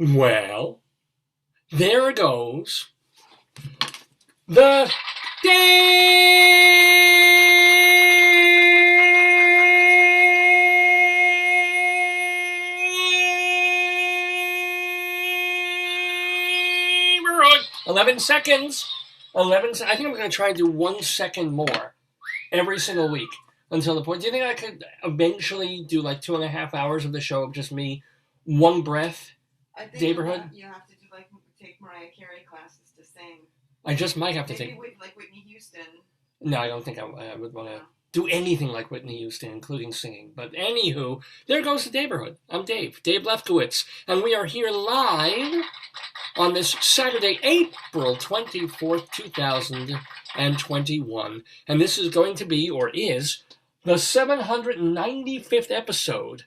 Well, there goes the Daverhood. 11 seconds. I think I'm going to try and do 1 second more every single week until the point. Do you think I could eventually do like 2.5 hours of the show of just me, one breath, I think Daverhood? You have to do take Mariah Carey classes to sing. I just might have to Maybe take. like Whitney Houston. No, I don't think I would want to do anything like Whitney Houston, including singing. But anywho, there goes the Daverhood. I'm Dave Lefkowitz, and we are here live on this Saturday, April 24th, 2021. And this is going to be, or is, the 795th episode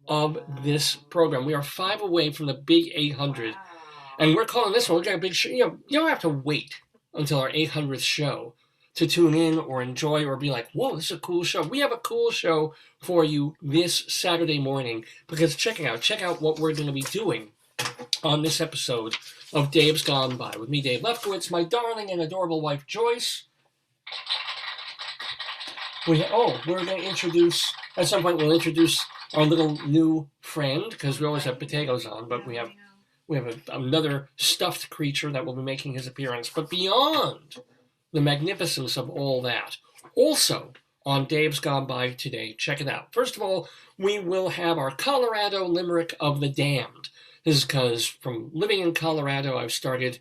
of this program. We are 5 away from the big 800. Wow. And we're calling this one, we're got a big show. You don't have to wait until our 800th show to tune in or enjoy or be like, whoa, this is a cool show. We have a cool show for you this Saturday morning because check out what we're going to be doing on this episode of Dave's Gone By. With me, Dave Lefkowitz, my darling and adorable wife, Joyce. We're going to introduce, at some point we'll introduce our little new friend because we always have potatoes on, but we have another stuffed creature that will be making his appearance. But beyond the magnificence of all that, also on Dave's Gone By today, check it out. First of all, we will have our Colorado Limerick of the Damned. This is because from living in Colorado, I've started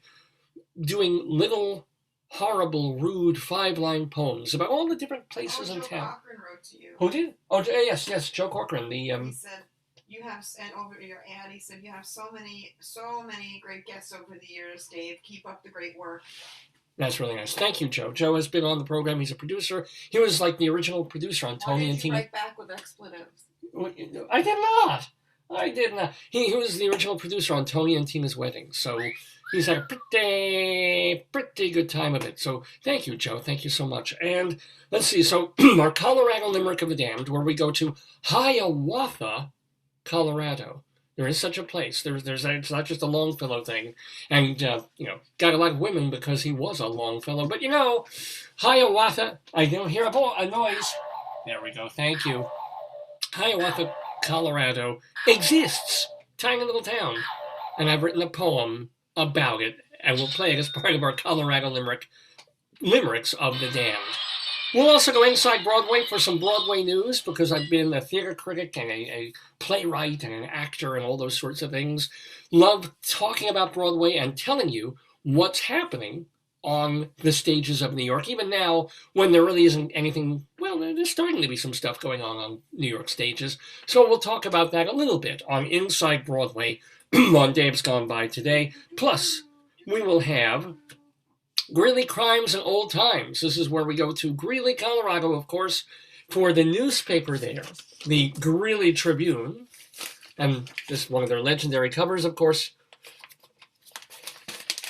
doing little, horrible, rude 5-line poems about all the different places in town. Joe Cochran wrote to you. Who did? Oh, yes, Joe Cochran. He said, you have, and over your ad, he said, you have so many great guests over the years, Dave. Keep up the great work. That's really nice. Thank you, Joe. Joe has been on the program. He's a producer. He was like the original producer on Tony and Tina. Why did you write back with expletives? I did not. He was the original producer on Tony and Tina's wedding. So he's had a pretty good time of it. So thank you, Joe. Thank you so much. And let's see. So our Colorado Limerick of the Damned, where we go to Hiawatha, Colorado. There is such a place. It's not just a Longfellow thing. And, got a lot of women because he was a Longfellow. But, Hiawatha, I don't hear a noise. There we go. Thank you. Hiawatha, Colorado exists. Tiny little town. And I've written a poem about it. And we'll play it as part of our Colorado Limericks of the Damned. We'll also go inside Broadway for some Broadway news because I've been a theater critic and a playwright and an actor and all those sorts of things. Love talking about Broadway and telling you what's happening on the stages of New York. Even now, when there really isn't anything, well, there's starting to be some stuff going on New York stages. So we'll talk about that a little bit on Inside Broadway on Dave's Gone By today. Plus, we will have Greeley Crimes and Old Times. This is where we go to Greeley, Colorado, of course, for the newspaper there, the Greeley Tribune. And this is one of their legendary covers, of course.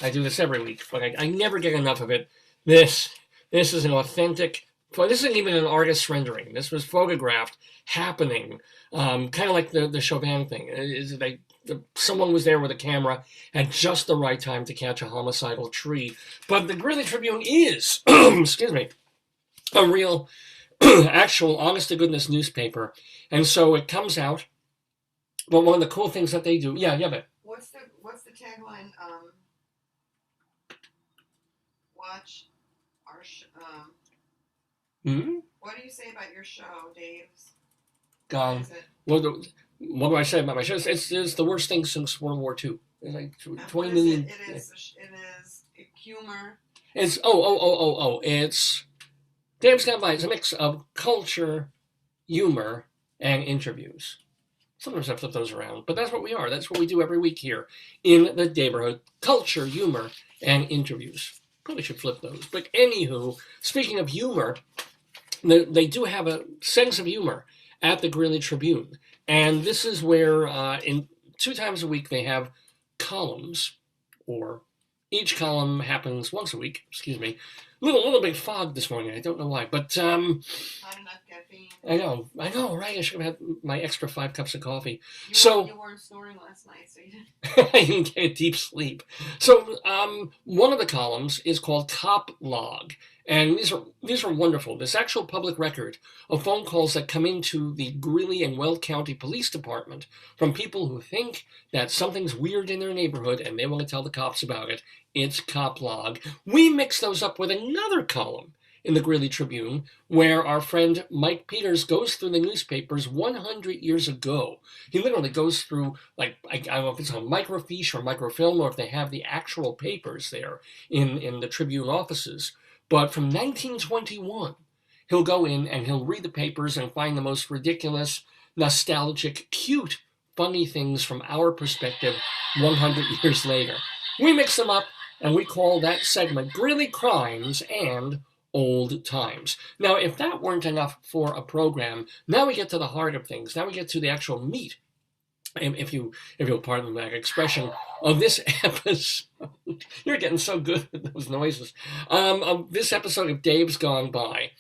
I do this every week, but I never get enough of it. This is an authentic, this isn't even an artist's rendering. This was photographed happening, kind of like the Hoban thing. Someone was there with a camera at just the right time to catch a homicidal tree. But the Greeley Tribune is, excuse me, a real, actual, honest-to-goodness newspaper. And so it comes out. But one of the cool things that they do, but What's the tagline? Watch our What do you say about your show, Dave's? What do I say about my show? It's the worst thing since World War II. It's like 20 million. It is humor. It's It's Dave's Gone By. It's a mix of culture, humor, and interviews. Sometimes I flip those around, but that's what we are. That's what we do every week here in the Daverhood. Culture, humor, and interviews. Probably should flip those. But anywho, speaking of humor, they do have a sense of humor at the Greeley Tribune. And this is where in 2 times a week they have columns, or each column happens once a week, little bit fogged this morning. I don't know why, but Not enough caffeine. I know, right? I should have had my extra 5 cups of coffee. You weren't snoring last night, so you didn't. I didn't get a deep sleep. So one of the columns is called Cop Log, and these are wonderful. This actual public record of phone calls that come into the Greeley and Weld County Police Department from people who think that something's weird in their neighborhood and they want to tell the cops about it. It's Cop Log. We mix those up with another column in the Greeley Tribune, where our friend Mike Peters goes through the newspapers 100 years ago. He literally goes through, like, I don't know if it's on microfiche or microfilm, or if they have the actual papers there in the Tribune offices. But from 1921, he'll go in and he'll read the papers and find the most ridiculous, nostalgic, cute, funny things from our perspective 100 years later. We mix them up, and we call that segment Greeley Crimes and Old Times. Now, if that weren't enough for a program, now we get to the heart of things. Now we get to the actual meat, if you'll pardon that expression, of this episode. You're getting so good at those noises. Of this episode of Dave's Gone By.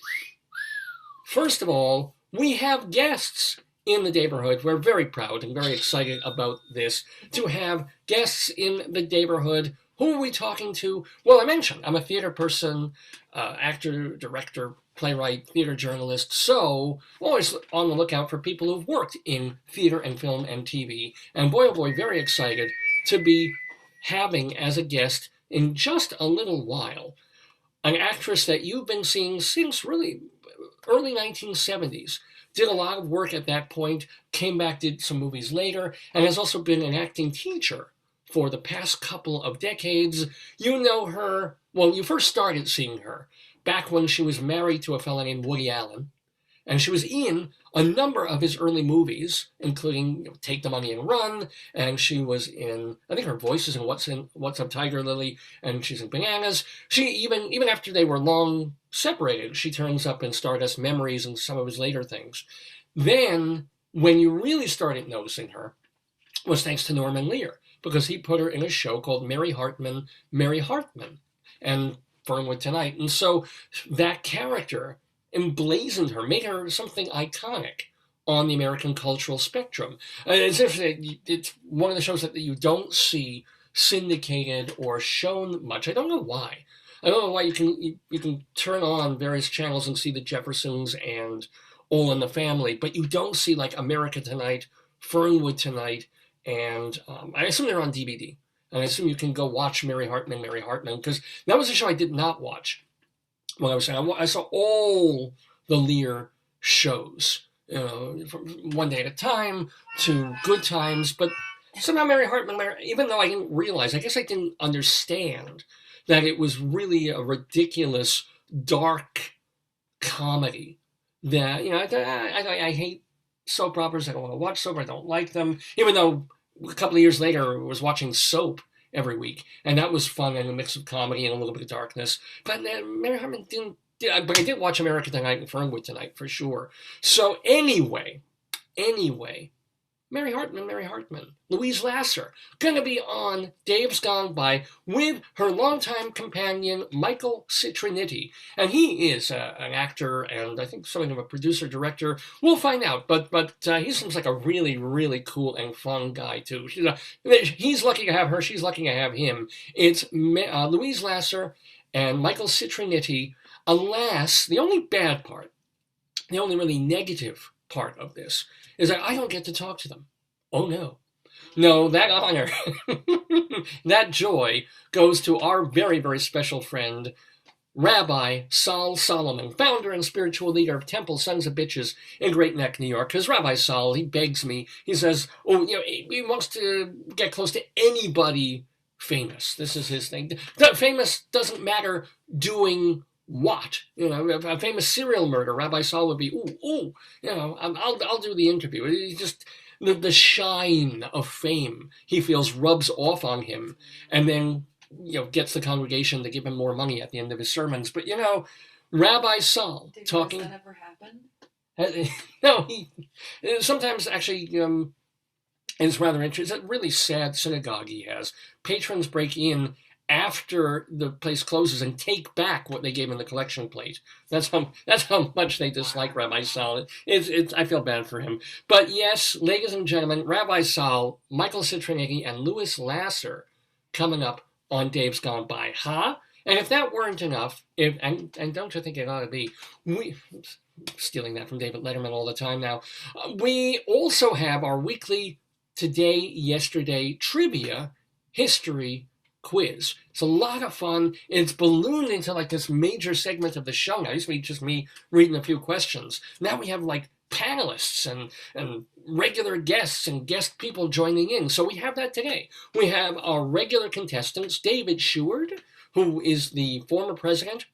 First of all, we have guests in the Daverhood. We're very proud and very excited about this, to have guests in the Daverhood. Who are we talking to? Well, I mentioned I'm a theater person, actor, director, playwright, theater journalist, so always on the lookout for people who've worked in theater and film and TV. And boy, oh boy, very excited to be having as a guest in just a little while an actress that you've been seeing since really early 1970s. Did a lot of work at that point, came back, did some movies later, and has also been an acting teacher for the past couple of decades. You know her, well, you first started seeing her back when she was married to a fellow named Woody Allen, and she was in a number of his early movies, including Take the Money and Run, and she was in, I think her voice is in What's Up Tiger Lily, and she's in Bananas. She, even after they were long separated, she turns up in Stardust Memories and some of his later things. Then, when you really started noticing her, was thanks to Norman Lear, because he put her in a show called Mary Hartman, and Fernwood Tonight. And so that character emblazoned her, made her something iconic on the American cultural spectrum. It's interesting, it's one of the shows that you don't see syndicated or shown much. I don't know why. I don't know why you can turn on various channels and see the Jeffersons and All in the Family, but you don't see like America Tonight, Fernwood Tonight, and I assume they're on DVD. And I assume you can go watch Mary Hartman, because that was a show I did not watch. When I was saying, I saw all the Lear shows, from One Day at a Time to Good Times, but somehow Mary Hartman, even though I didn't realize, I guess I didn't understand that it was really a ridiculous, dark comedy that, I hate soap operas. I don't want to watch soap. I don't like them, even though a couple of years later I was watching Soap every week, and that was fun and a mix of comedy and a little bit of darkness. But Mary Hartman but I did watch America Tonight and Fernwood Tonight for sure. So anyway, Mary Hartman, Louise Lasser, gonna be on Dave's Gone By with her longtime companion, Michael Citriniti. And he is an actor and I think something of a producer-director. We'll find out, but he seems like a really, really cool and fun guy, too. He's lucky to have her, she's lucky to have him. It's Louise Lasser and Michael Citriniti. Alas, the only bad part, the only really negative part of this is that I don't get to talk to them. Oh, no. No, that honor, that joy goes to our very, very special friend, Rabbi Sol Solomon, founder and spiritual leader of Temple Sons of Bitches in Great Neck, New York. Because Rabbi Sol, he begs me, he says, he wants to get close to anybody famous. This is his thing. Famous doesn't matter doing what? A famous serial murder, Rabbi Sol would be, I'll do the interview. It's just the shine of fame he feels rubs off on him, and then, gets the congregation to give him more money at the end of his sermons. But, Rabbi Sol talking. Does that ever happen? No, he sometimes actually, it's rather interesting. It's a really sad synagogue he has. Patrons break in after the place closes and take back what they gave in the collection plate. That's how much they dislike Rabbi Sal. I feel bad for him. But yes, ladies and gentlemen, Rabbi Sal, Michael Citriniti, and Louis Lasser coming up on Dave's Gone By. Huh? And if that weren't enough, and don't you think it ought to be, stealing that from David Letterman all the time now, we also have our weekly Today, Yesterday trivia history quiz. It's a lot of fun. It's ballooned into like this major segment of the show now. It used to be just me reading a few questions. Now we have like panelists and regular guests and guest people joining in. So we have that today. We have our regular contestants, David Sheward, who is the former president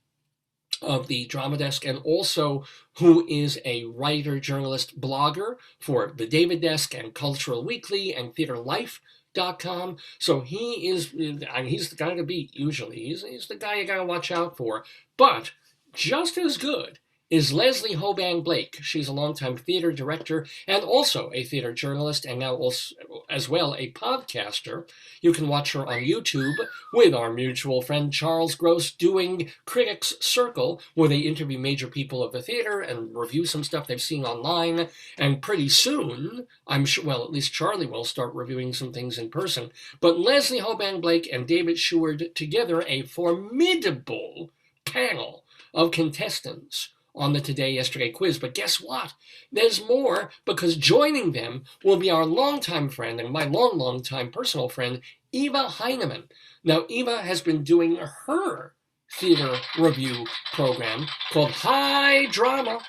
of the Drama Desk and also who is a writer, journalist, blogger for the David Desk and Cultural Weekly and TheaterLife.com. So he's the guy to beat usually. He's the guy you gotta watch out for. But just as good is Leslie Hoban Blake. She's a longtime theater director and also a theater journalist and now also as well a podcaster. You can watch her on YouTube with our mutual friend Charles Gross doing Critics Circle, where they interview major people of the theater and review some stuff they've seen online. And pretty soon, I'm sure, well, at least Charlie will start reviewing some things in person. But Leslie Hoban Blake and David Sheward together, a formidable panel of contestants on the Today, Yesterday quiz. But guess what? There's more, because joining them will be our longtime friend and my long time personal friend, Eva Heinemann. Now, Eva has been doing her theater review program called High Drama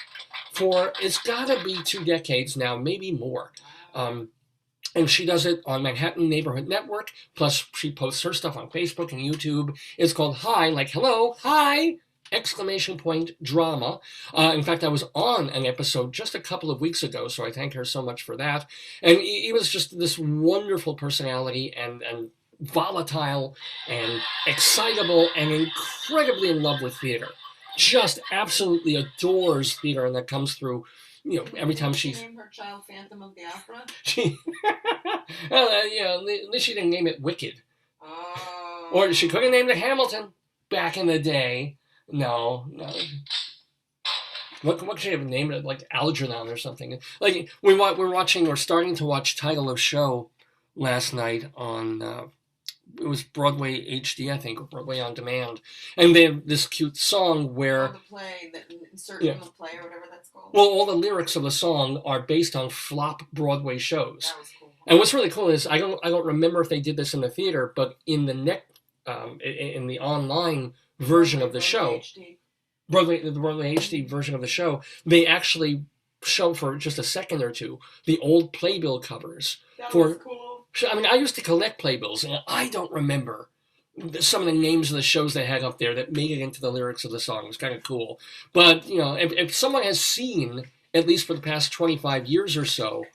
for, it's gotta be 2 decades now, maybe more. And she does it on Manhattan Neighborhood Network, plus she posts her stuff on Facebook and YouTube. It's called Hi, like hello, hi! Exclamation point drama. In fact, I was on an episode just a couple of weeks ago, so I thank her so much for that. And he was just this wonderful personality and volatile and excitable and incredibly in love with theater. Just absolutely adores theater, and that comes through, you know, every time she's... Name her child Phantom of the Opera? Yeah, at least she didn't name it Wicked. Oh. Or she could have named it Hamilton back in the day. No. What should she have named it? Like Algernon or something. Like we're watching or starting to watch Title of Show last night on it was Broadway HD, I think, or Broadway On Demand, and they have this cute song where the play that inserted in the play or whatever that's called. Well, all the lyrics of the song are based on flop Broadway shows. That was cool. And what's really cool is I don't remember if they did this in the theater, but in the in the online version of the show, HD. the Broadway HD version of the show, they actually show for just a second or two the old playbill covers. That was cool. I mean, I used to collect playbills, and I don't remember some of the names of the shows they had up there that made it into the lyrics of the song. It was kind of cool. But, you know, if someone has seen, at least for the past 25 years or so,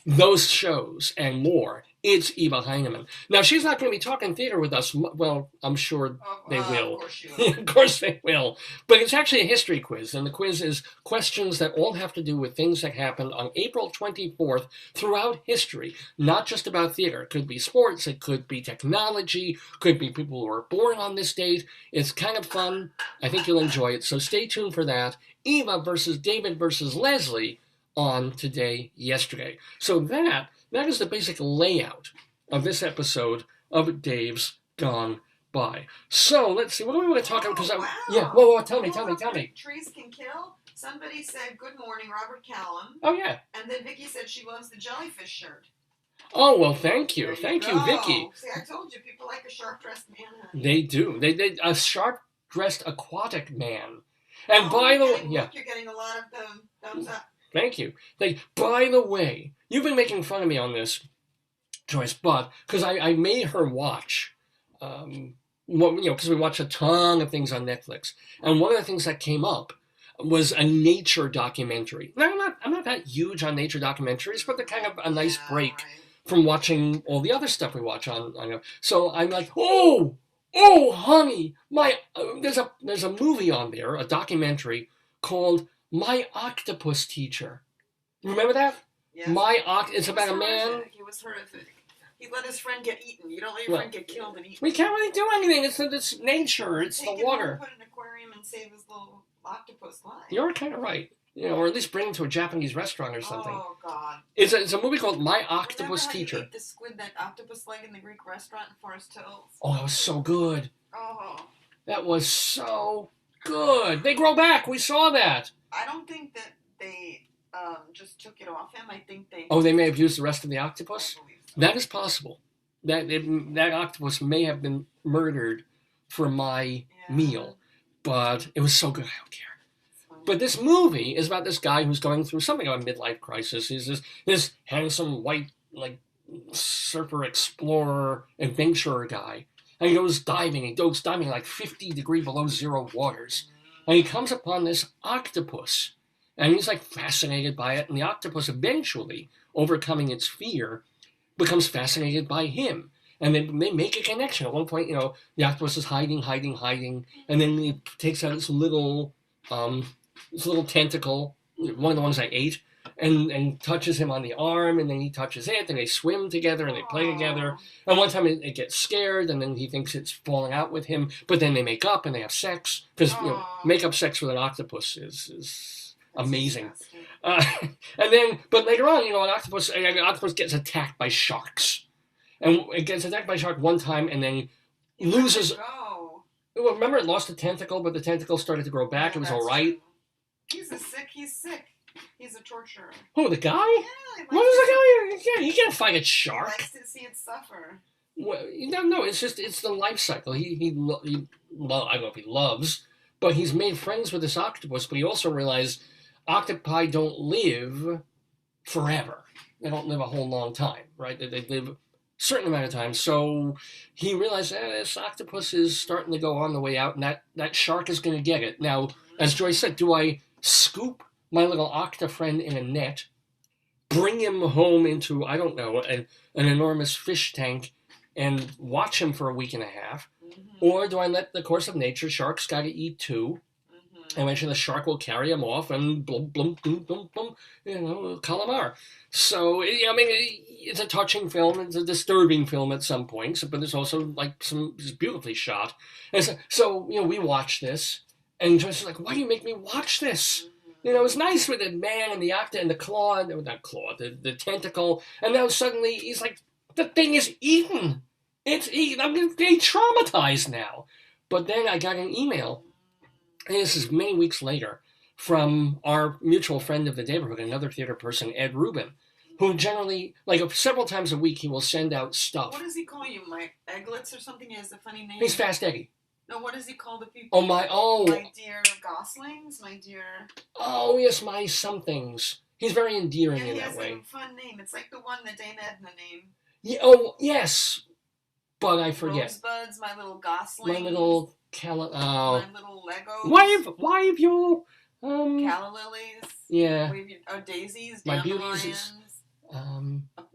those shows and more, it's Eva Heinemann. Now, she's not going to be talking theater with us. Well, I'm sure they will. Of course she will. Of course they will. But it's actually a history quiz, and the quiz is questions that all have to do with things that happened on April 24th throughout history, not just about theater. It could be sports, it could be technology, could be people who were born on this date. It's kind of fun. I think you'll enjoy it, so stay tuned for that. Eva versus David versus Leslie on Today, Yesterday. So that is the basic layout of this episode of Dave's Gone By. So let's see, what do we want to talk about? Wow. Yeah, whoa, tell me. Trees can kill. Somebody said, good morning, Robert Callum. Oh, yeah. And then Vicky said she loves the jellyfish shirt. Oh, well, thank you. Thank you, go. Vicky. See, I told you, people like a sharp-dressed man. Honey. They do. They a sharp-dressed aquatic man. And by the way, yeah. You're getting a lot of thumbs up. Thank you. By the way, you've been making fun of me on this, Joyce, but because I made her watch, because we watch a ton of things on Netflix, and one of the things that came up was a nature documentary. Now, I'm not that huge on nature documentaries, but they're kind of a nice break from watching all the other stuff we watch on. So I'm like, oh, honey, there's a movie on there, a documentary called My Octopus Teacher. Remember that? Yes. It's about a man. It was horrific. He let his friend get eaten. You don't let your Well, friend get killed and eaten. We can't really do anything. It's nature. It's Take the him water. home, put an aquarium and save his little octopus life. You're kind of right. Or at least bring him to a Japanese restaurant or something. Oh, God. It's a movie called My Octopus Teacher. You ate the squid, that octopus leg in the Greek restaurant in Forest Hills? Oh, that was so good. Oh. That was so good. They grow back. We saw that. I don't think that they just took it off him. I think they... Oh, they may have used the rest of the octopus? I believe so. That is possible. That octopus may have been murdered for my meal. But it was so good, I don't care. But this movie is about this guy who's going through something of a midlife crisis. He's this handsome, white, like, surfer, explorer, adventurer guy. And he goes diving like 50 degree below zero waters. And he comes upon this octopus. And he's, like, fascinated by it. And the octopus eventually, overcoming its fear, becomes fascinated by him. And they make a connection. At one point, the octopus is hiding. And then he takes out its little tentacle, one of the ones I ate, and touches him on the arm, and then he touches it, and they swim together, and they play together. And one time it gets scared, and then he thinks it's falling out with him, but then they make up, and they have sex, because make-up sex with an octopus is amazing. But later on, an octopus gets attacked by sharks. And it gets attacked by a shark one time, and then loses... Well, remember, it lost a tentacle, but the tentacle started to grow back. It was all right. He's sick. He's a torturer. Who, the guy? Yeah. What is the guy? Yeah, he can't fight a shark. He likes to see it suffer. Well, no, it's the life cycle. I don't know if he loves, but he's made friends with this octopus, but he also realized octopi don't live forever. They don't live a whole long time, right? They live a certain amount of time. So he realized this octopus is starting to go on the way out, and that shark is going to get it. Now, as Joyce said, do I scoop my little octa friend in a net, bring him home into, I don't know, an enormous fish tank, and watch him for a week and a half? Or do I let the course of nature, sharks got to eat too, and eventually the shark will carry him off, and blum, blum, blum, blum, blum, calamar. So, it's a touching film, it's a disturbing film at some points, but there's also, it's beautifully shot. And so, we watch this, and Joyce is like, why do you make me watch this? It's nice with the man and the octa and the claw, not claw, the tentacle, and now suddenly he's like, the thing is eaten. It's eaten. I'm going to be traumatized now. But then I got an email, and this is many weeks later, from our mutual friend of the Daverhood, another theater person, Ed Rubin, who generally, several times a week, he will send out stuff. What does he call you? My Egglets or something? He has a funny name. He's Fast Eddie. No, what does he call the people? My dear Goslings? My dear... Oh, yes, my somethings. He's very endearing in that way. He has a fun name. It's like the one that Dame Edna named. Yeah, oh, yes. But I forget. Rosebuds, my little Goslings. My little My little Legos. Why have you... Calla lilies. Yeah. Daisies. My beauties.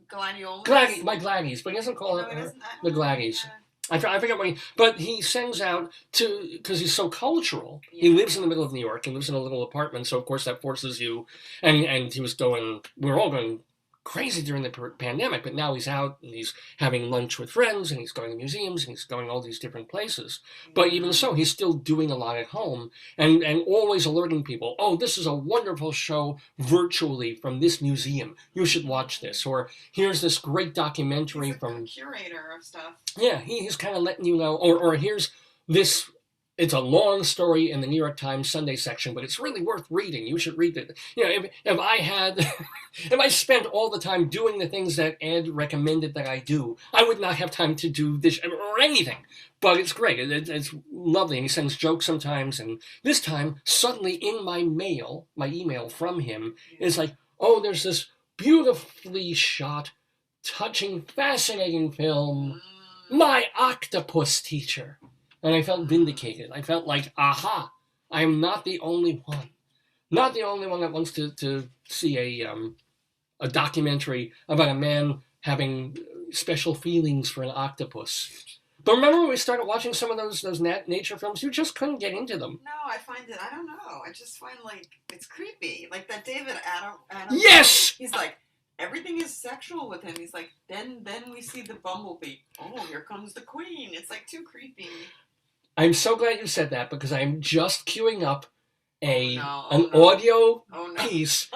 Gladiolas. My gladies, but he doesn't call it the gladies. Yeah. I forget what but he sends out because he's so cultural. Yeah. He lives in the middle of New York. He lives in a little apartment, so of course that forces you. And he was we're all going crazy during the pandemic, but now he's out and he's having lunch with friends and he's going to museums and he's going all these different places. But even so, he's still doing a lot at home and always alerting people, oh, this is a wonderful show virtually from this museum. You should watch this. Or here's this great documentary from... curator of stuff. Yeah, he's kind of letting you know, or here's this... It's a long story in the New York Times Sunday section, but it's really worth reading. You should read it. If I spent all the time doing the things that Ed recommended that I do, I would not have time to do this or anything. But it's great. It's lovely. And he sends jokes sometimes. And this time, suddenly in my email from him, is like, oh, there's this beautifully shot, touching, fascinating film, My Octopus Teacher. And I felt vindicated. I felt like, aha, I am not the only one. Not the only one that wants to see a documentary about a man having special feelings for an octopus. But remember when we started watching some of those nature films? You just couldn't get into them. No, I find it, I don't know. I just find, it's creepy. Like that David Adam. Yes! He's like, everything is sexual with him. He's like, then we see the bumblebee. Oh, here comes the queen. It's like too creepy. I'm so glad you said that because I'm just queuing up an no. audio piece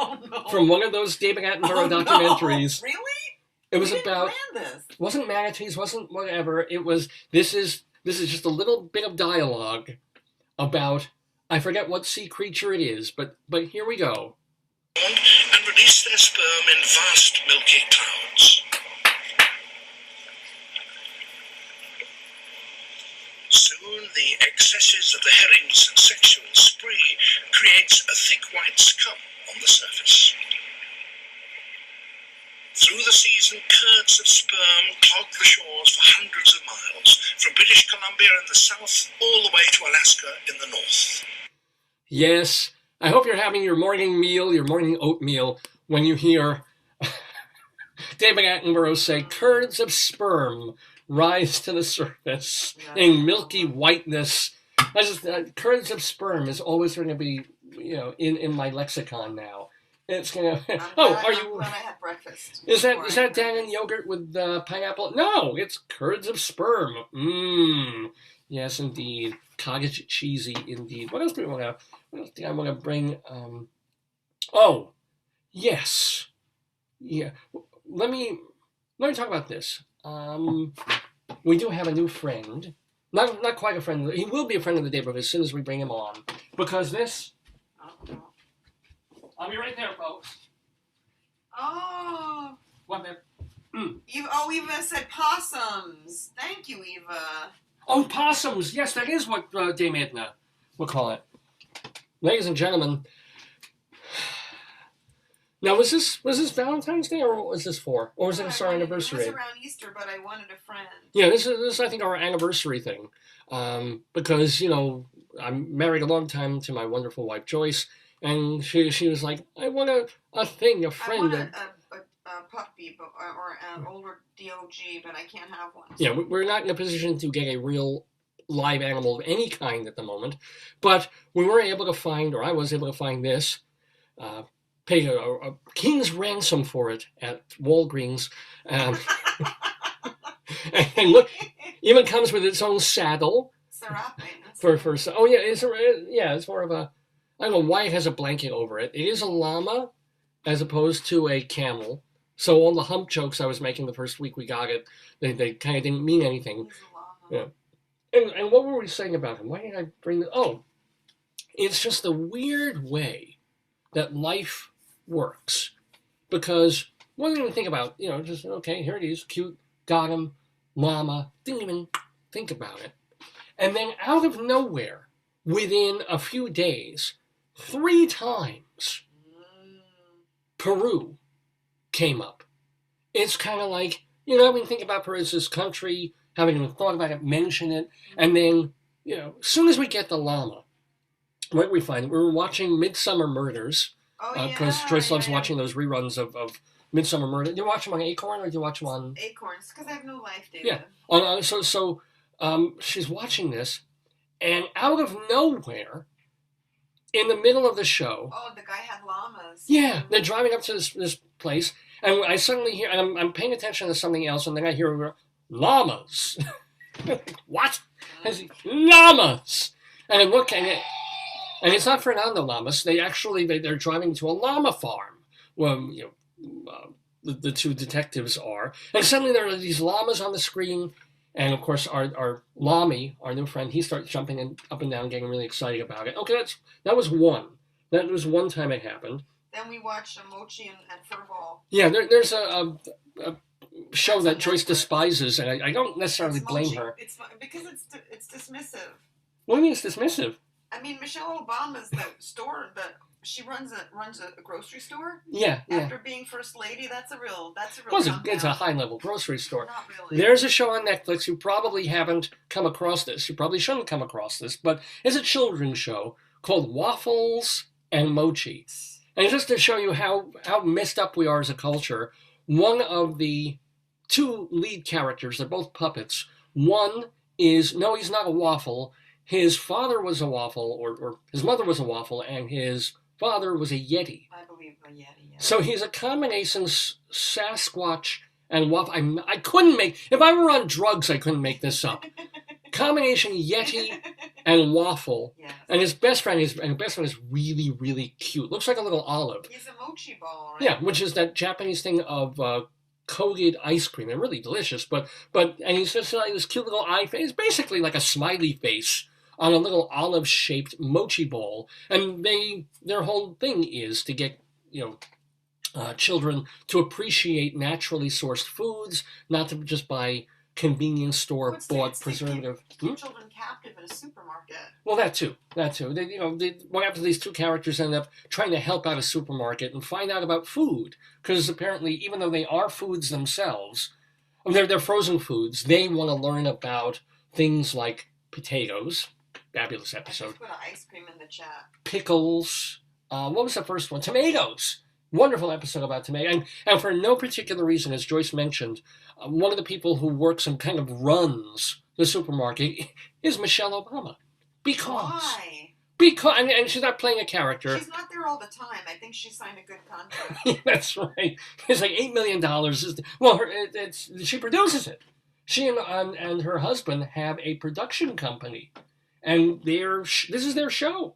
from one of those David Attenborough documentaries. No. Really? It was about. Wasn't manatees, wasn't whatever. It was. This is just a little bit of dialogue about. I forget what sea creature it is, but here we go. And release their sperm in vast milky clouds. Soon the excesses of the herring's sexual spree creates a thick white scum on the surface. Through the season, curds of sperm clog the shores for hundreds of miles, from British Columbia in the south all the way to Alaska in the north. Yes, I hope you're having your morning meal, your morning oatmeal, when you hear David Attenborough say, curds of sperm rise to the surface in milky whiteness. Curds of sperm is always going to be, in my lexicon now. It's gonna. I'm glad I had breakfast. Is that Dannon yogurt with pineapple? No, it's curds of sperm. Mmm. Yes, indeed. Cottage cheesy, indeed. What else do I want to bring? Oh, yes. Yeah. Let me talk about this. We do have a new friend. Not quite a friend. He will be a friend of the Daverhood as soon as we bring him on, because this. I'll be right there, folks. Oh. What, man? Eva said possums. Thank you, Eva. Oh, possums. Yes, that is what Dame Edna will call it. Ladies and gentlemen. Now, was this Valentine's Day, or what was this for? Or was this our anniversary? It was around Easter, but I wanted a friend. Yeah, this is I think, our anniversary thing. Because, I'm married a long time to my wonderful wife, Joyce. And she was like, I want a friend. I want a puppy or an older dog, but I can't have one. So. Yeah, we're not in a position to get a real live animal of any kind at the moment. But we were able to find, or I was able to find this, pay a king's ransom for it at Walgreens. And look, even comes with its own saddle. It's more of a. I don't know why it has a blanket over it. It is a llama as opposed to a camel. So all the hump jokes I was making the first week we got it, they kind of didn't mean anything. Yeah. And what were we saying about him? Why did I bring the... Oh, it's just the weird way that life works. Because what didn't even think about, just, okay, here it is, cute, got him, llama, didn't even think about it. And then out of nowhere, within a few days... 3 times, Peru came up. It's kind of like, when you think about Peru as this country, haven't even thought about it, mention it, and then, as soon as we get the llama, what we find, we were watching Midsummer Murders, because Joyce loves watching those reruns of Midsummer Murder. Do you watch them on Acorn, or do you watch them on... Acorns, because I have no life, David. Yeah, so she's watching this, and out of nowhere... In the middle of the show... Oh, the guy had llamas. Yeah, they're driving up to this place, and I suddenly hear... And I'm paying attention to something else, and then I hear llamas. What? Llamas! And I look, and it's not Fernando Llamas. They're driving to a llama farm. Well, the 2 detectives are. And suddenly there are these llamas on the screen... And, of course, our Lami, our new friend, he starts jumping up and down, getting really excited about it. Okay, that was one. That was one time it happened. Then we watched Mochi and Furball. Yeah, there's a show that Joyce despises, and I don't necessarily blame her. It's because it's dismissive. What do you mean it's dismissive? I mean, Michelle Obama's the store that... She runs a grocery store. Yeah. After being first lady, that's a real. Well, it's a high-level grocery store. Not really. There's a show on Netflix. You probably haven't come across this. You probably shouldn't come across this, but it's a children's show called Waffles and Mochi. And just to show you how messed up we are as a culture, one of the 2 lead characters, they're both puppets. One is he's not a waffle. His father was a waffle, or his mother was a waffle, and his father was a Yeti. I believe the Yeti. Yeah. So he's a combination Sasquatch and waffle. I couldn't make, if I were on drugs, I couldn't make this up. Combination Yeti and waffle. Yes. And his best friend is really, really cute. Looks like a little olive. He's a mochi ball, right? Yeah, which is that Japanese thing of coated ice cream. They're really delicious, but and he's just like this cute little eye face, basically like a smiley face on a little olive-shaped mochi ball. And their whole thing is to get children to appreciate naturally sourced foods, not to just buy convenience store bought preservative. Keep children captive in a supermarket. Well, that too. What happens? These two characters end up trying to help out a supermarket and find out about food, because apparently, even though they are foods themselves, they're frozen foods. They want to learn about things like potatoes. Fabulous episode. I just put an ice cream in the chat. Pickles. What was the first one? Tomatoes. Wonderful episode about tomatoes. And for no particular reason, as Joyce mentioned, one of the people who works and kind of runs the supermarket is Michelle Obama. Why? Because and she's not playing a character. She's not there all the time. I think she signed a good contract. That's right. It's like $8 million. Well, she produces it. She and her husband have a production company, and this is their show.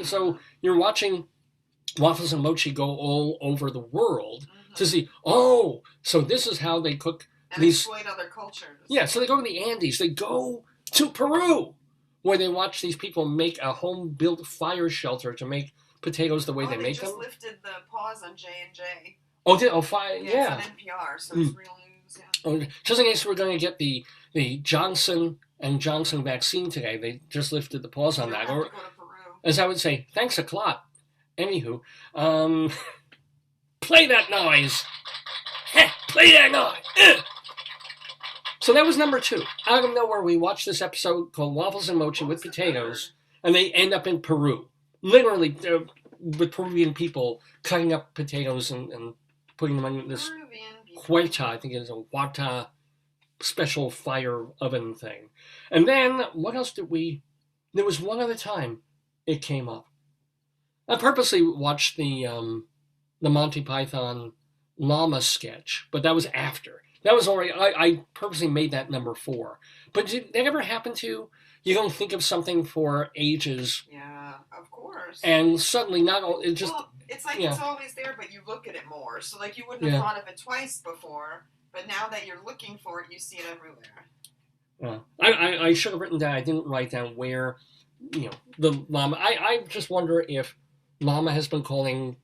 So you're watching Waffles and Mochi go all over the world to see, so this is how they cook and these. exploit other cultures. Yeah, so they go to the Andes. They go to Peru, where they watch these people make a home-built fire shelter to make potatoes the way they make them. They just lifted the pause on J&J. Yeah. It's on NPR, so it's real news. Yeah. Just in case we're going to get the Johnson & Johnson vaccine today, they just lifted the pause on that. Have to go to Peru. As I would say, thanks a clot. Anywho, play that noise. Play that noise. So that was number 2. Out of nowhere, we watched this episode called Waffles and Mochi with potatoes, and they end up in Peru. Literally, with Peruvian people cutting up potatoes and putting them in this huerta, I think it is a huerta special fire oven thing. And then, what else there was one other time it came up. I purposely watched the Monty Python llama sketch, but that was after. That was already, I purposely made that number 4. But did that ever happen to you? Don't think of something for ages. Yeah, of course. And suddenly it just... Well, it's like it's always there, but you look at it more. So like you wouldn't have thought of it twice before, but now that you're looking for it, you see it everywhere. I should have written down, I didn't write down where, the llama... I just wonder if Llama has been calling,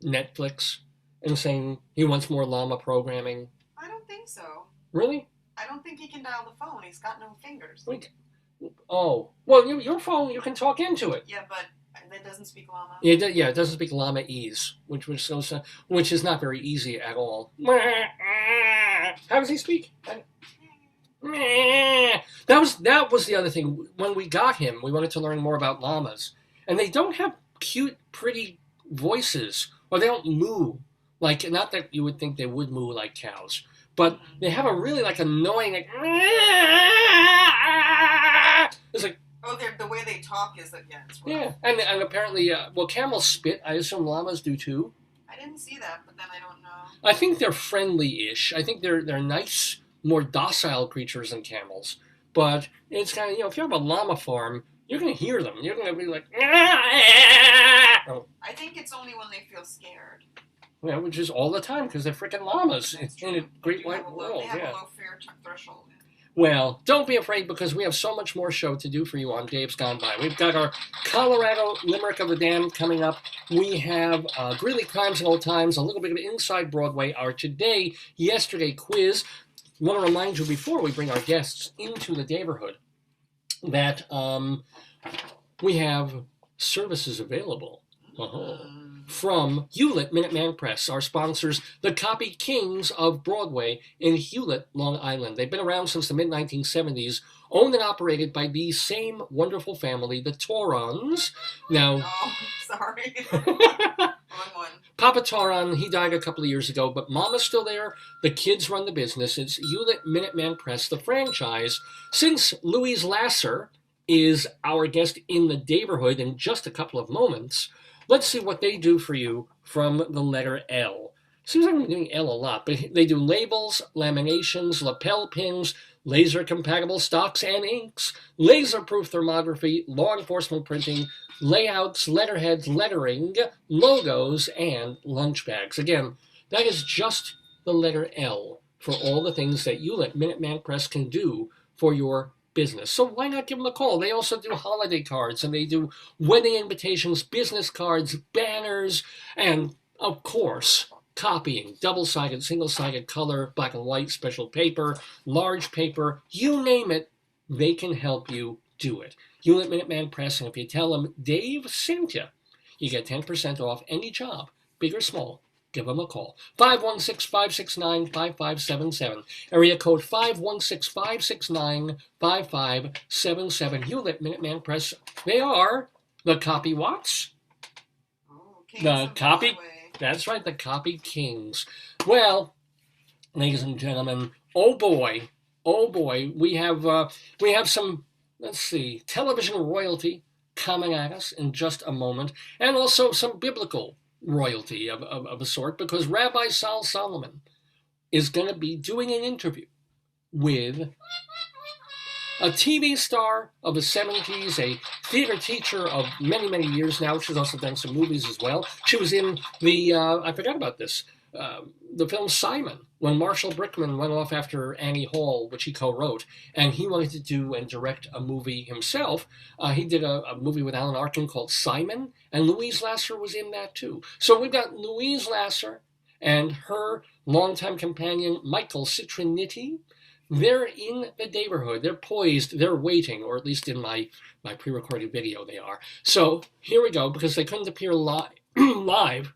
Netflix and saying he wants more llama programming. I don't think so. Really? I don't think he can dial the phone. He's got no fingers. Oh. Well, your phone, you can talk into it. Yeah, but that doesn't speak llama. Yeah, it doesn't speak llama-ese, which is not very easy at all. How does he speak? That was the other thing. When we got him, we wanted to learn more about llamas. And they don't have cute, pretty voices, or they don't moo. Like, not that you would think they would moo like cows, but they have a really, annoying, it's like... Oh, the way they talk is that, it's rough. Yeah, and apparently, camels spit. I assume llamas do too. I didn't see that, but then I don't know. I think they're friendly-ish. I think they're nice, more docile creatures than camels. But it's kind of, if you have a llama farm, you're going to hear them. You're going to be like... I think it's only when they feel scared. Yeah, which is all the time, because they're freaking llamas in a great white world. They have a low fear threshold. Well, don't be afraid, because we have so much more show to do for you on Dave's Gone By. We've got our Colorado Limerick of the Damned coming up. We have Greeley Crimes and Old Times, a little bit of Inside Broadway, our Yesterday quiz. I want to remind you, before we bring our guests into the Daverhood, that we have services available from Hewlett Minuteman Press, our sponsors, the copy kings of Broadway in Hewlett, Long Island. They've been around since the mid-1970s, owned and operated by the same wonderful family, the Torons. Now, sorry. Wrong one. Papa Toron, he died a couple of years ago, but Mama's still there. The kids run the business. It's Hewlett Minuteman Press, the franchise, since Louise Lasser is our guest in the Daverhood in just a couple of moments. Let's see what they do for you from the letter L. Seems like I'm doing L a lot, but they do labels, laminations, lapel pins, laser-compatible stocks and inks, laser-proof thermography, law enforcement printing, layouts, letterheads, lettering, logos, and lunch bags. Again, that is just the letter L for all the things that you at Minuteman Press can do for your business. So why not give them a call? They also do holiday cards, and they do wedding invitations, business cards, banners, and, of course, copying, double-sided, single-sided, color, black and white, special paper, large paper, you name it, they can help you do it. You at Minuteman Press, and if you tell them Dave sent you, you get 10% off any job, big or small. Give them a call. 516-569-5577. Area code 516-569-5577. You at Minuteman Press, they are the copy Watts. The copy... That's right, the Copy Kings. Well, ladies and gentlemen, oh boy, we have some, let's see, television royalty coming at us in just a moment, and also some biblical royalty of a sort, because Rabbi Sal Solomon is going to be doing an interview with a TV star of the 70s, a theater teacher of many, many years now. She's also done some movies as well. She was in the, I forgot about this, the film Simon, when Marshall Brickman went off after Annie Hall, which he co-wrote, and he wanted to do and direct a movie himself. He did a movie with Alan Arkin called Simon, and Louise Lasser was in that too. So we've got Louise Lasser and her longtime companion, Michael Citriniti. They're in the Daverhood. They're poised. They're waiting, or at least in my pre-recorded video they are. So here we go, because they couldn't appear live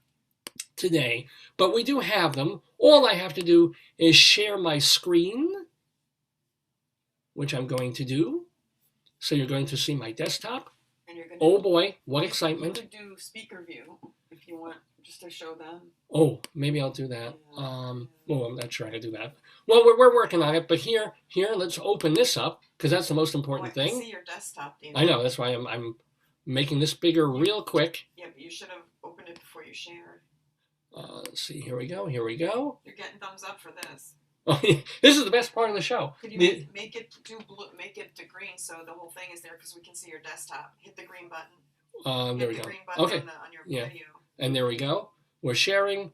today, but we do have them. All I have to do is share my screen, which I'm going to do. So you're going to see my desktop. And you're going to, oh boy, what excitement. You could do speaker view if you want, just to show them. Oh, maybe I'll do that. I'm not sure how to do that. Well, we're working on it, but here, let's open this up, because that's the most important thing. I can see your desktop, David. I know, that's why I'm making this bigger real quick. Yeah, but you should have opened it before you shared. Let's see, here we go. You're getting thumbs up for this. Oh, yeah. This is the best part of the show. Could you make it to blue, make it to green, so the whole thing is there, because we can see your desktop. Hit the green button. There we go. Green button on your video. And there we go. We're sharing.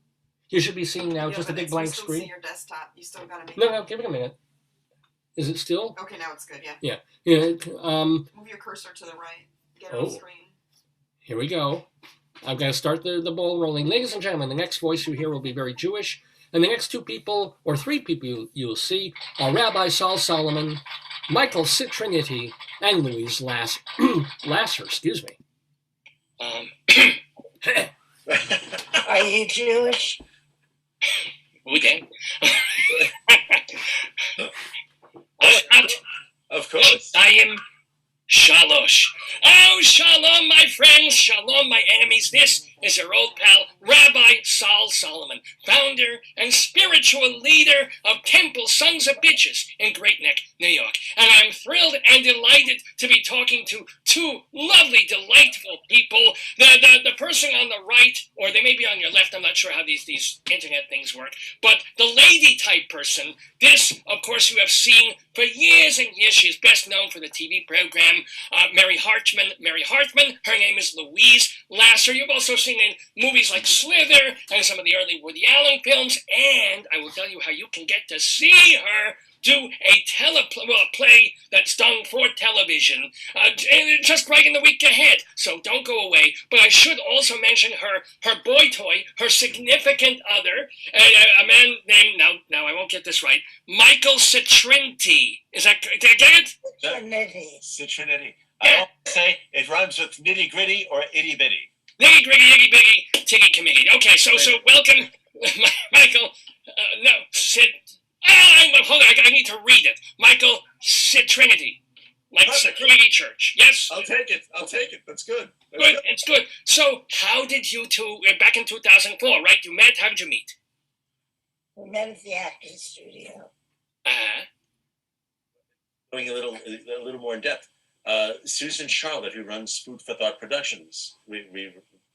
You should be seeing now just a big blank screen. See your desktop. You still gotta make No, give it a minute. Is it still? Okay, now it's good. Yeah. Yeah. Move your cursor to the right. Get it on screen. Here we go. I've got to start the ball rolling. Ladies and gentlemen, the next voice you hear will be very Jewish, and the next two people, or three people you'll see, are Rabbi Sal Solomon, Michael Citriniti, and Louise Lasser. Excuse me. Are you Jewish? Okay. Of course. I am Shalosh. Oh, shalom, my friends. Shalom, my enemies. This is your old pal, Rabbi Sal Solomon, founder and spiritual leader of Temple Sons of Bitches in Great Neck, New York. And I'm thrilled and delighted to be talking to two lovely, delightful people. The person on the right, or they may be on your left, I'm not sure how these internet things work, but the lady type person, this, of course, you have seen for years and years. She is best known for the TV program Mary Hartman. Her name is Louise Lasser. You've also seen in movies like Slither and some of the early Woody Allen films, and I will tell you how you can get to see her do a play that's done for television just right in the week ahead. So don't go away. But I should also mention her boy toy, her significant other, a man named, now I won't get this right, Michael Citriniti. Did I get it? Citriniti. I always say it rhymes with nitty gritty or itty bitty. Nitty gritty, itty bitty, tiggy committee. Okay, so welcome, Michael. No, hold on, I need to read it. Michael Citriniti, like Citriniti Church. Yes. I'll take it. That's good. Good. It's good. So, how did you two back in 2004? Right, you met. How did you meet? We met at the acting studio. Going a little more in depth. Susan Charlotte, who runs Food for Thought Productions.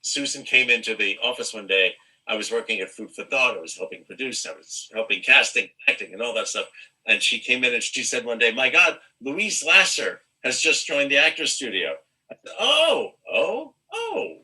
Susan came into the office one day. I was working at Food for Thought. I was helping produce. I was helping casting, acting, and all that stuff. And she came in and she said one day, "My God, Louise Lasser has just joined the Actors Studio." I said, oh,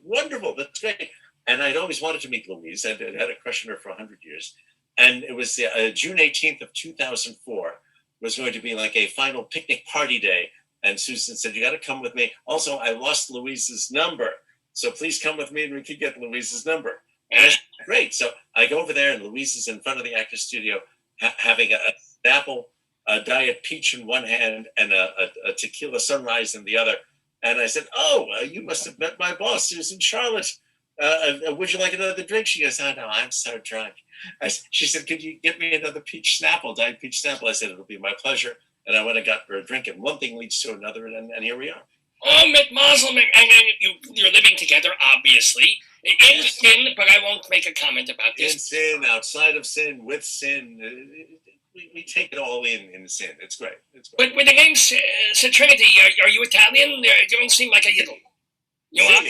wonderful. That's great. And I'd always wanted to meet Louise. I'd had a crush on her for 100 years. And it was June 18th of 2004 was going to be like a final picnic party day. And Susan said, "You got to come with me. Also, I lost Louise's number. So please come with me and we could get Louise's number." And I said, "Great." So I go over there and Louise is in front of the Actors Studio having a Snapple, a Diet Peach in one hand and a Tequila Sunrise in the other. And I said, "Oh, you must have met my boss, Susan Charlotte. Would you like another drink?" She goes, "Oh, no, I'm so drunk." She said, "Could you get me another peach Snapple, Diet Peach Snapple?" I said, "It'll be my pleasure." And I went and got her a drink, and one thing leads to another, and here we are. Oh, McMazel, you're living together, obviously. In sin, but I won't make a comment about this. In sin, outside of sin, with sin. We take it all in sin. It's great. But with the name Citriniti, are you Italian? You don't seem like a yiddle. You are?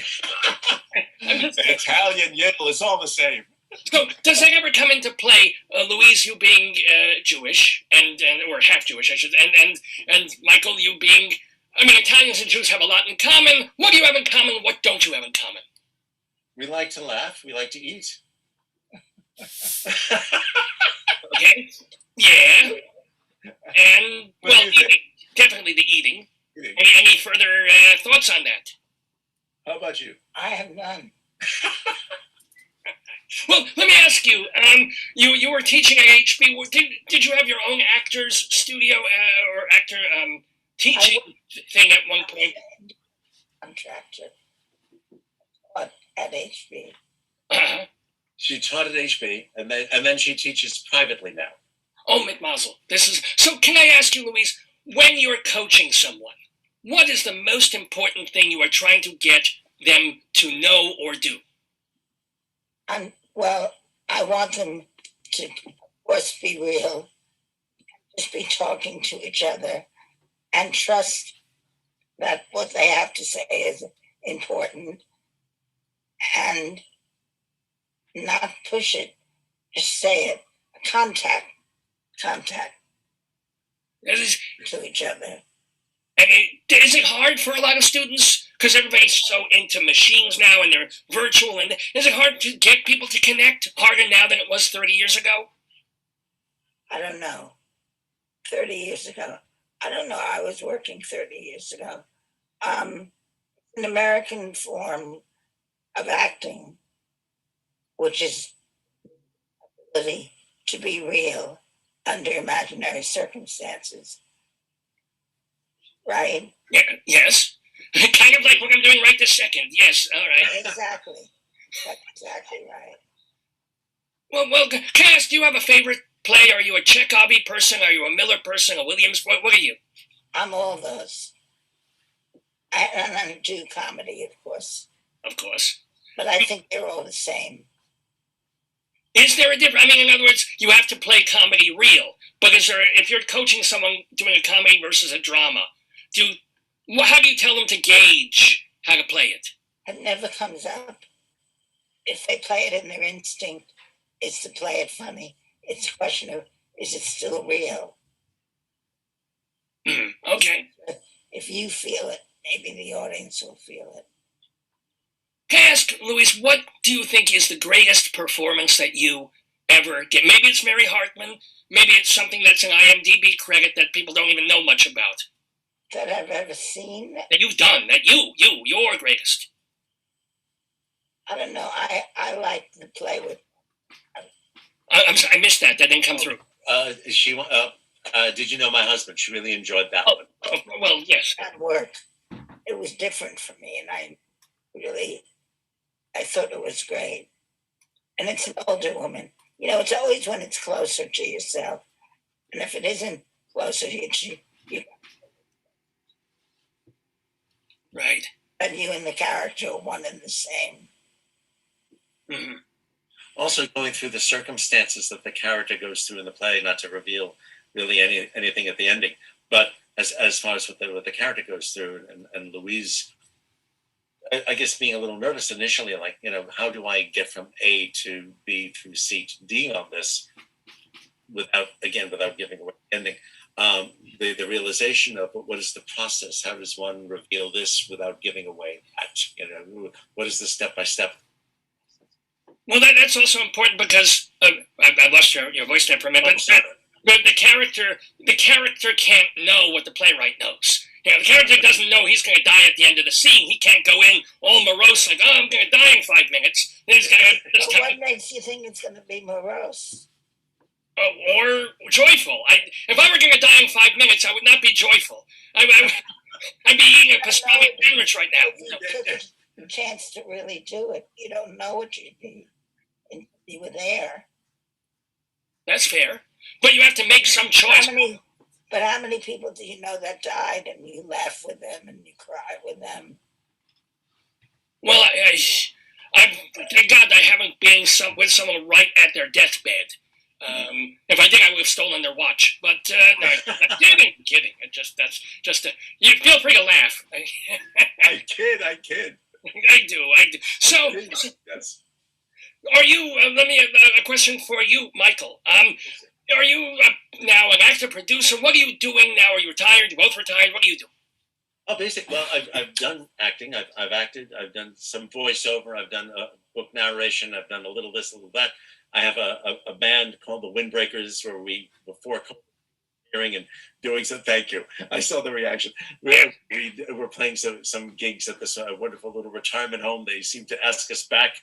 Italian, yiddle, it's all the same. So, does that ever come into play, Louise, you being Jewish, or half Jewish, I should, and Michael, you being, Italians and Jews have a lot in common. What do you have in common? What don't you have in common? We like to laugh. We like to eat. Okay. Yeah. And, eating. Definitely the eating. Any further thoughts on that? How about you? I have none. Well, let me ask you. You were teaching at HB. Did you have your own actors studio or actor teaching thing at one point? Contractor. But at HB. Uh-huh. She taught at HB, and then she teaches privately now. Oh, McMazel, so. Can I ask you, Louise, when you're coaching someone, what is the most important thing you are trying to get them to know or do? Well, I want them to, of course, be real, just be talking to each other, and trust that what they have to say is important, and not push it, just say it. Contact to each other. And is it hard for a lot of students? Because everybody's so into machines now and they're virtual. And is it hard to get people to connect harder now than it was 30 years ago? I don't know. 30 years ago. I don't know. I was working 30 years ago. An American form of acting, which is the ability to be real under imaginary circumstances. Right? Yeah, yes. Kind of like what I'm doing right this second. Yes, all right. Exactly. That's exactly right. Well, can I ask, do you have a favorite play? Are you a Chekhov person? Are you a Miller person? A Williams? What are you? I'm all those. And I do comedy, of course. Of course. But I think they're all the same. Is there a difference? In other words, you have to play comedy real. But if you're coaching someone doing a comedy versus a drama, how do you tell them to gauge how to play it? It never comes up. If they play it in their instinct, it's to play it funny. It's a question of, is it still real? Okay. If you feel it, maybe the audience will feel it. Can I ask, Louise, what do you think is the greatest performance that you ever get? Maybe it's Mary Hartman. Maybe it's something that's an IMDb credit that people don't even know much about. That I've ever seen? That you've done. That your greatest. I don't know. I like to play with. I'm sorry, I missed that. That didn't come through. Did you know my husband? She really enjoyed that one. Oh, well, yes. That worked. It was different for me, and I thought it was great. And it's an older woman. It's always when it's closer to yourself. And if it isn't closer to you right. And you and the character are one and the same. Mm-hmm. Also going through the circumstances that the character goes through in the play, not to reveal really anything at the ending. But as far as what the character goes through, and Louise, I guess being a little nervous initially, like, how do I get from A to B through C to D on this without giving away the ending. The realization of what is the process? How does one reveal this without giving away that? What is the step-by-step? Well, that's also important because I lost your voice there for a minute. But the character can't know what the playwright knows. The character doesn't know he's going to die at the end of the scene. He can't go in all morose like, I'm going to die in 5 minutes. Then he's So what makes you think it's going to be morose? Or joyful. If I were going to die in 5 minutes, I would not be joyful. I'd be eating a pastrami sandwich right now. You took a chance to really do it. You don't know what you'd be. You were there. That's fair. But you have to make some choice. How many people do you know that died and you laugh with them and you cry with them? Well, thank God I haven't been with someone right at their deathbed. If I did, I would have stolen their watch. But no, I'm kidding. You feel free to laugh. I kid. I do. So, Yes. Are you? Let me a question for you, Michael. Are you now an actor, producer? What are you doing now? Are you retired? You both retired? What do you do? Oh, basically, well, I've done acting. I've acted. I've done some voiceover. I've done book narration. I've done a little this, a little that. I have a band called the Windbreakers, where we, before hearing and doing some. Thank you. I saw the reaction. We're playing some gigs at this wonderful little retirement home. They seem to ask us back.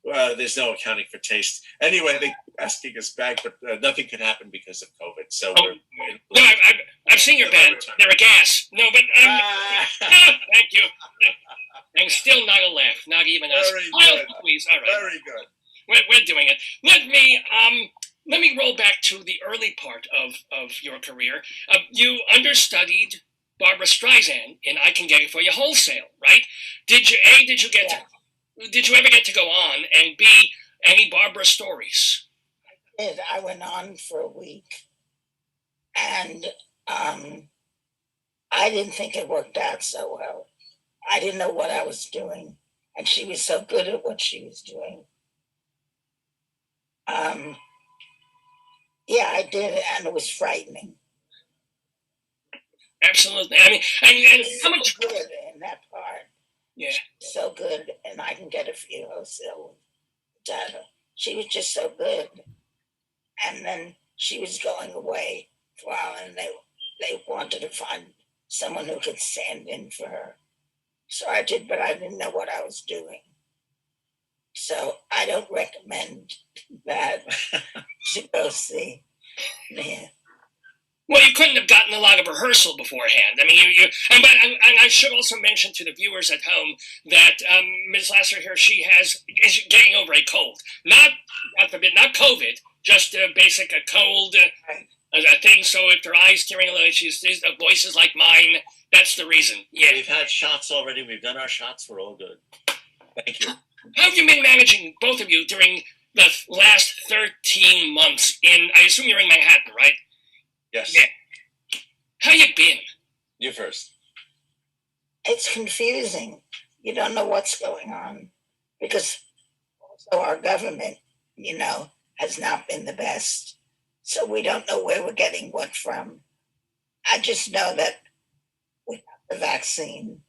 There's no accounting for taste. Anyway, they keep asking us back, but nothing could happen because of COVID. So no, I've seen your band. They're a gas. No, but thank you. And still not a laugh. Not even us. Very good. Please. All right. Very good. We're doing it. Let me roll back to the early part of your career. You understudied Barbra Streisand in I Can Get It For You Wholesale, right? Did you ever get to go on, and B, any Barbra stories? I did. I went on for a week, and I didn't think it worked out so well. I didn't know what I was doing, and she was so good at what she was doing. Yeah, I did, and it was frightening. Absolutely. I mean, and how much good in that part? Yeah, so good, and I Can Get It For You Wholesale. She was just so good, and then she was going away for a while, and they wanted to find someone who could stand in for her. So I did, but I didn't know what I was doing. So I don't recommend that to go see. Yeah. Well, you couldn't have gotten a lot of rehearsal beforehand. I mean, and I should also mention to the viewers at home that Ms. Lasser here, is getting over a cold. Not COVID, just a cold, a thing. So if her eyes tearing a little, she's a voice is like mine. That's the reason. Yeah. We've had shots already. We've done our shots. We're all good. Thank you. How have you been managing, both of you, during the last 13 months I assume you're in Manhattan, right? Yes. Yeah. How you been? You first. It's confusing. You don't know what's going on because also our government, has not been the best. So we don't know where we're getting what from. I just know that we got the vaccine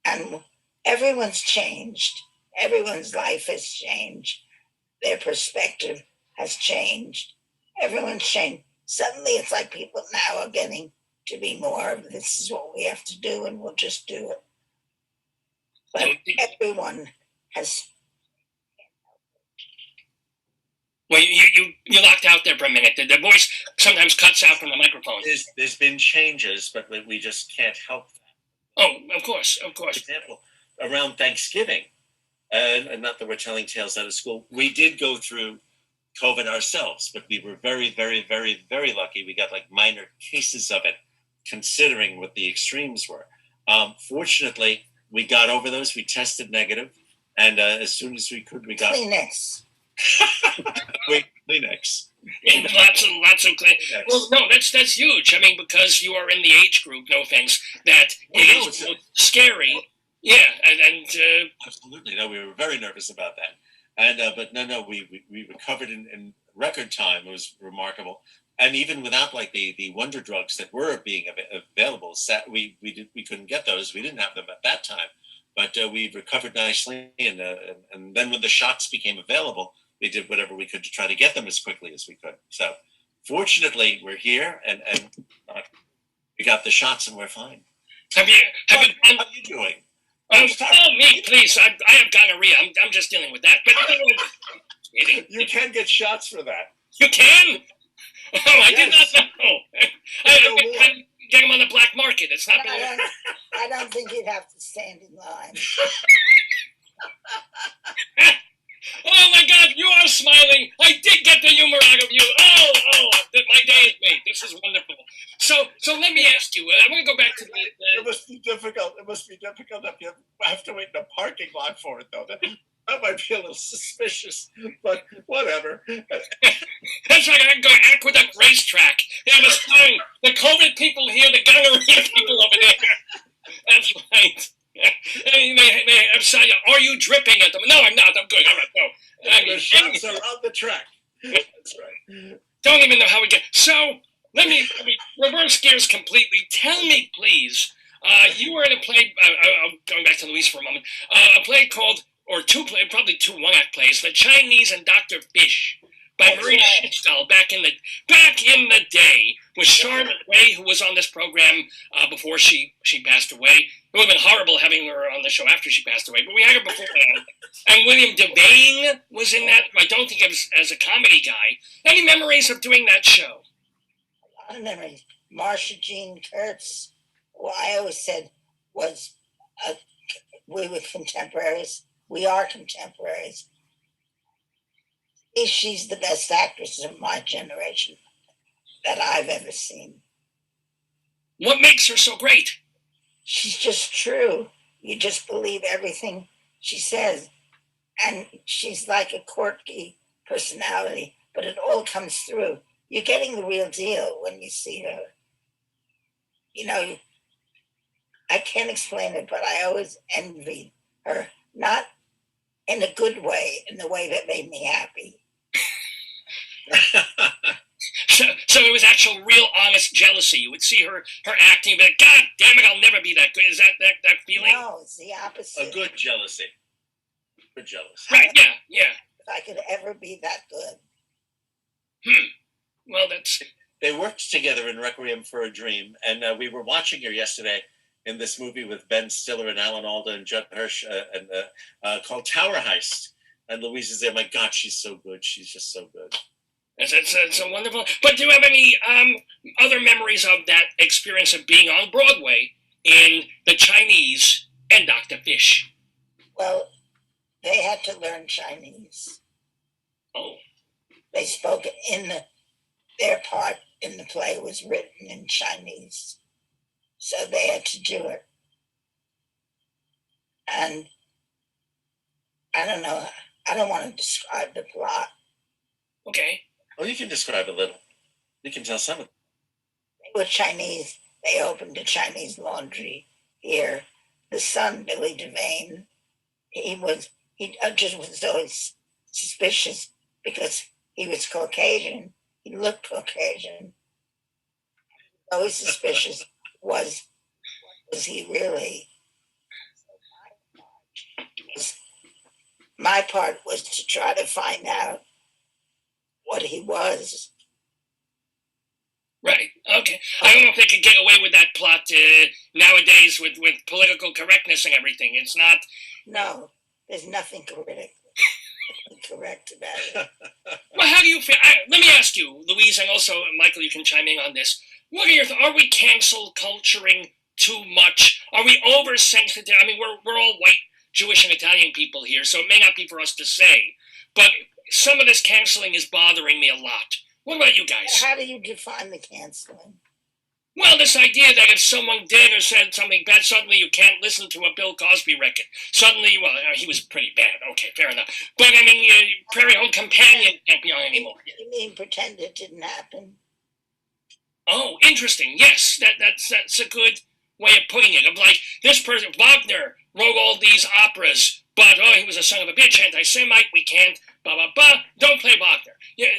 and everyone's changed. Everyone's life has changed. Their perspective has changed. Everyone's changed. Suddenly it's like people now are getting to be more of this is what we have to do and we'll just do it. But everyone has. Well, you locked out there for a minute. The voice sometimes cuts out from the microphone. There's been changes, but we just can't help that. Oh, of course. For example, around Thanksgiving, and not that we're telling tales out of school, we did go through COVID ourselves, but we were very, very, very, very lucky. We got minor cases of it, considering what the extremes were. Fortunately, we got over those. We tested negative, and as soon as we could, we got Kleenex. Kleenex. lots of claims. Well, no, that's huge. I mean, because you are in the age group, no offense, that it is scary. Yeah, and absolutely. No, we were very nervous about that. And but no, we recovered in record time. It was remarkable. And even without like the wonder drugs that were being available, we couldn't get those. We didn't have them at that time. But we recovered nicely, and then when the shots became available, we did whatever we could to try to get them as quickly as we could. So fortunately, we're here, and we got the shots, and we're fine. How are you doing? Me, please. I have gonorrhea. I'm just dealing with that. But you can get shots for that. You can? Oh, I did not know. I get them on the black market. It's not. I don't think you'd have to stand in line. Oh my God, you are smiling. I did get the humor out of you. Oh, my day is made. This is wonderful. So let me ask you. I'm going to go back to the. It must be difficult. It must be difficult if you have to wait in a parking lot for it, though. That might be a little suspicious, but whatever. That's like I can go Aqueduct Racetrack. Yeah, the COVID people here, the gonorrhea people over there. That's right. I'm sorry. Are you dripping at them? No, I'm not. I'm good. All right, no. The shots are on the track. That's right. Don't even know how we get. So let me reverse gears completely. Tell me, please. You were in a play. Going back to Louise for a moment. A play called, or probably two one-act plays, The Chinese and Dr. Fish, by Marie Schitzdahl back in the day, with Charlotte Ray, who was on this program before she passed away. It would have been horrible having her on the show after she passed away, but we had her beforehand. And William Devane was in that. I don't think it was as a comedy guy. Any memories of doing that show? A lot of memories. Marsha Jean Kurtz, who I always said was, we were contemporaries. We are contemporaries. She's the best actress of my generation that I've ever seen. What makes her so great? She's just true. You just believe everything she says. And she's like a quirky personality, but it all comes through. You're getting the real deal when you see her. You know, I can't explain it, but I always envied her. Not in a good way, in the way that made me happy. So it was actual, real, honest jealousy. You would see her acting, but God damn it, I'll never be that good. Is that feeling? No, it's the opposite. A good jealousy. Good jealousy. Right? Yeah. If I could ever be that good. Well, that's. They worked together in Requiem for a Dream, and we were watching her yesterday in this movie with Ben Stiller and Alan Alda and Judd Hirsch, called Tower Heist. And Louise is there. My God, she's so good. She's just so good. It's a wonderful. But do you have any other memories of that experience of being on Broadway in The Chinese and Dr. Fish? Well, they had to learn Chinese. Oh. They spoke their part in the play was written in Chinese. So they had to do it. And I don't know. I don't want to describe the plot. Okay. Well, you can describe a little. You can tell some of it. They were Chinese. They opened a Chinese laundry here. The son, Billy Devane, he just was always suspicious because he was Caucasian. He looked Caucasian. Always suspicious. Was he really? My part was to try to find out what he was. Right. Okay. I don't know if they could get away with that plot nowadays with political correctness and everything. It's not. No, there's nothing correct about it. Well, how do you feel? Let me ask you, Louise, and also Michael, you can chime in on this. What are your are we cancel culturing too much? Are we oversensitive? I mean, we're all white Jewish and Italian people here, so it may not be for us to say, but some of this canceling is bothering me a lot. What about you guys? How do you define the canceling? Well, this idea that if someone did or said something bad, suddenly you can't listen to a Bill Cosby record. Suddenly, well, he was pretty bad. Okay, fair enough. But I mean, Prairie Home Companion can't be on anymore. You mean pretend it didn't happen? Oh, interesting. Yes, that's a good way of putting it. Of like this person, Wagner, wrote all these operas, but he was a son of a bitch, anti-Semite. We can't. Blah blah blah. Don't play Wagner. Yeah,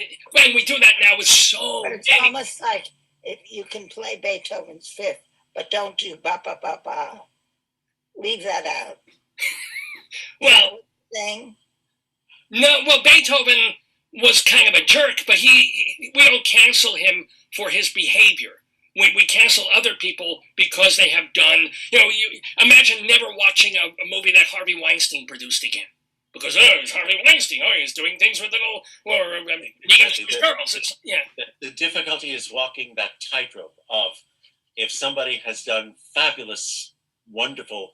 and we do that now with so But it's many. almost like if you can play Beethoven's Fifth, but don't do ba ba ba ba. Leave that out. Well, Thing. no. Well, Beethoven was kind of a jerk, but we don't cancel him for his behavior. We cancel other people because they have done. You imagine never watching a movie that Harvey Weinstein produced again. Because it's Harvey Weinstein. He's doing things with little girls. The difficulty is walking that tightrope of if somebody has done fabulous, wonderful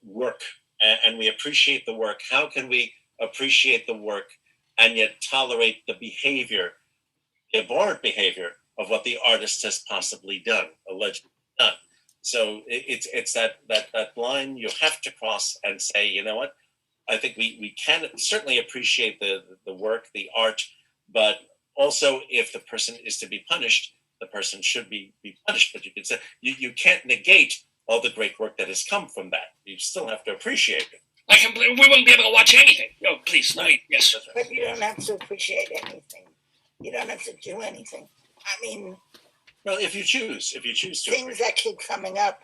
work, and we appreciate the work. How can we appreciate the work and yet tolerate the behavior, the abhorrent behavior of what the artist has possibly done, allegedly done? So it's that line you have to cross and say, you know what? I think we can certainly appreciate the work, the art, but also if the person is to be punished, the person should be punished. But you can say you can't negate all the great work that has come from that. You still have to appreciate it. We wouldn't be able to watch anything. Oh, please, Louise. Yes. But you don't have to appreciate anything. You don't have to do anything. I mean, well, if you choose to, things that keep coming up,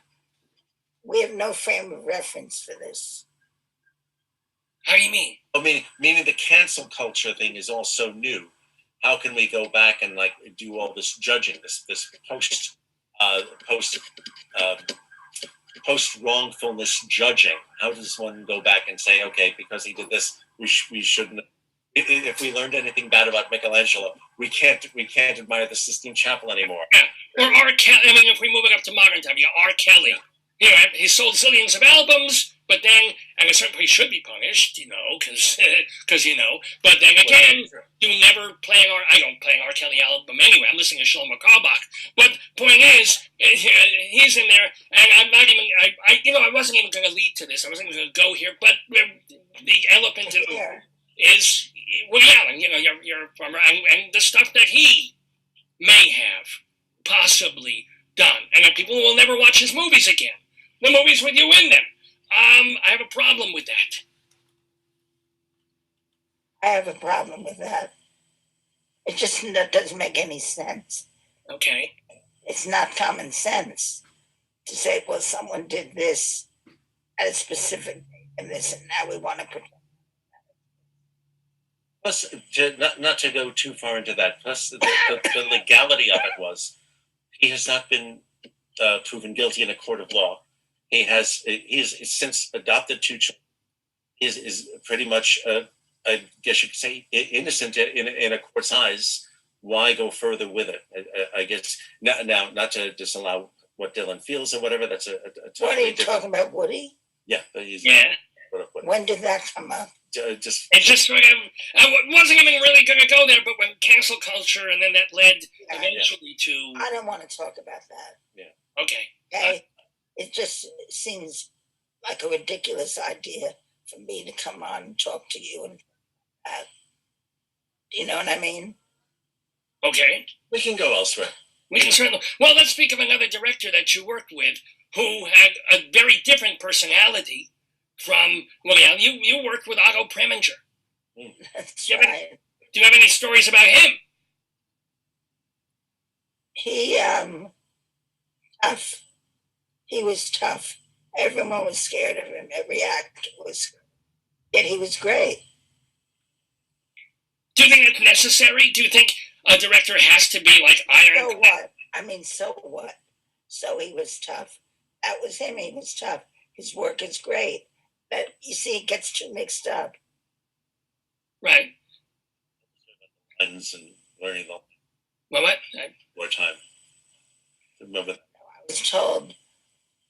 we have no frame of reference for this. How do you mean? Meaning the cancel culture thing is also new. How can we go back and like do all this judging, this post wrongfulness judging? How does one go back and say, okay, because he did this, we shouldn't? If we learned anything bad about Michelangelo, we can't admire the Sistine Chapel anymore. Yeah. Or R. Kelly. I mean, if we move it up to modern time, R. Kelly. He sold zillions of albums, but then at a certain point he should be punished, because But then again, I don't play an R. Kelly album anyway. I'm listening to Shlomo Carlebach. But point is, he's in there, and I'm not even. I wasn't even going to lead to this. I wasn't going to go here. But the elephant in the room is Woody Allen. You're from, and the stuff that he may have possibly done, and that people will never watch his movies again. The movies with you in them. I have a problem with that. I have a problem with that. It just doesn't make any sense. Okay. It's not common sense to say, well, someone did this at a specific date and this, and now we want to protect. Plus, not to go too far into that, plus the legality of it was he has not been proven guilty in a court of law. He has since adopted two children. He is pretty much, I guess you could say, innocent in a court's eyes. Why go further with it? I guess now, not to disallow what Dylan feels or whatever. That's a totally different. What are you talking about, Woody? Yeah. When did that come up? It just sort of, I wasn't even really going to go there, but when cancel culture, and then that led eventually to. I don't want to talk about that. Yeah. Okay. It just seems like a ridiculous idea for me to come on and talk to you and you know what I mean? Okay. We can go elsewhere. We can certainly. Well, let's speak of another director that you worked with who had a very different personality from. Well, yeah, you worked with Otto Preminger. That's Do you have any stories about him? He tough. He was tough. Everyone was scared of him. Every actor was. Yet he was great. Do you think it's necessary? Do you think a director has to be like iron? So what? I mean, so what? So he was tough. That was him. He was tough. His work is great. But you see, it gets too mixed up. Right. And learning the. Well, what? More time. Remember. I was told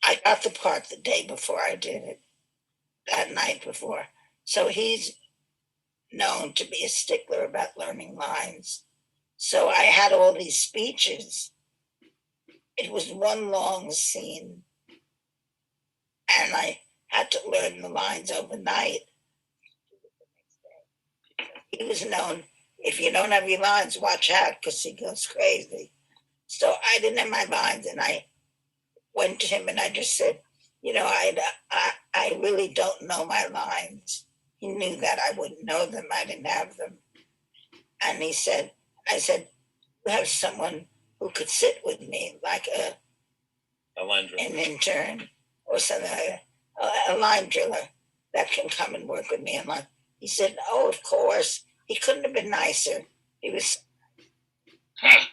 I got the part the day before I did it, that night before. So he's known to be a stickler about learning lines. So I had all these speeches it was one long scene, and I had to learn the lines overnight. He was known, if you don't have your lines, watch out, because he goes crazy. So I didn't have my lines, and I went to him and I just said, I really don't know my lines. He knew that I wouldn't know them. I didn't have them. And I said, you have someone who could sit with me, like an intern or something like that, a line driller that can come and work with me. And he said, oh, of course. He couldn't have been nicer. He was. Huh.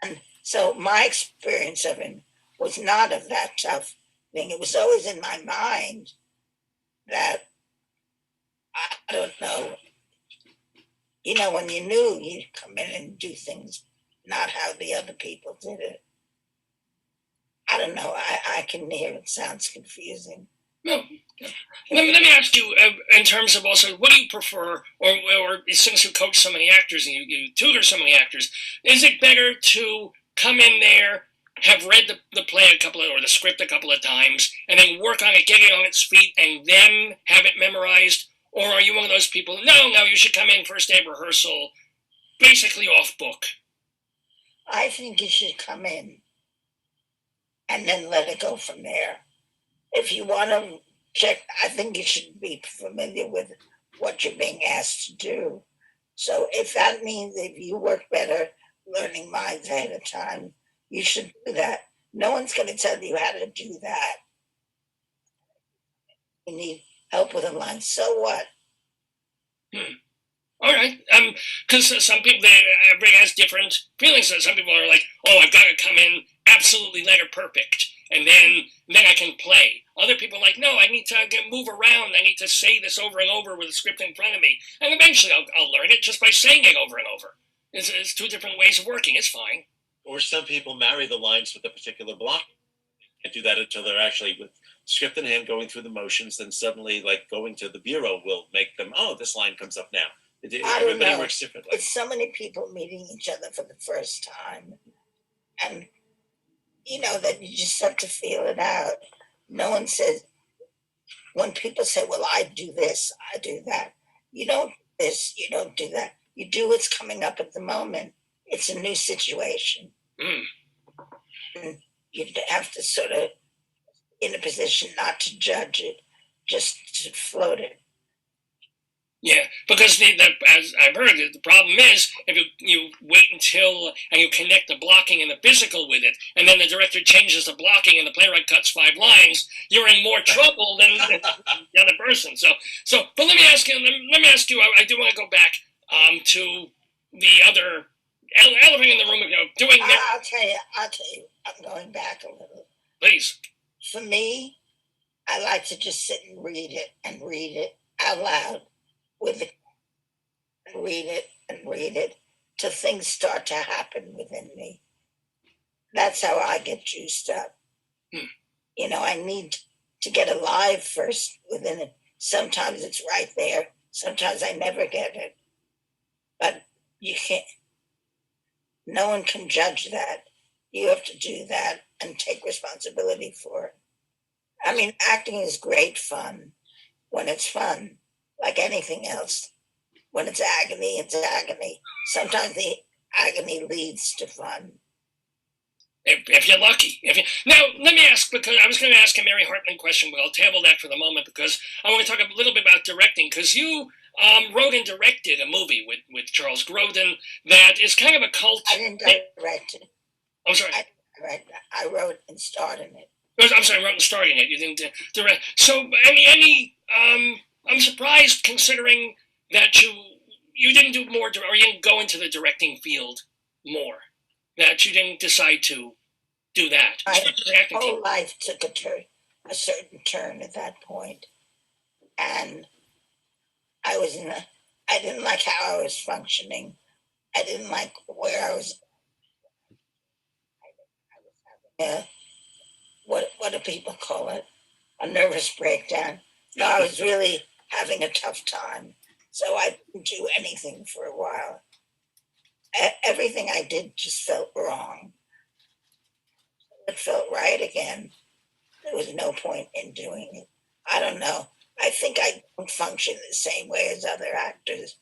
And so my experience of him was not of that tough thing. It was always in my mind that, I don't know, when you knew you'd come in and do things not how the other people did it. I don't know. I can hear it sounds confusing. No. Let me ask you, in terms of also, what do you prefer, or since you coach so many actors and you tutor so many actors, is it better to come in there, have read the play or the script a couple of times, and then work on it, get it on its feet, and then have it memorized? Or are you one of those people, no, you should come in first day of rehearsal, basically off book? I think you should come in and then let it go from there. If you want to check, I think you should be familiar with what you're being asked to do. So if that means if you work better learning lines ahead of time, you should do that. No one's going to tell you how to do that. You need help with a line. So what? All right. Because some people, everybody has different feelings. So some people are like, oh, I've got to come in absolutely letter perfect, and then I can play. Other people are like, no, I need to move around. I need to say this over and over with the script in front of me, and eventually I'll learn it just by saying it over and over. It's two different ways of working. It's fine. Or some people marry the lines with a particular block and do that until they're actually with script in hand going through the motions. Then suddenly, like going to the bureau will make them, oh, this line comes up now. Everybody works differently. It's so many people meeting each other for the first time. And, that you just have to feel it out. No one says, when people say, well, I do this, I do that. You don't do this, you don't do that. You do what's coming up at the moment. It's a new situation. And you have to sort of, in a position not to judge it, just to float it. Yeah, because as I've heard, the problem is if you wait until and you connect the blocking and the physical with it, and then the director changes the blocking and the playwright cuts 5 lines, you're in more trouble than the other person. So, but let me ask you. I do want to go back to the other elephant in the room. Doing that. I'll tell you. I'm going back a little. Please. For me, I like to just sit and read it out loud. With it, and read it till things start to happen within me. That's how I get juiced up. I need to get alive first within it. Sometimes it's right there. Sometimes I never get it. But you can't, no one can judge that. You have to do that and take responsibility for it. I mean, acting is great fun when it's fun. Like anything else, when it's agony, it's agony. Sometimes the agony leads to fun. If you're lucky. Now, let me ask, because I was going to ask a Mary Hartman question, but I'll table that for the moment because I want to talk a little bit about directing, because you wrote and directed a movie with Charles Grodin that is kind of a cult. I didn't direct it. I'm sorry. I wrote and starred in it. I'm sorry, I wrote and starred in it. You didn't direct. So, I'm surprised considering that you didn't do more, or you didn't go into the directing field more, that you didn't decide to do that. My whole life took a certain turn at that point, and I didn't like how I was functioning. I didn't like where I was. I was having what do people call it? A nervous breakdown. No, I was really having a tough time. So I didn't do anything for a while. Everything I did just felt wrong. it felt right again, there was no point in doing it. I don't know. I think I don't function the same way as other actors.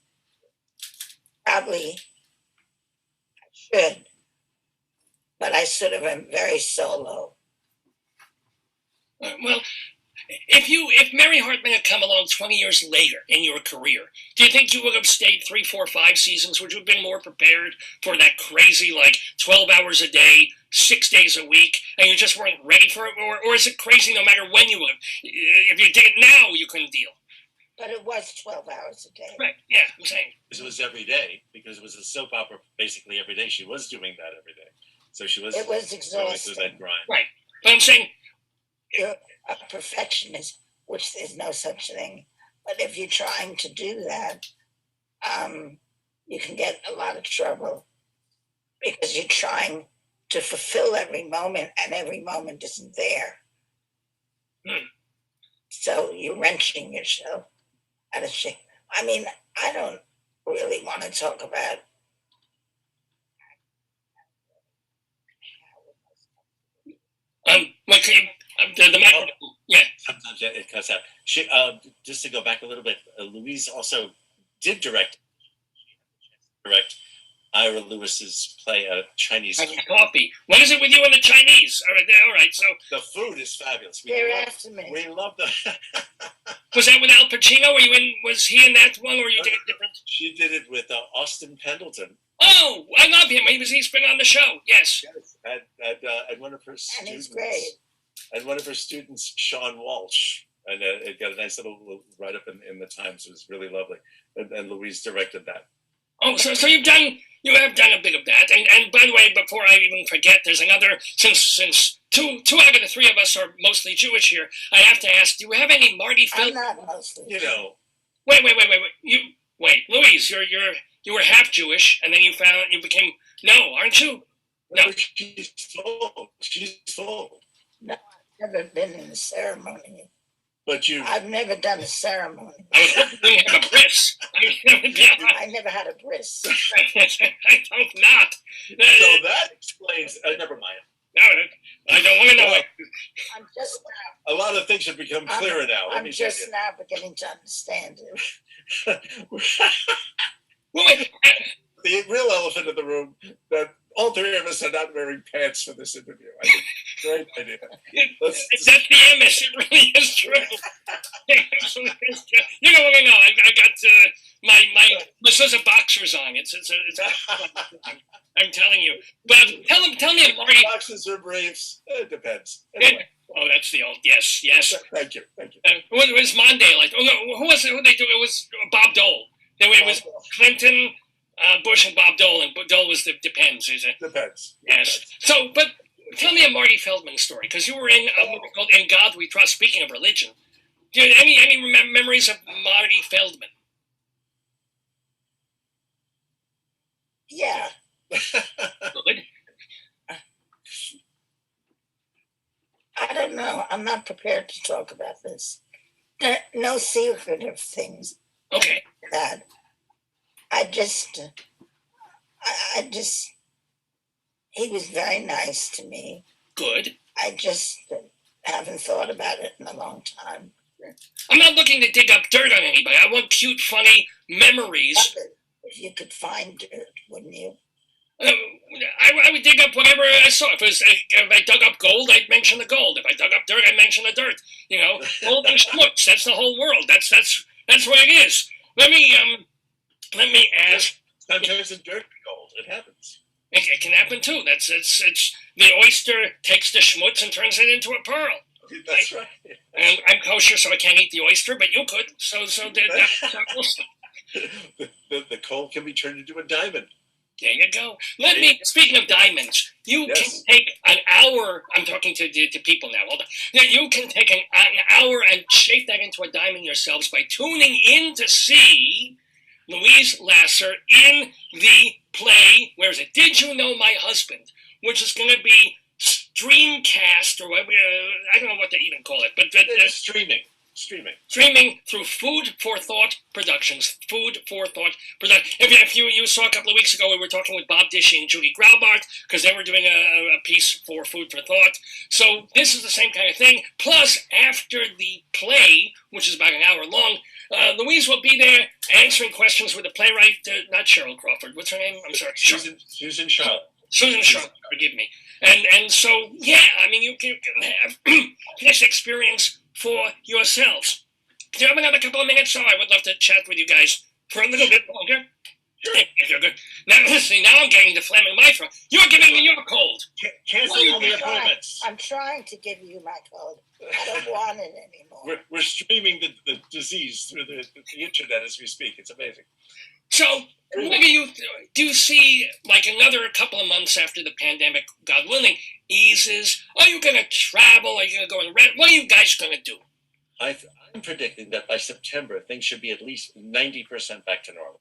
Probably I should, but I sort of am very solo. Well, if Mary Hartman had come along 20 years later in your career, do you think you would have stayed 3, 4, 5 seasons? Would you have been more prepared for that crazy, 12 hours a day, 6 days a week, and you just weren't ready for it? Or is it crazy no matter when you live? If you did it now, you couldn't deal. But it was 12 hours a day. Right, yeah, I'm saying. It was every day, because it was a soap opera basically every day. She was doing that every day. So she was... It was going exhausting. through that grind. Right, but I'm saying... You're a perfectionist, which there's no such thing. But if you're trying to do that, you can get a lot of trouble because you're trying to fulfill every moment, and every moment isn't there. So you're wrenching yourself out of shape. I mean, I don't really want to talk about the microphone. Yeah. Sometimes it cuts out. She, just to go back a little bit, Louise also did direct Ira Lewis's play, Chinese Coffee. What is it with you and the Chinese? All right. So the food is fabulous. they're after me. We love the. was that with Al Pacino? Was he in that one, or you did it different? She did it with Austin Pendleton. Oh, I love him. He's been on the show. Yes. And one of her students. And he's great. And one of her students, Sean Walsh, and it got a nice little write-up in the Times. It was really lovely, and Louise directed that. Oh, so you have done a bit of that, and by the way, before I even forget, there's another. Since two out of the three of us are mostly Jewish here, I have to ask: do you have any Marty I'm Feldman? not mostly. Wait. Wait, Louise, you were half Jewish, and then you became no, aren't you? No. She's full. No, I've never been in a ceremony. But I've never done a ceremony. I was hoping you had a bris. I never had a bris. I hope not. So that explains. Never mind. No, I don't want to know. I'm just a lot of things have become clearer now. I'm just now beginning to understand it. Wait. The real elephant in the room, that all three of us are not wearing pants for this interview. I think great idea. That's the MS. It really is true. You know what I know? I got this is a boxers on. It's I'm telling you. But tell me, Marty. Boxers or briefs? It depends. Anyway. That's the old yes. Thank you. What was Monday like? Oh no, who was it? Who they do? It was Bob Dole. It was Clinton, Bush, and Bob Dole, and Dole was the depends. Is it? Depends. Yes. So, but tell me a Marty Feldman story, because you were in a movie called "In God We Trust." Speaking of religion, do you have any memories of Marty Feldman? Yeah. Good. I don't know. I'm not prepared to talk about this. No secretive things. Okay. That I just, he was very nice to me. Good. I just haven't thought about it in a long time. I'm not looking to dig up dirt on anybody. I want cute, funny memories. If you could find dirt, wouldn't you? I would dig up whatever I saw. If I dug up gold, I'd mention the gold. If I dug up dirt, I'd mention the dirt. You know, gold and schmutz. That's the whole world. That's what it is. Let me ask. Sometimes in dirt gold. It happens. It can happen too. It's the oyster takes the schmutz and turns it into a pearl. That's right. And I'm kosher, so I can't eat the oyster, but you could. So the coal can be turned into a diamond. There you go. Speaking of diamonds, you can take an hour. I'm talking to people now. Hold on. You can take an hour and shape that into a diamond yourselves by tuning in to see Louise Lasser in the play. Where is it? Did You Know My Husband? Which is going to be streamcast, or I don't know what to even call it. But it's streaming. Streaming through Food for Thought Productions. Food for Thought Productions. If you saw a couple of weeks ago, we were talking with Bob Dishy and Julie Graubart because they were doing a piece for Food for Thought. So this is the same kind of thing. Plus, after the play, which is about an hour long, Louise will be there answering questions with the playwright, not Cheryl Crawford. What's her name? I'm sorry. Susan Charlotte. Susan Charlotte, forgive me. And so, yeah, I mean, you can have this experience for yourselves. Do you have another couple of minutes? So I would love to chat with you guys for a little bit longer. Sure. If you're good. Now, see, now I'm getting the phlegm in my throat. You're giving me your cold. Cancel all the appointments. I'm trying to give you my cold. I don't want it anymore. We're streaming the disease through the internet as we speak. It's amazing. So, what do you see, like, another couple of months after the pandemic, God willing, eases? Are you going to travel? Are you going to go and rent? What are you guys going to do? I'm predicting that by September, things should be at least 90% back to normal.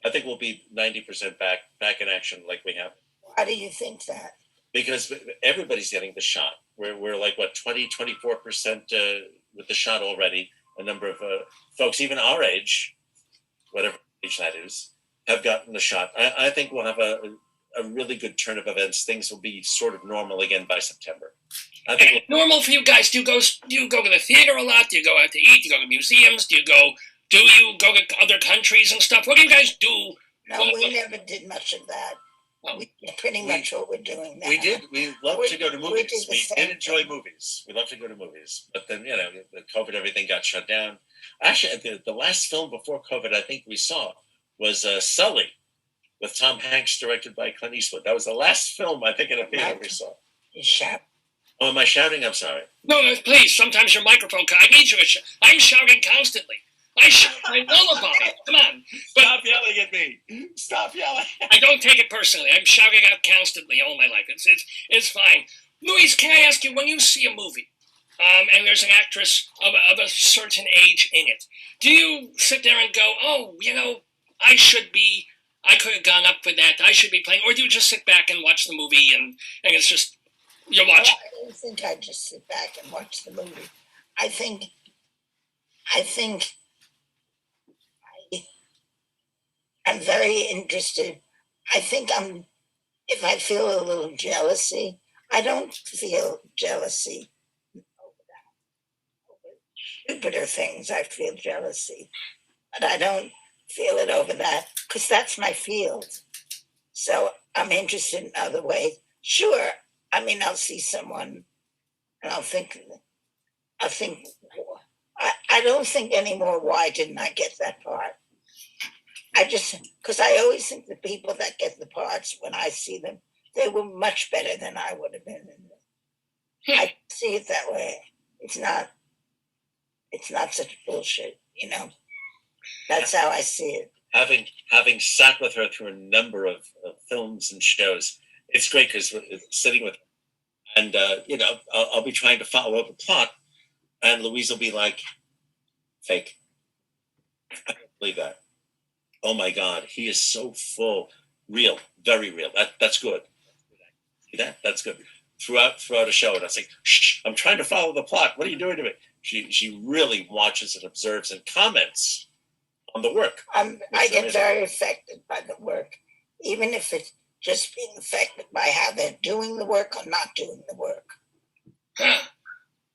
I think we'll be 90% back in action like we have. Why do you think that? Because everybody's getting the shot. We're like, what, 24% with the shot already. A number of folks, even our age, whatever age that is, have gotten the shot. I think we'll have a really good turn of events. Things will be sort of normal again by September. I think normal for you guys. Do you go to the theater a lot? Do you go out to eat? Do you go to museums? Do you go to other countries and stuff? What do you guys do? No, we never did much of that. Oh, we did pretty much what we're doing now. We did. We love to go to movies. We did enjoy movies. We love to go to movies. But then, the COVID, everything got shut down. Actually, the last film before COVID I think we saw was Sully with Tom Hanks, directed by Clint Eastwood. That was the last film I think in a theater we saw. You shout. Oh, am I shouting? I'm sorry. No, please. Sometimes your microphone. I need you to shout. I'm shouting constantly. I shout my lullaby. Come on. Stop yelling at me. Stop yelling. I don't take it personally. I'm shouting out constantly all my life. It's fine. Louise, can I ask you, when you see a movie, and there's an actress of a certain age in it, do you sit there and go, oh, I could have gone up for that. I should be playing. Or do you just sit back and watch the movie and it's just, you're watching? I don't think I just sit back and watch the movie. I think I'm very interested. I think if I feel a little jealousy, I don't feel jealousy over stupider things. I feel jealousy, but I don't feel it over that because that's my field. So I'm interested in other ways. Sure, I mean, I'll see someone and I'll think, I don't think anymore, why didn't I get that part? Because I always think the people that get the parts, when I see them, they were much better than I would have been. I see it that way. It's not such bullshit, That's how I see it. Having sat with her through a number of films and shows, it's great because sitting with her, and I'll be trying to follow up a plot, and Louise will be like, fake. I don't believe that. Oh my God, he is so full. Real, very real. That's good. See that? That's good. Throughout a show, and I was like, shh, I'm trying to follow the plot. What are you doing to me? She really watches and observes and comments on the work. I get very affected by the work, even if it's just being affected by how they're doing the work or not doing the work. Huh.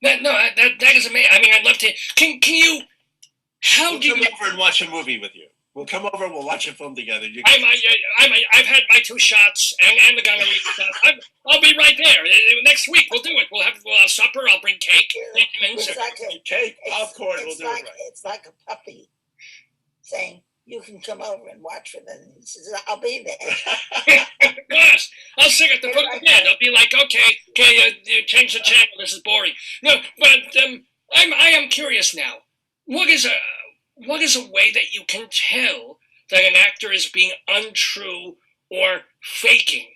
That is amazing. I mean, I'd love to. Can you? We'll come over and watch a movie with you. We'll come over and we'll watch a film together. I've had my 2 shots and the gunnery shot. I'll be right there. Next week we'll do it. We'll have supper. I'll bring cake. It's like cake, popcorn. We'll do it right. It's like a puppy saying, you can come over and watch with them. He says, I'll be there. Gosh, I'll sit at the foot of the bed. I'll be like, okay, you change the channel. This is boring. No, but I am curious now. What is a way that you can tell that an actor is being untrue or faking?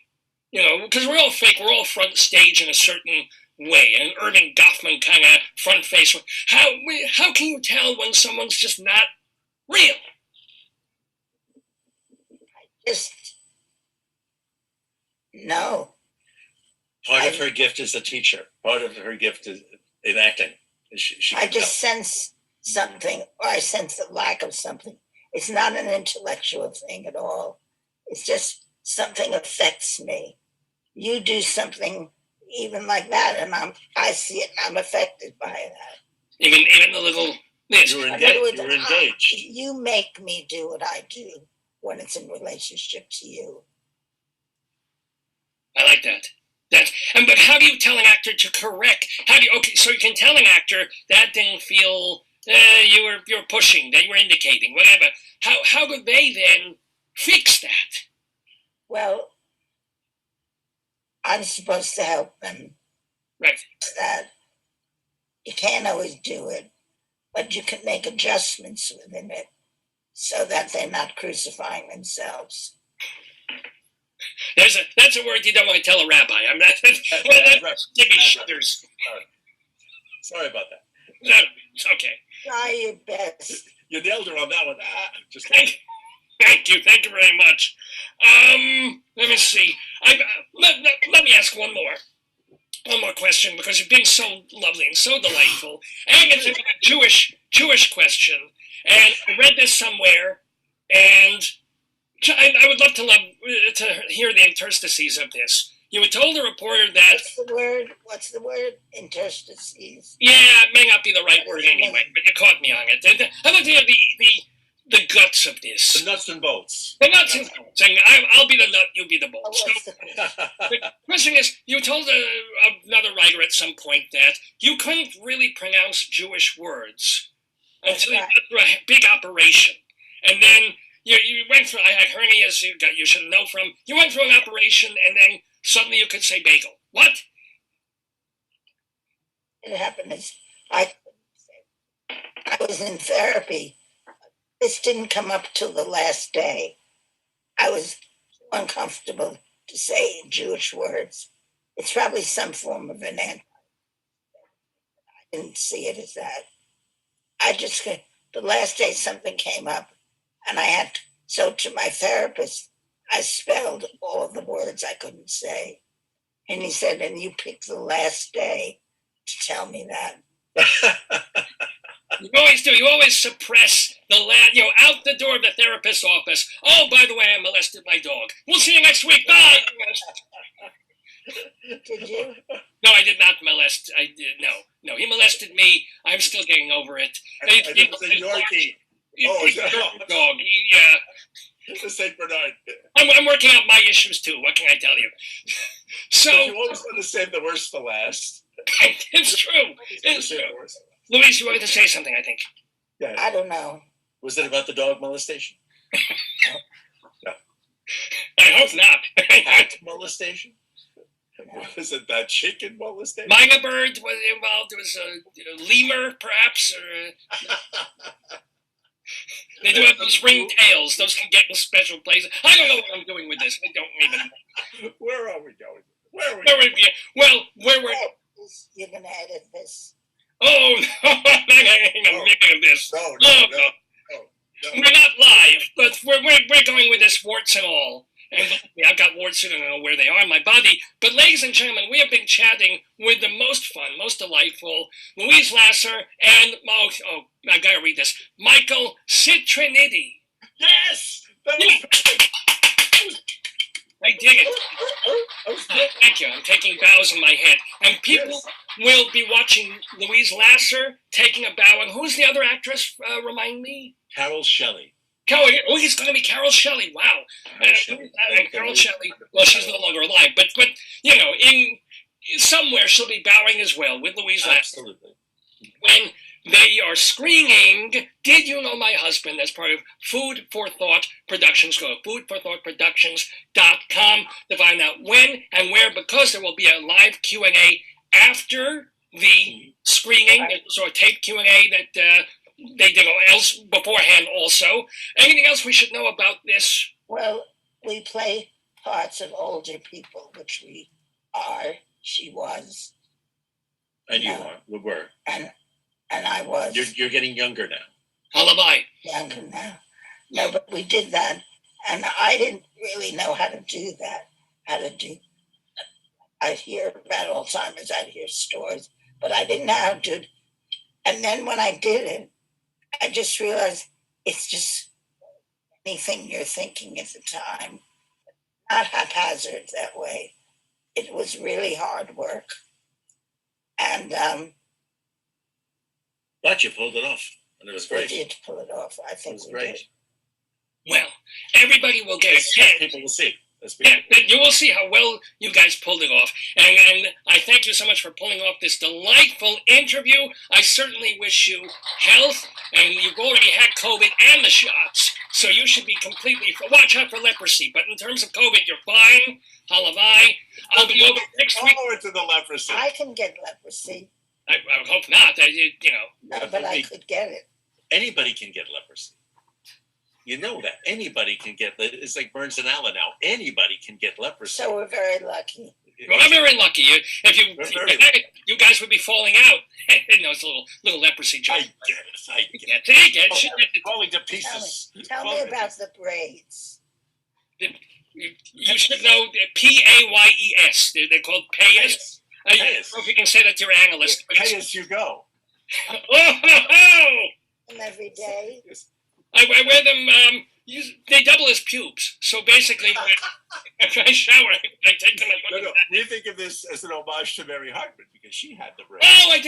Because we're all fake. We're all front stage in a certain way, an Irving Goffman kind of front face. How can you tell when someone's just not real? No. Part of her gift is a teacher. Part of her gift is in acting. I just sense something, or I sense the lack of something. It's not an intellectual thing at all. It's just something affects me. You do something even like that, and I see it, and I'm affected by that. Even the little this. You were engaged. You make me do what I do when it's in relationship to you. I like that. But how do you tell an actor to correct? So you can tell an actor that didn't feel you're pushing, that you were indicating, whatever. How do they then fix that? Well, I'm supposed to help them. Right. That you can't always do it, but you can make adjustments within it so that they're not crucifying themselves. That's a word you don't want to tell a rabbi. I'm not. Give me shudders. Sorry about that. No, it's okay. Try your best. You nailed her on that one. Thank you very much. Let me see. Let me ask one more question, because you've been so lovely and so delightful. And it's a Jewish question, and I read this somewhere, and I would love to hear the interstices of this. You had told a reporter that... What's the word? Interstices? Yeah, it may not be the right word anyway, but you caught me on it. I'd like to hear the guts of this. The nuts and bolts. The nuts and bolts. And I'll be the nut, you'll be the bolt. So, the question is, you told another writer at some point that you couldn't really pronounce Jewish words until you got through a big operation. And then you went through, I had hernias you should know from. You went through an operation, and then suddenly you could say bagel. What? It happened as I was in therapy. This didn't come up till the last day. I was uncomfortable to say Jewish words. It's probably some form of an anti. I didn't see it as that. The last day something came up, and so to my therapist, I spelled all the words I couldn't say. And he said, and you picked the last day to tell me that. You always do. You always suppress the out the door of the therapist's office. Oh, by the way, I molested my dog. We'll see you next week. Bye. Did you? No, I did not molest. I did. No, he molested me. I'm still getting over it. It was a Yorkie. Dog. Yeah. The Saint Bernard. I'm working out my issues too. What can I tell you? So you always want to save the worst for last. It's true. It's true. Louise, you wanted to say something, I think. Yeah. I don't know. Was it about the dog molestation? No. I hope not. Cat molestation? No. Was it that chicken molestation? Minor bird was involved. There was a lemur, perhaps. Or, they do have those ringtails. Those can get in special places. I don't know what I'm doing with this. I don't even know. Where are we going? Well, where we're... You're going to edit this. Oh, no, I'm not making of this. No. We're not live, but we're going with this, warts and all. And I've got warts, I don't know where they are in my body. But ladies and gentlemen, we have been chatting with the most fun, most delightful Louise Lasser and, I've got to read this, Michael Citriniti. Yes! I dig it. Thank you. I'm taking bows in my head. And people will be watching Louise Lasser taking a bow. And who's the other actress? Remind me? Carol Shelley. He's going to be Carol Shelley. Wow. Carol Shelley. Well, she's no longer alive. But in somewhere she'll be bowing as well with Louise Lasser. Absolutely. When they are screening Did You Know My Husband as part of Food for Thought Productions. Go to foodforthoughtproductions.com to find out when and where, because there will be a live Q&A after the screening. So a taped Q&A that they did else beforehand also. Anything else we should know about this? Well, we play parts of older people, which we are. She was. And you are. We were. And I was. You're getting younger now. Alibi. Younger now. No, but we did that. And I didn't really know how to do that. I'd hear about Alzheimer's, I'd hear stories, but I didn't know how to And then when I did it, I just realized it's just anything you're thinking at the time, not haphazard that way. It was really hard work. And But you pulled it off, and it was we great. did pull it off. I It think was we great. did. Well, everybody will get a chance. People will see. Yeah, you will see how well you guys pulled it off. And I thank you so much for pulling off this delightful interview. I certainly wish you health, and you've already had COVID and the shots, so you should be completely... Watch out for leprosy, but in terms of COVID, you're fine. Halavai. I'll be over next week. Forward to the leprosy. I can get leprosy, I hope not. You know. no, but I could get it. Anybody can get leprosy. You know that. Anybody can get... It's like Burns and Allen now. Anybody can get leprosy. So we're very lucky. Well, I'm very lucky. You guys would be falling out. It's a little leprosy joke. I get it. You get it. Falling to pieces. Tell me about the braids. You should know Payes. They're called Payes. I don't know if you can say that to your analyst. Pay as you go. And every day. I wear them. They double as pubes. So basically, if I shower, I take them and look at that. You think of this as an homage to Mary Hartman because she had the braid. Oh, it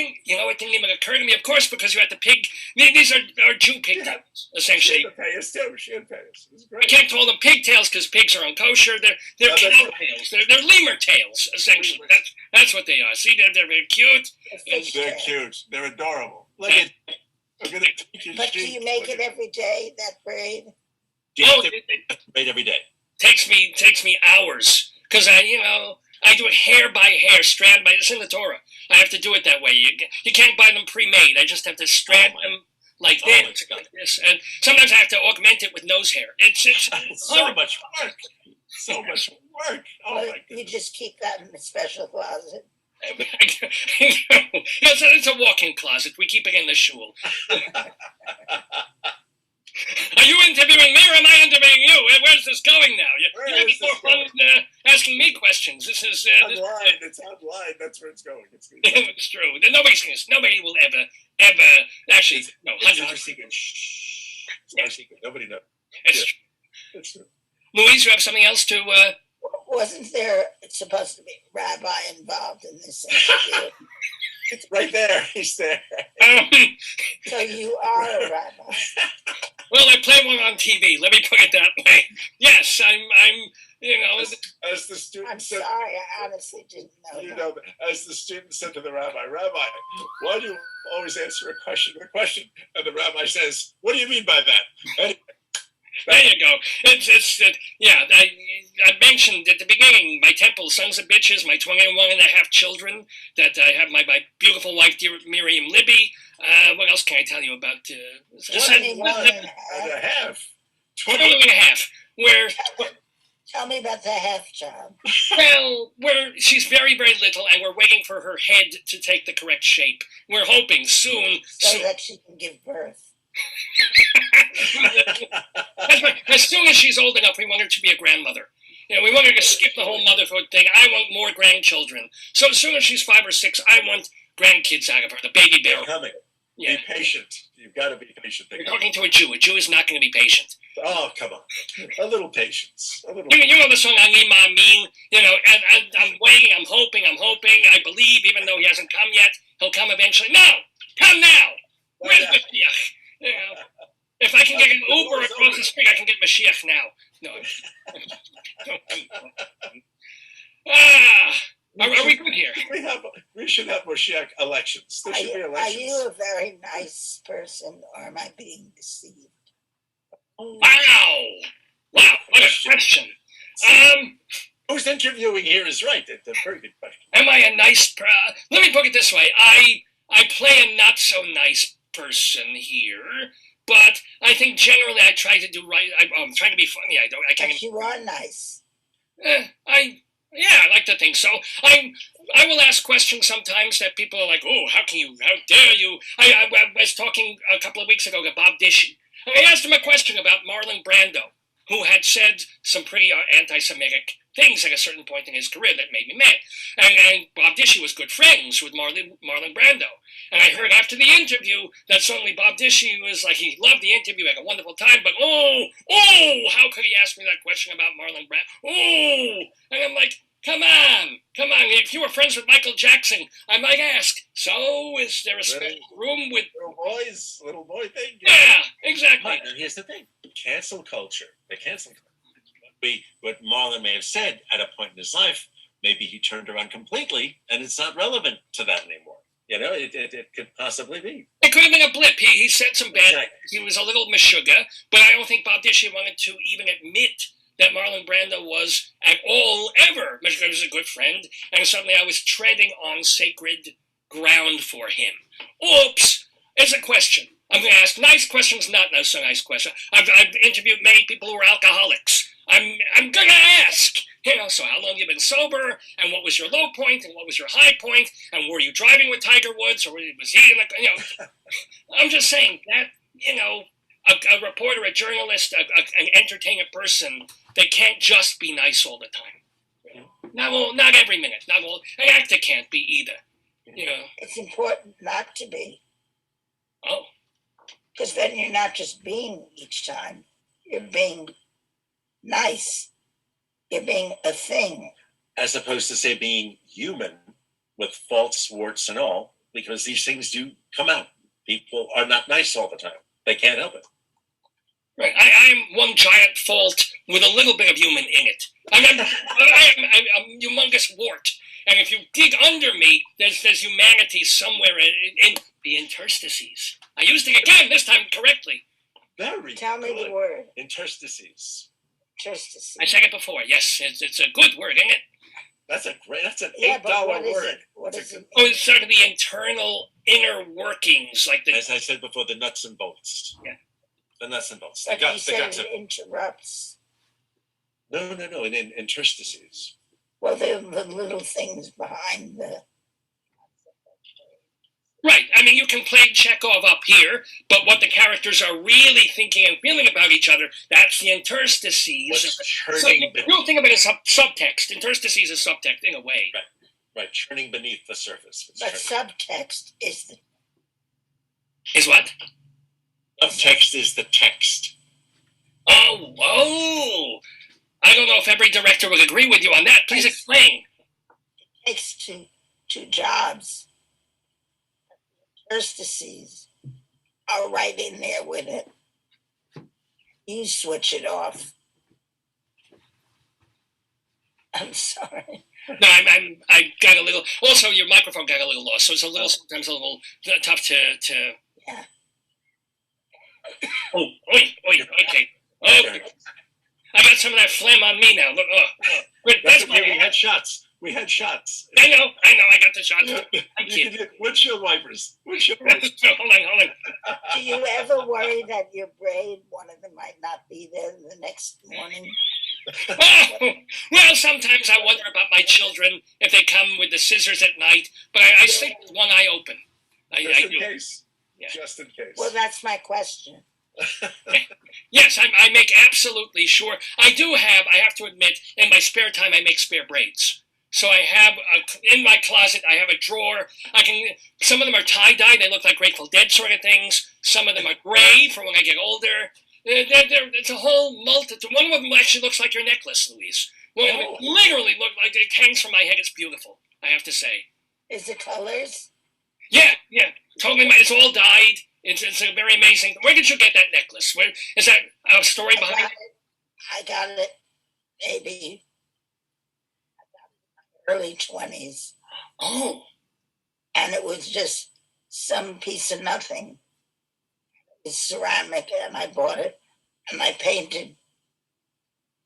didn't even occur to me. Of course, because you're at the pig. These are Jew pigtails, essentially. She had Payas too. She had Payas. It was I great. can't call them pigtails because pigs are unkosher. They're No, cow that's- tails. They're lemur tails, essentially. That's what they are. See, they're very cute. They're cute. They're adorable. Look at. I'm gonna take your But do sheet. you make it every day, that braid? Do you have Oh, to braid every day? takes me hours because I do it hair by hair, strand by. It's in the Torah. I have to do it that way. You can't buy them pre-made. I just have to strand them like this, like this, and sometimes I have to augment it with nose hair. It's So much work. So much work. Oh Well, my you goodness. just keep that in the special closet. It's a walk-in closet. We keep it in the shul. Are you interviewing me or am I interviewing you? Where's this going now? You're Where having is this more fun asking me questions. This is Online. It's online. That's where it's going. it's true. Nobody will ever actually no. It's our secret. Shh. It's our secret. Nobody knows. It's true. It's true. Louise, you have something else to? Wasn't there supposed to be a rabbi involved in this interview? It's right there. He's there. So you are a rabbi. Well, I play one on TV. Let me put it that way. Yes, I'm. As the student I'm said, sorry, I honestly didn't know. you that. know, as the student said to the rabbi, Rabbi, why do you always answer a question with a question? And the rabbi says, what do you mean by that? Anyway, There you go. I mentioned at the beginning my temple, sons of bitches, my 21 and a half children, that I have my beautiful wife, dear Miriam Libby. What else can I tell you about? 21 and a half. 21 and a half. Where, Tell me about the half job. well, she's very, very little, and we're waiting for her head to take the correct shape. We're hoping soon. So that she can give birth. As soon as she's old enough, we want her to be a grandmother. We want her to skip the whole motherhood thing. I want more grandchildren. So as soon as she's 5 or 6, I want grandkids out of her. The baby bear. they're coming. Yeah. Be patient. You've got to be patient. We're talking to a Jew. A Jew is not going to be patient. Oh, come on. A little patience. A little. You know the song Ani Ma'amin? And I'm waiting, I'm hoping, I believe, even though he hasn't come yet, he'll come eventually. No! Come now! Where's Mashiach? If I can get an Uber across the street, I can get Mashiach now. No. Are we good here? We should have Moshiach elections. There should be Are elections. you a very nice person, or am I being deceived? Wow! Wow, what a question. Who's interviewing here is right. That's a very good question. Am I a nice let me put it this way. I play a not so nice person here, but I think generally I try to do right. I'm trying to be funny. I can't But you are nice. I like to think so. I will ask questions sometimes that people are like, oh, how dare you? I was talking a couple of weeks ago to Bob Dishy. I asked him a question about Marlon Brando, who had said some pretty anti-Semitic things at a certain point in his career that made me mad. And Bob Dishy was good friends with Marlon Brando. And I heard after the interview that suddenly Bob Dishy was like, he loved the interview, had a wonderful time, but how could he ask me that question about Marlon Brando? Oh, and I'm like, come on. If you were friends with Michael Jackson, I might ask, so is there a special room with... Little boy thing. Yeah, exactly. But here's the thing, cancel culture. What Marlon may have said at a point in his life, maybe he turned around completely, and it's not relevant to that anymore. You know, it could possibly be. It could have been a blip. He said some bad things. He was a little meshuggah, but I don't think Bob Dishy wanted to even admit that Marlon Brando was at all ever. He was a good friend, and suddenly I was treading on sacred ground for him. Oops! It's a question. I'm going to ask nice questions, not so nice questions. I've interviewed many people who are alcoholics. I'm going to ask, so how long have you been sober, and what was your low point, and what was your high point, and were you driving with Tiger Woods, or was he in the, I'm just saying that, a reporter, a journalist, an entertainer person, they can't just be nice all the time. Not every minute. Not all. An actor can't be either. It's important not to be. Oh. Because then you're not just being each time. You're being nice. You're being a thing. As opposed to, say, being human with faults, warts, and all, because these things do come out. People are not nice all the time. They can't help it. Right. I am one giant fault with a little bit of human in it. I am a humongous wart. And if you dig under me, there's humanity somewhere in the interstices. I used it again, this time correctly. Very Tell good. me the word. Interstices. Interstices. I said it before. Yes, it's a good word, isn't it? That's an $8 word. What is it? Oh, it's sort of the internal inner workings, like As I said before, the nuts and bolts. Yeah. The nuts and bolts. But you said it interrupts. No, in interstices. Well, they're the little things behind the... Right. I mean, you can play Chekhov up here, but what the characters are really thinking and feeling about each other, that's the interstices. So you don't think of it as subtext. Interstices is subtext in a way. Right. Churning beneath the surface. But subtext is the... Is what? Subtext is the text. Oh! I don't know if every director would agree with you on that. Please explain. It takes two jobs. Interstices are right in there with it. You switch it off. I'm sorry. No, I got a little. Also, your microphone got a little lost, so it's sometimes a little tough to. Yeah. Oh, okay. I got some of that phlegm on me now. Look, That's why we had shots. I know. I got the shot. Thank you. Windshield wipers. Hold on. Do you ever worry that your braid, one of them, might not be there the next morning? Well, sometimes I wonder about my children if they come with the scissors at night, but I sleep with one eye open. Just in case. Yeah. Just in case. Well, that's my question. Yes, I make absolutely sure. I have to admit, in my spare time, I make spare braids. So I have, in my closet, I have a drawer. Some of them are tie-dye. They look like Grateful Dead sort of things. Some of them are gray for when I get older. It's a whole multitude. One of them actually looks like your necklace, Louise. One of them literally looks like it hangs from my head. It's beautiful, I have to say. Is it colors? Yeah. Totally. It's all dyed. It's a very amazing. Where did you get that necklace? Is that a story behind it? I got it maybe early 20s. Oh. And it was just some piece of nothing. It's ceramic, and I bought it, and I painted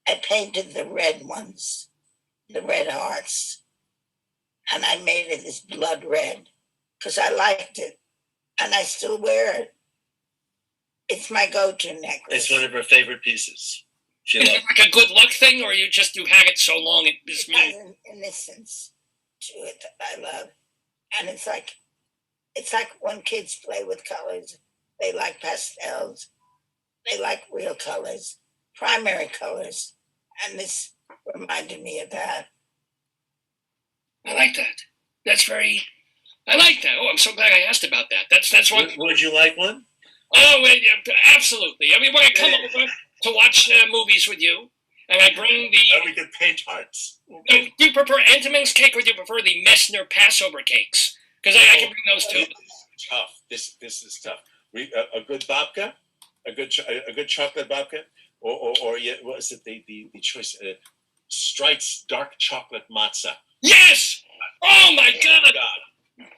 the red ones, the red hearts, and I made it this blood red because I liked it, and I still wear it. It's my go-to necklace. It's one of her favorite pieces. Is it like a good luck thing, or you had it so long it just has an innocence to it that I love, and it's like when kids play with colors. They like pastels. They like real colors, primary colors, and this reminded me of that. I like that. I like that. Oh, I'm so glad I asked about that. That's one. Would you like one? Oh, absolutely. I mean, when I come over to watch movies with you, and I bring we could paint hearts. Do you prefer Entenmann's cake, or do you prefer the Messner Passover cakes? Because I can bring those too. Tough. This is tough. A good babka, a good chocolate babka, or what is it? The choice Streit's dark chocolate matzah. Yes. Oh my God.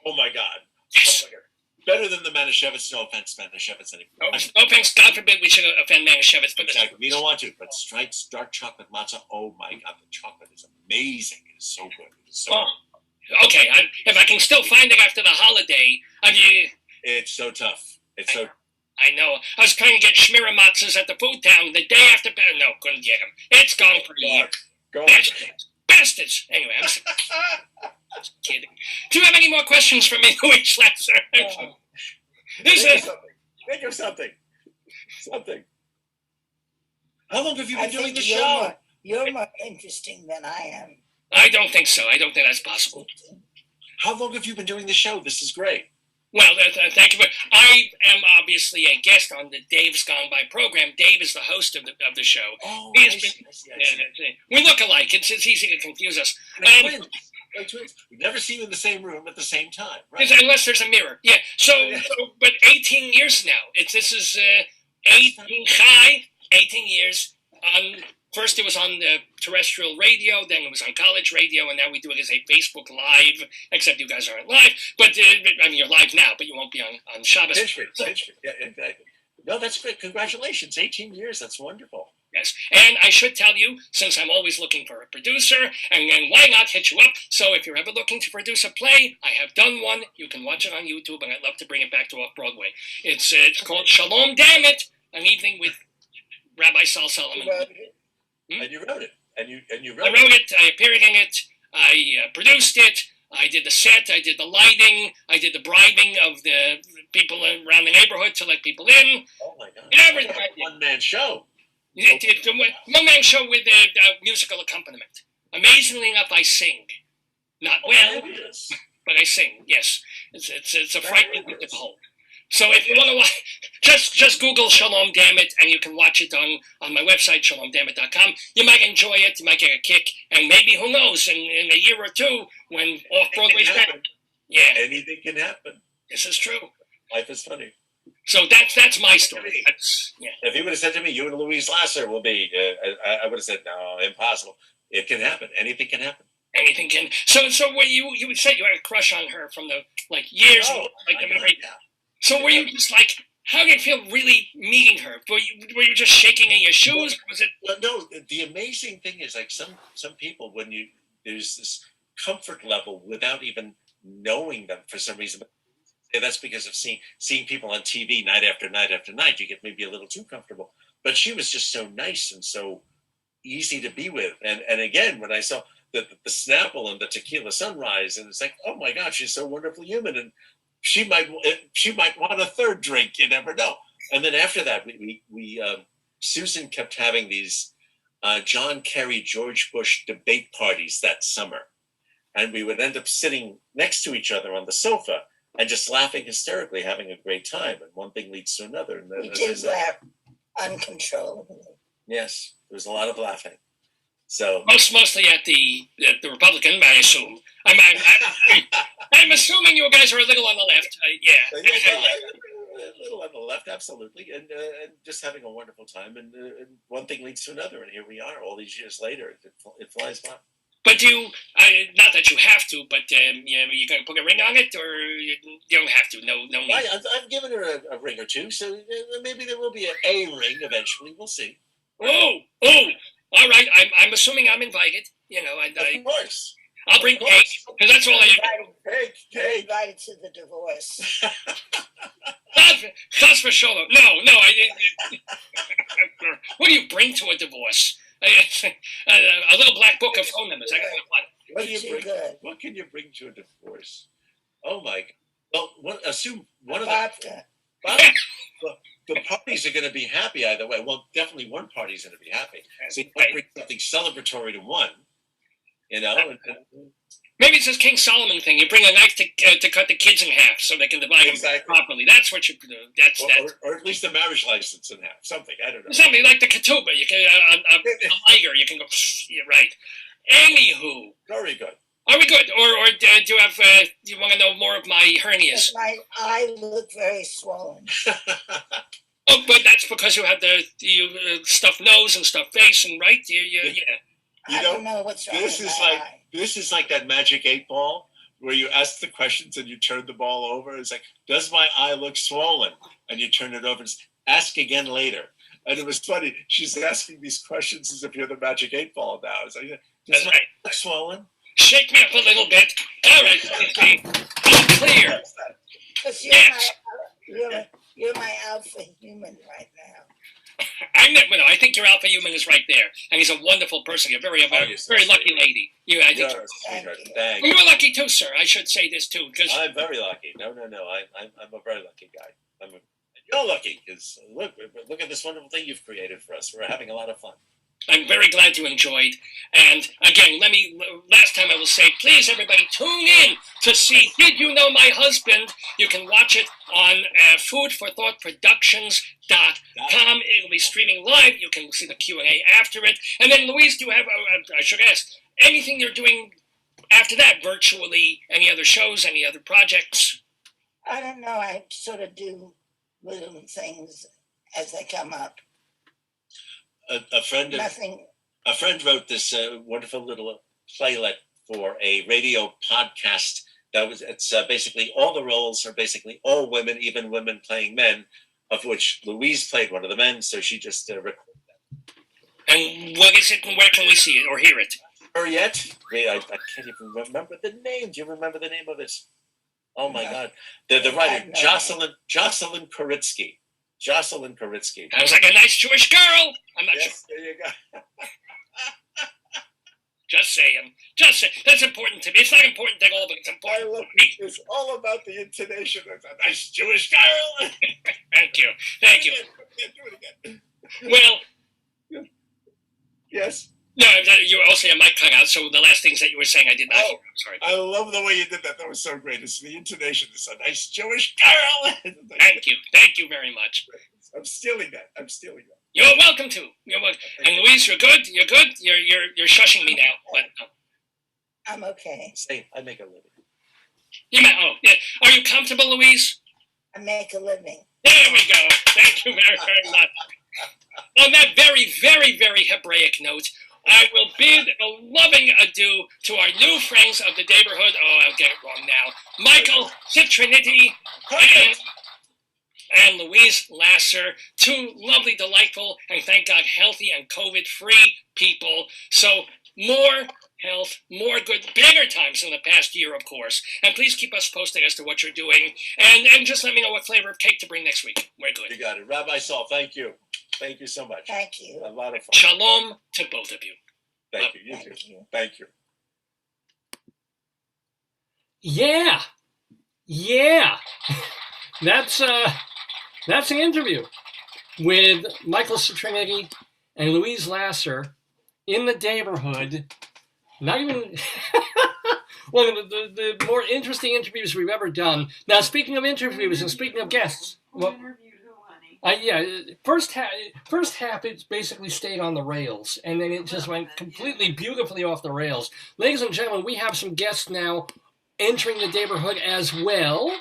Oh my God. Yes. Oh my God. Better than the Manischewitz. No offense, Manischewitz. No offense. God forbid we should offend Manischewitz. But exactly. We don't want to. But Streit's dark chocolate matzah. Oh my God, the chocolate is amazing. It is so good. It is so good. Okay. If I can still find it after the holiday, it's so tough. It's so. I know. I was trying to get Schmira matzahs at the food town the day after. No, couldn't get them. It's gone for a year. Go on. Bastards. Anyway, I'm just kidding. Do you have any more questions for me, Louise Schlasser? Think of something. Something. How long have you been doing the show? You're more interesting than I am. I don't think so. I don't think that's possible. How long have you been doing the show? This is great. Well, thank you. I am obviously a guest on the Dave's Gone By program. Dave is the host of the show. Oh, I see. We look alike. It's easy to confuse us. Twins. We've never seen in the same room at the same time, right? Unless there's a mirror. Yeah. But 18 years now. This is 18 years. First it was on the terrestrial radio, then it was on college radio, and now we do it as a Facebook Live, except you guys aren't live. But, I mean, you're live now, but you won't be on Shabbos. History. Yeah, exactly. No, that's great. Congratulations. 18 years. That's wonderful. Yes. And I should tell you, since I'm always looking for a producer, and then why not hit you up? So if you're ever looking to produce a play, I have done one. You can watch it on YouTube, and I'd love to bring it back to Off-Broadway. It's called Shalom Damn It, An Evening with Rabbi Saul Solomon. And you wrote it. And you wrote I wrote it. I appeared in it. I produced it. I did the set. I did the lighting. I did the bribing of the people around the neighborhood to let people in. Oh, my God. Everything. One-man show. It's a one-man show with musical accompaniment. Amazingly enough, I sing. Not well, but I sing, yes. It's a frightening thing to behold. So if you want to watch, just Google Shalom Damn It, and you can watch it on my website, shalomdammit.com. You might enjoy it, you might get a kick, and maybe, who knows, in a year or two, when Off-Broadway's back. Yeah. Anything can happen. This is true. Life is funny. So that's my story. If you would have said to me, you and Louise Lasser will be, I would have said, no, impossible. It can happen. Anything can happen. Anything can. So what you would say you had a crush on her from the years, So were you just how did it feel really meeting her? Were you just shaking in your shoes? Was it? Well, no. The amazing thing is some people, when there's this comfort level without even knowing them for some reason. That's because of seeing people on TV night after night after night. You get maybe a little too comfortable. But she was just so nice and so easy to be with. And again, when I saw the Snapple and the Tequila Sunrise, and it's like, oh my God, she's so wonderfully human, and she might want a third drink. You never know. And then after that, we Susan kept having these John Kerry, George Bush debate parties that summer, and we would end up sitting next to each other on the sofa and just laughing hysterically, having a great time. And one thing leads to another. And then, we did laugh uncontrollably. Yes, there was a lot of laughing. So mostly at the Republican, I assume. I'm assuming you guys are a little on the left. A little on the left, absolutely, and just having a wonderful time. And one thing leads to another, and here we are, all these years later. It flies by. But not that you have to, but you going to put a ring on it, or you don't have to? No need. I've given her a ring or two, so maybe there will be a ring eventually. We'll see. Oh, all right. I'm assuming I'm invited. Of course. I'll bring cake, because that's all I Cake. Invited to the divorce. That's for sure. No. What do you bring to a divorce? A little black book of phone numbers. What do you bring? What can you bring to a divorce? Oh my God! Well, assume one of the the parties are going to be happy either way. Well, definitely one party's going to be happy. So you might bring something celebratory to one, you know. Maybe it's this King Solomon thing. You bring a knife to cut the kids in half so they can divide them properly. That's what you do. Or at least a marriage license in half. Something, I don't know. Something like the ketubah. You can a liger. You can go. You're right. Anywho. Very good. Are we good? Or do you have? Do you want to know more of my hernias? My eye look very swollen. Oh, but that's because you have the stuffed nose and stuffed face, and right? Yeah. I don't know what's wrong with my eye. This is like that magic 8-ball where you ask the questions and you turn the ball over. It's like, does my eye look swollen? And you turn it over and ask again later. And it was funny. She's asking these questions as if you're the magic 8-ball now. It's like, does my eye look swollen? Shake me up a little bit. All right, okay. I'm clear. Because you're my alpha human right now. I think your alpha human is right there, and he's a wonderful person. You're very lucky lady. I think Thank you're lucky too, sir. I should say this too, because I'm very lucky. No. I'm a very lucky guy. You're lucky because look at this wonderful thing you've created for us. We're having a lot of fun. I'm very glad you enjoyed. And again, last time I will say, please everybody tune in to see Did You Know My Husband? You can watch it on foodforthoughtproductions.com. It'll be streaming live. You can see the Q&A after it. And then, Louise, do you have, I should ask, anything you're doing after that, virtually? Any other shows, any other projects? I don't know. I sort of do little things as they come up. A friend wrote this wonderful little playlet for a radio podcast. It's basically all the roles are basically all women, even women playing men, of which Louise played one of the men. So she just recorded that. And what is it, and where can we see it or hear it? Or yet? I can't even remember the name. Do you remember the name of it? Oh my God! The writer Jocelyn Koritsky. Jocelyn Koritsky. Sounds like a nice Jewish girl. I'm not sure. There you go. Just saying. That's important to me. It's not important to all, but it's important to me. It's all about the intonation. It's a nice Jewish girl. Thank you. Do it again. Well. Yes. No, you also your mic cut out, so the last things that you were saying I did not hear. I'm sorry. I love the way you did that. That was so great. It's the intonation. It's a nice Jewish girl. Thank you very much. I'm stealing that. You're welcome to. You're welcome. And Louise, you're good. You're shushing me now. But I'm okay. Same. I make a living. Yeah. Are you comfortable, Louise? I make a living. There we go. Thank you very, very much. On that very, very, very Hebraic note, I will bid a loving adieu to our new friends of the Daverhood. Oh, I'll get it wrong now. Michael Citriniti and Louise Lasser, two lovely, delightful, and thank God healthy and COVID-free people. So more health, more good, better times in the past year, of course. And please keep us posted as to what you're doing. And just let me know what flavor of cake to bring next week. We're good. You got it. Rabbi Saul, thank you. Thank you so much. Thank you. A lot of fun. Shalom to both of you. Thank you. You too. Thank you. Yeah. That's an interview with Michael Citriniti and Louise Lasser in the Daverhood. Not even one of the more interesting interviews we've ever done. Now, speaking of interviews and speaking of guests, well, first half it basically stayed on the rails, and then it just went completely beautifully off the rails. Ladies and gentlemen, we have some guests now entering the Daverhood as well.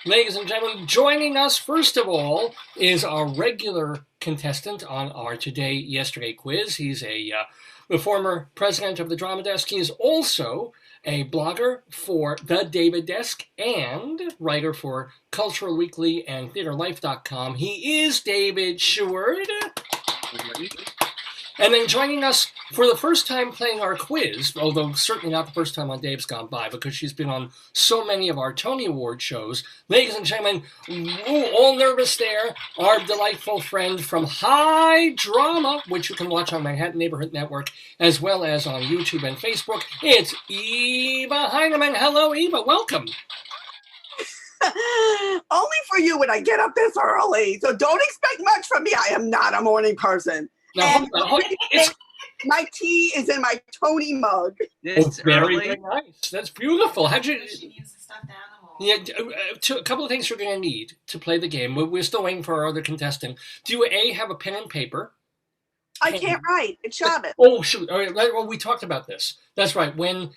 Ladies and gentlemen, joining us first of all is our regular contestant on our Today Yesterday quiz. He's the former president of the Drama Desk. He is also a blogger for The David Desk and writer for Cultural Weekly and TheaterLife.com. He is David Sheward. And then joining us for the first time playing our quiz, although certainly not the first time on Dave's Gone By, because she's been on so many of our Tony Award shows. Ladies and gentlemen, all nervous there, our delightful friend from High Drama, which you can watch on Manhattan Neighborhood Network, as well as on YouTube and Facebook. It's Eva Heinemann. Hello, Eva. Welcome. Only for you when I get up this early. So don't expect much from me. I am not a morning person. Now, my tea is in my Tony mug. It's very, very nice. That's beautiful. How'd you? She needs a stuffed animal. Yeah, a couple of things you're going to need to play the game. We're still waiting for our other contestant. Do you have a pen and paper? I can't write. It's Shabbos. Oh, shoot. All right. Well, we talked about this. That's right. When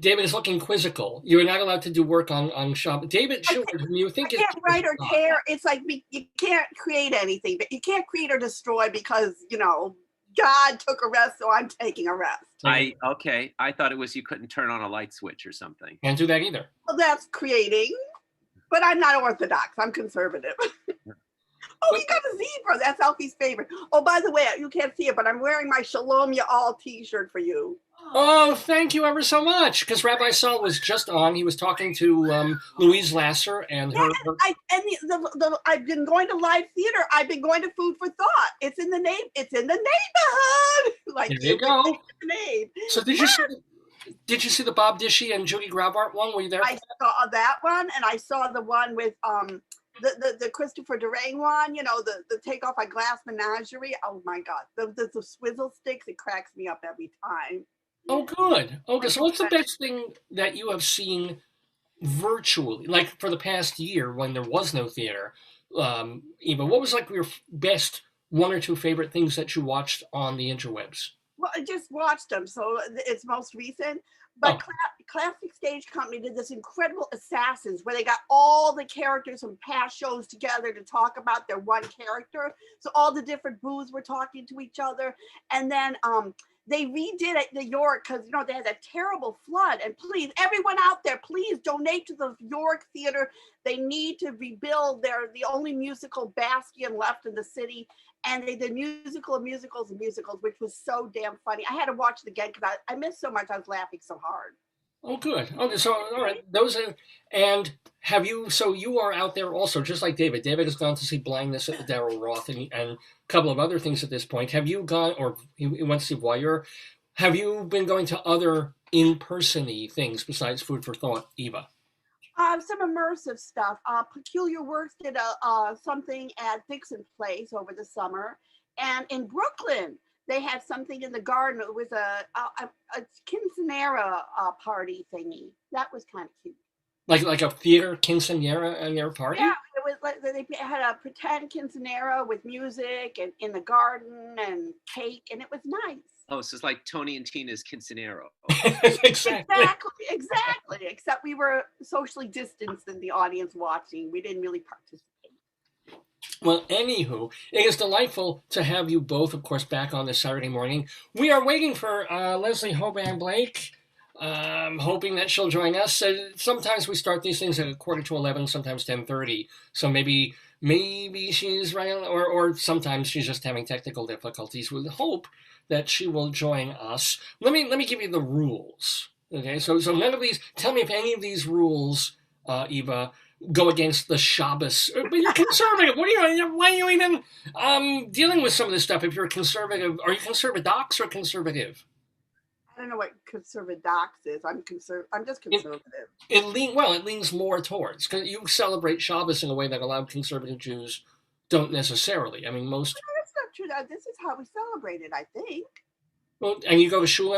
David is looking quizzical, you're not allowed to do work on Shabbos. David, Sheward, you think I can't write or tear. It's like you can't create anything, but you can't create or destroy because, God took a rest, so I'm taking a rest. I thought it was you couldn't turn on a light switch or something. Can't do that either. Well, that's creating, but I'm not orthodox. I'm conservative. Oh, you got a zebra. That's Alfie's favorite. Oh, by the way, you can't see it, but I'm wearing my Shalom Y'all t-shirt for you. Oh, thank you ever so much. Because Rabbi Saul was just on. He was talking to Louise Lasser and her. I've been going to live theater. I've been going to Food for Thought. It's in the neighborhood. Like there you go. The name. So did you see the Bob Dishy and Judy Grabart one? Were you there? I saw that one, and I saw the one with the Christopher Durang one. The Take Off My Glass Menagerie. Oh my God, the swizzle sticks. It cracks me up every time. Oh, good. Okay, so what's the best thing that you have seen virtually, like for the past year when there was no theater? Eva, what was like your best one or two favorite things that you watched on the interwebs? Well, I just watched them, so it's most recent. But Classic Stage Company did this incredible Assassins where they got all the characters from past shows together to talk about their one character. So all the different booths were talking to each other. And then they redid it in York because, they had a terrible flood. And please, everyone out there, please donate to the York Theater. They need to rebuild. They're the only musical bastion left in the city. And they did musical of musicals, which was so damn funny. I had to watch it again because I missed so much. I was laughing so hard. Oh, good. Okay, so all right, so you are out there also, just like David. David has gone to see Blindness at the Darrell Roth and a couple of other things at this point. Have you gone, or he went to see Voyeur? Have you been going to other in-person-y things besides Food for Thought, Eva? Some immersive stuff. Peculiar Works did something at Dixon's Place over the summer, and in Brooklyn they had something in the garden. It was a quinceanera party thingy. That was kind of cute. Like a theater quinceanera party? Yeah, it was like they had a pretend quinceanera with music and in the garden and cake, and it was nice. Oh, so it's like Tony and Tina's quinceanera. Exactly. Except we were socially distanced in the audience watching. We didn't really participate. Well, anywho, it is delightful to have you both, of course, back on this Saturday morning. We are waiting for Leslie Hoban Blake, hoping that she'll join us. Sometimes we start these things at 11:15, sometimes 10:30. So maybe she's running, or sometimes she's just having technical difficulties. We hope that she will join us. Let me give you the rules. Okay, so none of these. Tell me if any of these rules, Eva, go against the Shabbos. But you're conservative. Why are you even dealing with some of this stuff? If you're conservative, are you conservadox or conservative? I don't know what conservadox is. I'm just conservative. It leans more towards, because you celebrate Shabbos in a way that a lot of conservative Jews don't necessarily. I mean, most. No, that's not true. This is how we celebrate it, I think. Well, and you go to shul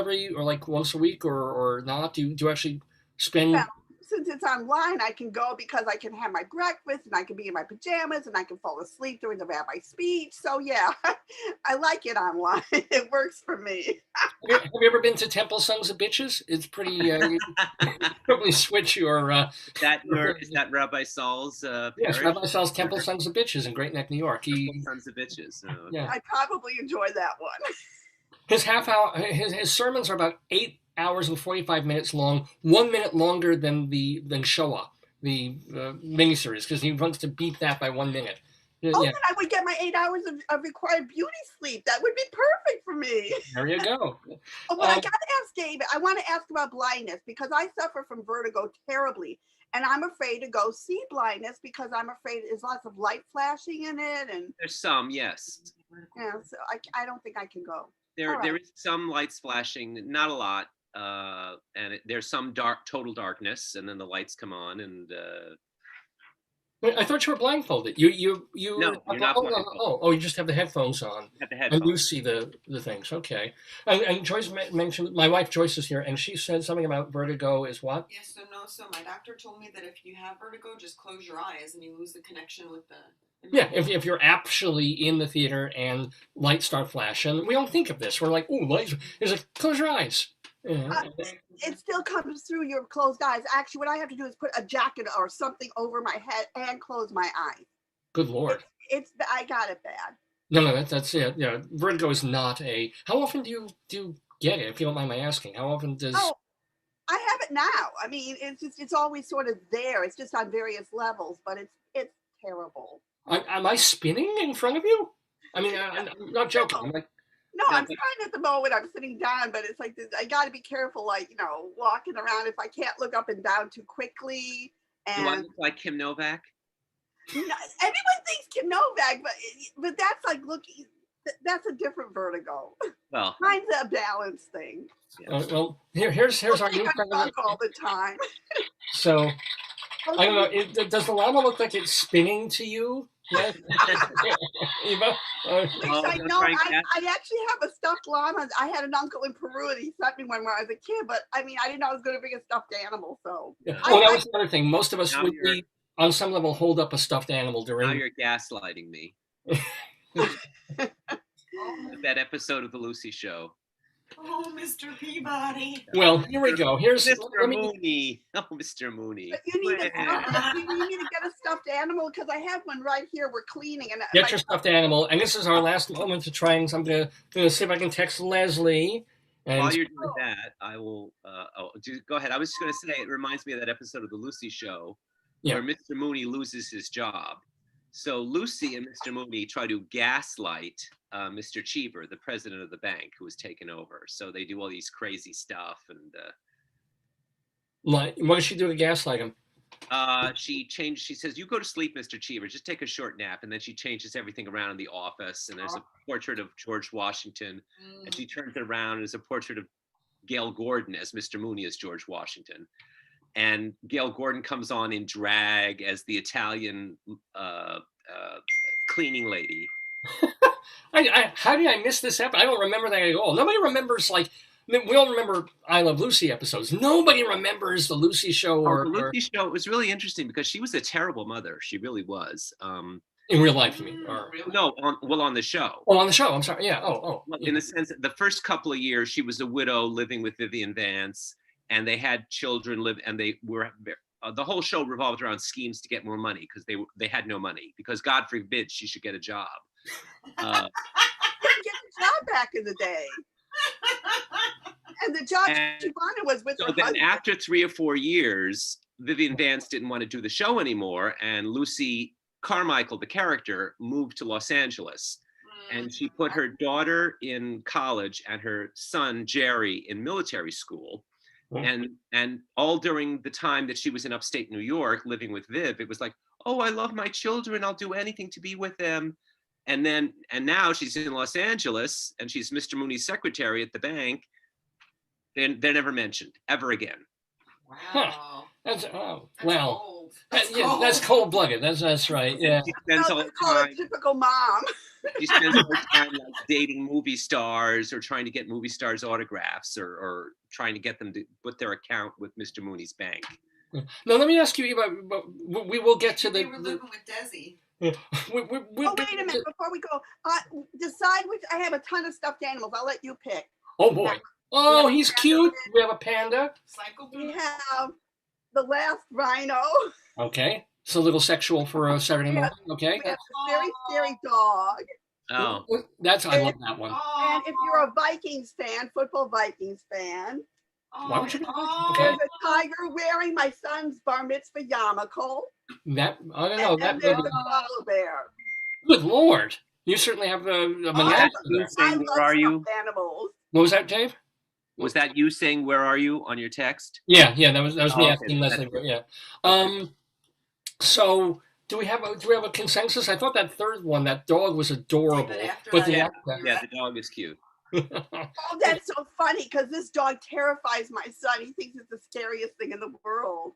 like once a week, or not? Do you actually spend? Well, since it's online, I can go because I can have my breakfast and I can be in my pajamas and I can fall asleep during the rabbi's speech. So yeah, I like it online. It works for me. Have you ever been to Temple Sons of Bitches? It's pretty. You probably switch your. Is that Rabbi Saul's? Yes, Rabbi Saul's Temple Sons of Bitches in Great Neck, New York. Sons of Bitches. Oh, okay. Yeah. I probably enjoy that one. His half hour, his sermons are about 8 hours and 45 minutes long, 1 minute longer than Shoah, the miniseries, because he wants to beat that by 1 minute. Then I would get my 8 hours of required beauty sleep. That would be perfect for me. There you go. Oh, but I got to ask David. I want to ask about blindness because I suffer from vertigo terribly. And I'm afraid to go see Blindness because I'm afraid there's lots of light flashing in it. And there's some, yes. Yeah, so I don't think I can go. There is some lights flashing, not a lot. There's some total darkness, and then the lights come on, and Wait, I thought you were blindfolded. You. No, you're not blindfolded. Oh, you just have the headphones on, At the and headphones. you see the things. Okay. And Joyce mentioned, my wife Joyce is here, and she said something about vertigo is what? Yes, so my doctor told me that if you have vertigo, just close your eyes and you lose the connection with the. Yeah, if you're actually in the theater and lights start flashing, we don't think of this. We're like, oh, lights. It's like, close your eyes. Yeah. It still comes through your closed eyes. Actually, what I have to do is put a jacket or something over my head and close my eyes. Good Lord. I got it bad. No, that's it. Yeah, vertigo is not a. How often do you get it? If you don't mind my asking, how often does? Oh, I have it now. I mean, it's always sort of there. It's just on various levels, but it's terrible. Am I spinning in front of you? I mean, I'm not joking. I'm like, no, I'm trying at the moment. I'm sitting down, but it's like I got to be careful, like, walking around if I can't look up and down too quickly. And Do I look like Kim Novak? Everyone thinks Kim Novak, but that's like looking. That's a different vertigo. Well, mine's a balance thing. Yeah. Well, here's our new friend all the time. So I don't know. Does the llama look like it's spinning to you? Yes. Eva? I actually have a stuffed llama. I had an uncle in Peru and he sent me one when I was a kid, but I mean, I didn't know I was going to bring a stuffed animal. So, yeah. Well, that was another thing. Most of us would be, on some level, hold up a stuffed animal during. Now you're gaslighting me. That episode of the Lucy Show. Oh, Mr. Peabody. Well, here we go. Here's Mr. Mooney. Oh, Mr. Mooney. But you need to get a stuffed animal because I have one right here. We're cleaning. And get your stuffed animal. And this is our last moment to try, and so I'm going to see if I can text Leslie. And while you're doing that, I will go ahead. I was just going to say, it reminds me of that episode of the Lucy Show where Mr. Mooney loses his job. So Lucy and Mr. Mooney try to gaslight Mr. Cheever, the president of the bank, who was taken over. So they do all these crazy stuff. And what does she do to gaslight him? She says, "You go to sleep, Mr. Cheever. Just take a short nap." And then she changes everything around in the office. And there's a portrait of George Washington. And she turns it around and there's a portrait of Gail Gordon as Mr. Mooney as George Washington. And Gail Gordon comes on in drag as the Italian cleaning lady. How did I miss this episode? I don't remember that at all. Nobody remembers, like, we all remember I Love Lucy episodes. Nobody remembers the Lucy Show. The Lucy Show, it was really interesting because she was a terrible mother. She really was. In real life, you mean? Or... No, on the show. Oh, on the show. I'm sorry. Yeah. Well, in the sense that the first couple of years, she was a widow living with Vivian Vance, and they had children and they were the whole show revolved around schemes to get more money because they had no money because God forbid she should get a job. Didn't get a job back in the day. And the job she wanted was with her husband. Then after 3 or 4 years, Vivian Vance didn't want to do the show anymore, and Lucy Carmichael, the character, moved to Los Angeles. And she put her daughter in college and her son, Jerry, in military school. And all during the time that she was in upstate New York living with Viv, it was like, oh, I love my children. I'll do anything to be with them. And now she's in Los Angeles and she's Mr. Mooney's secretary at the bank. They're never mentioned ever again. Wow. That's cold. That's cold-blooded. That's right. Yeah. She spends all the time, typical mom. She spends all her time like dating movie stars or trying to get movie stars autographs or trying to get them to put their account with Mr. Mooney's bank. Now let me ask you, Eva. We will get to we were living with Desi. Yeah. Wait a minute before we go. Decide which. I have a ton of stuffed animals. I'll let you pick. Oh boy. Oh, he's cute. We have a panda. We have the last rhino. Okay. It's a little sexual for a Saturday morning. Okay. We have a very scary dog. Oh. I love that one. And if you're a Vikings fan, football Vikings fan, why would you do that? There's a tiger wearing my son's bar mitzvah yarmulke. I don't know. And there's a koala bear. Good Lord. You certainly have a menagerie. Where are you? Animals. What was that, Dave? Was that you saying "Where are you" on your text? Yeah, that was me asking Leslie. Yeah. So do we have a consensus? I thought that third one, that dog, was adorable. But the dog is cute. Oh, that's so funny because this dog terrifies my son. He thinks it's the scariest thing in the world.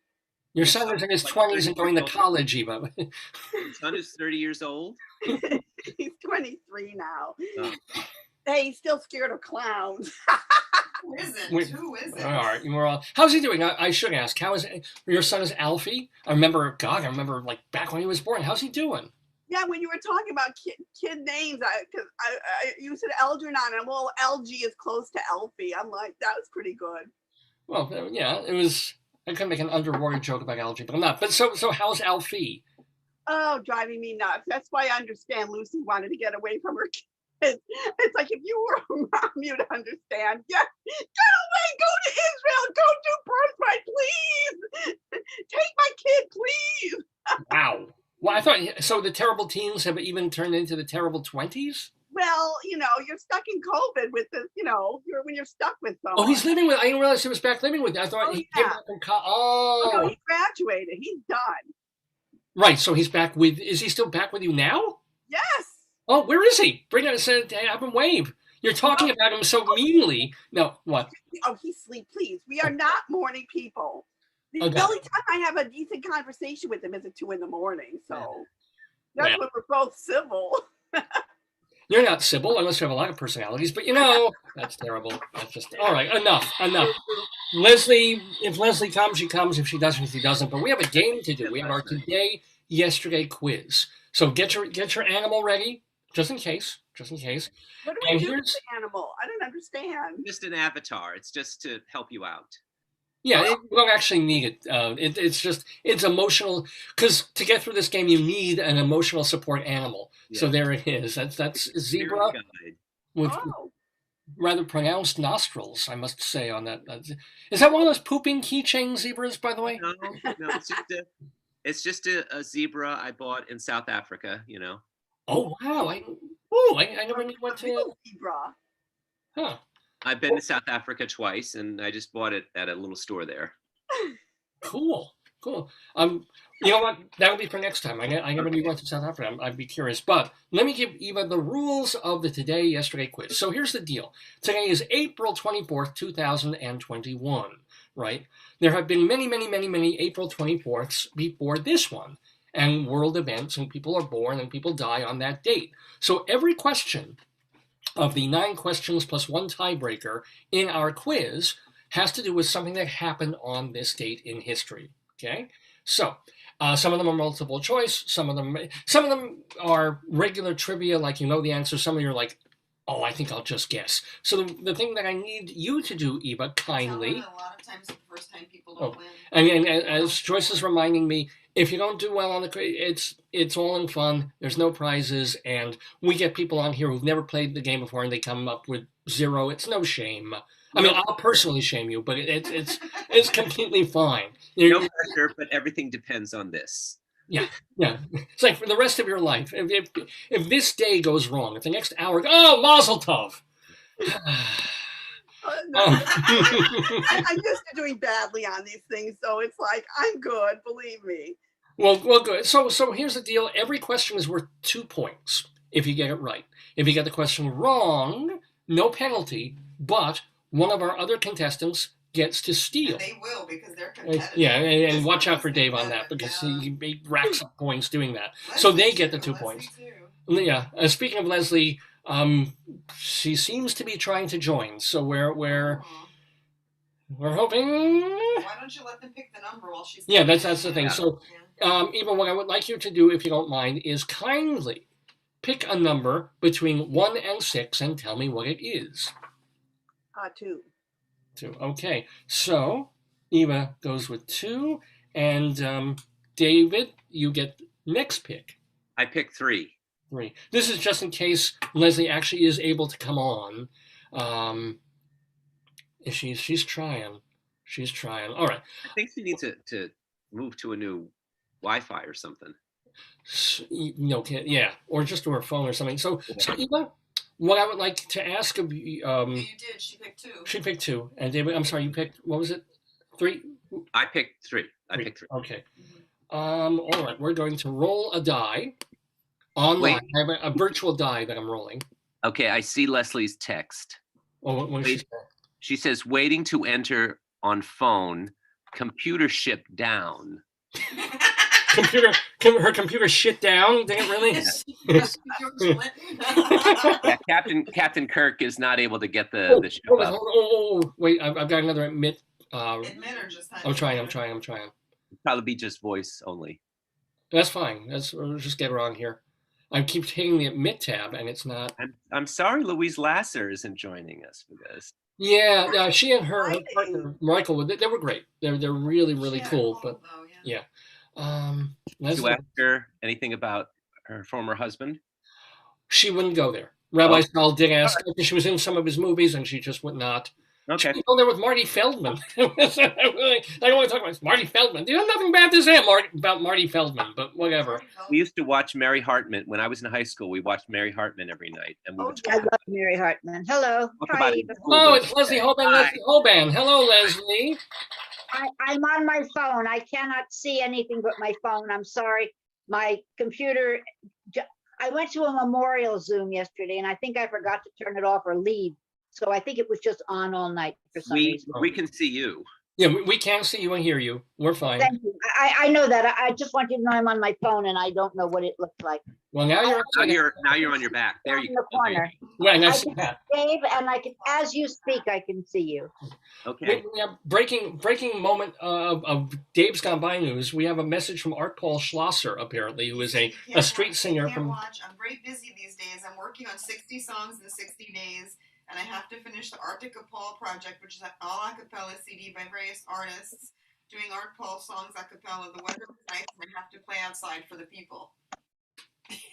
Your son is in his 20s and going to college, Eva. Your son is 30 years old? He's 23 now. Oh. Hey, he's still scared of clowns. Who isn't? Who isn't? All right, we're all. How's he doing? I should ask. How is your son? Is Alfie? I remember like back when he was born. How's he doing? Yeah, when you were talking about kid names, because you said Algernon, and well, LG is close to Alfie. I'm like, that was pretty good. Well, yeah, it was. I could make an underwater joke about Algie, but I'm not. But so how's Alfie? Oh, driving me nuts. That's why I understand Lucy wanted to get away from her kids. It's like if you were a mom, you'd understand. Yeah, get away, go to Israel, go do birthright, please. Take my kid, please. Wow. Well, I thought so. The terrible teens have even turned into the terrible 20s. Well, you're stuck in COVID with this. When you're stuck with someone. Oh, he's living with. I didn't realize he was back living with. I thought he came back from college. Oh, no, he graduated. He's done. Right. So he's back with. Is he still back with you now? Yes. Oh, where is he? Bring him and have him wave. You're talking about him so meanly. No, what? Oh, he's asleep. Please, we are not morning people. The Okay. only time I have a decent conversation with him is at 2 a.m. So that's when we're both civil. You're not Sybil unless you have a lot of personalities, but that's terrible. That's just all right. Enough. Leslie, if Leslie comes, she comes. If she doesn't, she doesn't. But we have a game to do. We have our today, yesterday quiz. So get your animal ready, just in case. What do we do with the animal? I don't understand. Just an avatar. It's just to help you out. Yeah, you don't actually need it. It's emotional, because to get through this game, you need an emotional support animal. Yeah. So there it is. That's zebra with rather pronounced nostrils, I must say, on that. Is that one of those pooping keychain zebras, by the way? No, it's just a zebra I bought in South Africa, Oh, wow. I never knew what to... Zebra. Huh. I've been to South Africa twice, and I just bought it at a little store there. Cool. You know what? That would be for next time. I never knew you went to South Africa. I'd be curious. But let me give Eva the rules of the Today, Yesterday quiz. So here's the deal. Today is April 24th, 2021, right? There have been many, many, many, many April 24ths before this one, and world events, and people are born and people die on that date. So every question of the 9 questions plus 1 tiebreaker in our quiz has to do with something that happened on this date in history. Okay, so some of them are multiple choice. Some of them are regular trivia, like you know the answer. Some of you are like, oh, I think I'll just guess. So the thing that I need you to do, Eva, kindly. A lot of times, the first time people don't win. And as Joyce is reminding me, if you don't do well on the quiz, it's all in fun. There's no prizes, and we get people on here who've never played the game before, and they come up with 0. It's no shame. I mean, I'll personally shame you, but it's completely fine. No pressure, but everything depends on this. Yeah. It's like for the rest of your life. If this day goes wrong, if the next hour, Mazel Tov. I'm used to doing badly on these things, so it's like I'm good. Believe me. Well, good. So here's the deal. Every question is worth 2 points if you get it right. If you get the question wrong, no penalty, but one of our other contestants gets to steal. And they will, because they're competitive. Yeah, and watch out for Dave on that, because he racks up points doing that. So they get the 2 points. Yeah. Speaking of Leslie, she seems to be trying to join. So we're hoping. Why don't you let them pick the number while she's? Yeah, that's the thing. So, Eva, what I would like you to do, if you don't mind, is kindly pick a number between 1 and 6 and tell me what it is. 2. 2. Okay. So Eva goes with 2, and David, you get next pick. I pick 3. 3. This is just in case Leslie actually is able to come on. She's trying. All right. I think she needs to move to a new Wi-Fi or something. Yeah, or just to her phone or something. So Eva, what I would like to ask of you. You did. She picked 2. She picked 2, and David, I'm sorry, you picked. What was it? 3. I picked 3. I picked 3. Okay. All right. We're going to roll a die. Online. I have a virtual die that I'm rolling. Okay, I see Leslie's text. Oh, what she say? She says, waiting to enter on phone, computer ship down. Her computer shit down? Did it really? Yeah, Captain Kirk is not able to get the show up. Wait, I've got another admit. Admit or just I'm trying. Probably be just voice only. That's fine. We'll just get her on here. I keep hitting the admit tab, and it's not. I'm sorry, Louise Lasser isn't joining us for this. Yeah, she and her partner Michael, they were great. They're really really cool. But yeah. Did you ask her anything about her former husband? She wouldn't go there. Rabbi Saul did ask her. She was in some of his movies, and she just would not. Okay. She would go there with Marty Feldman. I don't want to talk about Marty Feldman. There's nothing bad to say about Marty Feldman, but whatever. We used to watch Mary Hartman when I was in high school. We watched Mary Hartman every night, and we would I love Mary Hartman. Hello. Oh, it's Leslie Hoban. Leslie Hoban. Hello, Leslie. I'm on my phone. I cannot see anything but my phone. I'm sorry. My computer, I went to a memorial Zoom yesterday, and I think I forgot to turn it off or leave. So I think it was just on all night for some reason. We can see you. Yeah, we can see you and hear you. We're fine. Thank you. I know that. I just want you to know I'm on my phone, and I don't know what it looks like. Well, now you're on your back. There you go. In the corner. Yeah, and I see that. Dave, and I can, as you speak, I can see you. Okay. We have breaking moment of Dave's Gone By news. We have a message from Art Paul Schlosser, apparently, who is a street singer from. I'm very busy these days. I'm working on 60 songs in 60 days. And I have to finish the Arctic Paul project, which is an all a cappella CD by various artists doing Art Paul songs a cappella. The weather is nice, and I have to play outside for the people.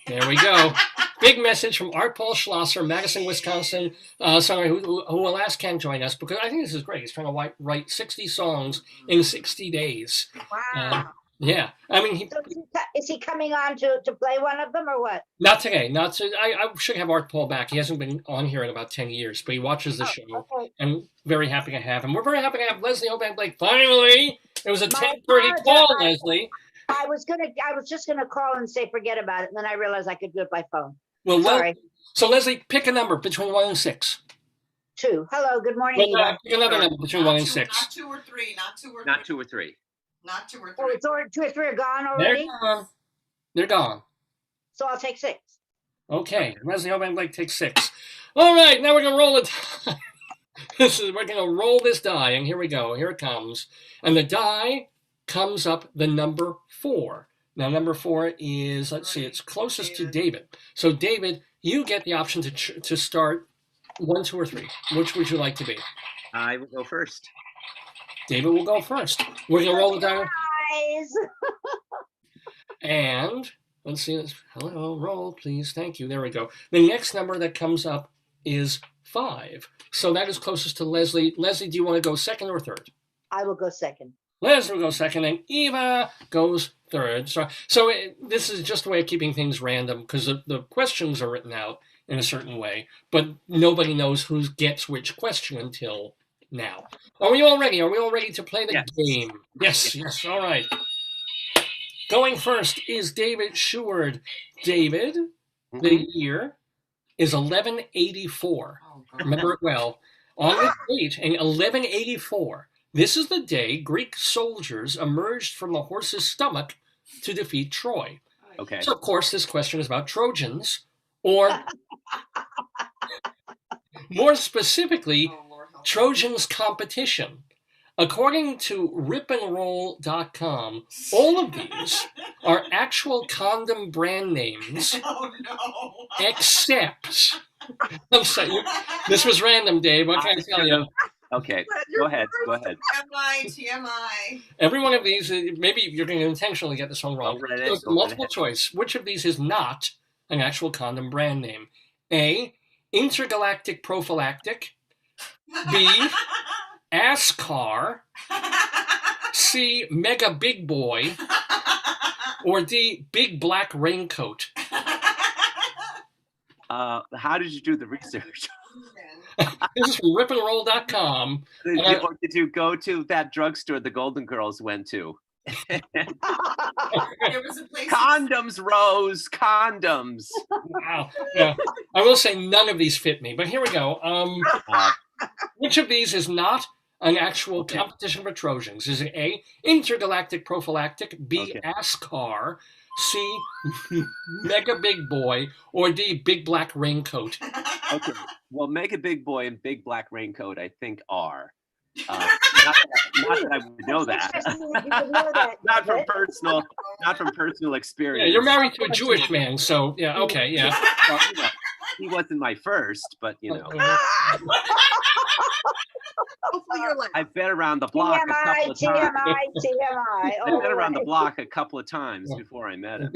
There we go. Big message from Art Paul Schlosser, Madison, Wisconsin. Who alas can't join us because I think this is great. He's trying to write 60 songs in 60 days. Wow. Yeah, I mean, is he coming on to play one of them or what? Not today. I should have Art Paul back. He hasn't been on here in about 10 years, but he watches the show, and very happy to have him. We're very happy to have Leslie Hoban Blake. Finally, it was a 10:30 call, Leslie. I was just gonna call and say forget about it, and then I realized I could do it by phone. Well, sorry. So Leslie, pick a number between 1 and 6. 2. Hello. Good morning. Pick another number between 1 and 6. Not 2 or 3. Not 2 or 3. Not 2 or 3. Not 2 or 3. Oh, it's 2 or 3 are gone already? They're gone. So I'll take 6. Okay. Leslie Hoban Blake takes 6. All right, now we're going to roll it. We're going to roll this die, and here we go. Here it comes. And the die comes up the number 4. Now, number 4 is, let's see, it's closest to David. So, David, you get the option to start 1, 2, or 3. Which would you like to be? I will go first. David will go first. We're going to roll the die. And let's see. Hello, roll, please. Thank you. There we go. The next number that comes up is 5. So that is closest to Leslie. Leslie, do you want to go second or third? I will go second. Leslie will go second, and Eva goes third. So this is just a way of keeping things random because the questions are written out in a certain way, but nobody knows who gets which question until now. Are we all ready? Are we all ready to play the game? Yes. All right. Going first is David Sheward. David, the year is 1184. Remember it well. On this date in 1184, this is the day Greek soldiers emerged from the horse's stomach to defeat Troy. Okay. So, of course, this question is about Trojans, or more specifically, Trojans competition. According to ripandroll.com, all of these are actual condom brand names, except, I'm sorry, this was random, Dave, what can I tell you? Okay, go ahead. TMI. Every one of these, maybe you're going to intentionally get this one wrong. There's a multiple choice. Which of these is not an actual condom brand name? A, Intergalactic Prophylactic. B, Ascar. C, Mega Big Boy. Or D, Big Black Raincoat. How did you do the research? This is from ripandroll.com. Or did you go to that drugstore the Golden Girls went to? There was a place Condoms, Rose, condoms. Wow. Yeah. I will say none of these fit me, but here we go. Which of these is not an actual Okay. competition for Trojans? Is it A, intergalactic prophylactic, B, Okay. ASCAR, C, Mega Big Boy, or D, Big Black Raincoat? Okay. Well, Mega Big Boy and Big Black Raincoat, I think, are. Not that I would know that. Interesting that you would know that, not from David. personal Yeah, experience. you're married to a Jewish man, so yeah, okay, yeah. Well, he wasn't my first, but Hopefully you're like, I've been around the block a couple TMI, of times. TMI. I've been around the block a couple of times before I met him.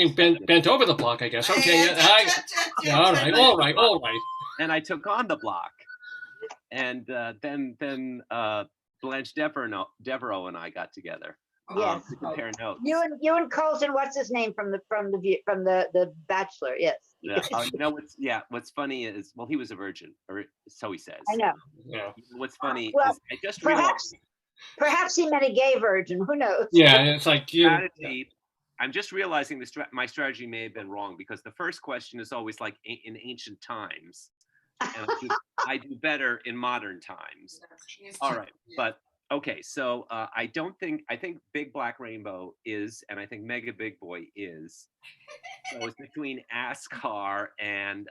Bent over the block, I guess. Okay, yeah, all right. And I took on the block, and then Blanche Devereaux and I got together. Yes. To compare notes. You and Colson, what's his name from the Bachelor? Yes. Yeah. What's funny is, well, he was a virgin, or so he says. I know. Yeah. What's funny Well, is I just realized. Perhaps he meant a gay virgin. Who knows? Yeah, it's like Strategy. I'm just realizing my strategy may have been wrong, because the first question is always like in ancient times, and I do better in modern times. All right, but okay. So I think Big Black Rainbow is, and I think Mega Big Boy is. So it's between ASCAR and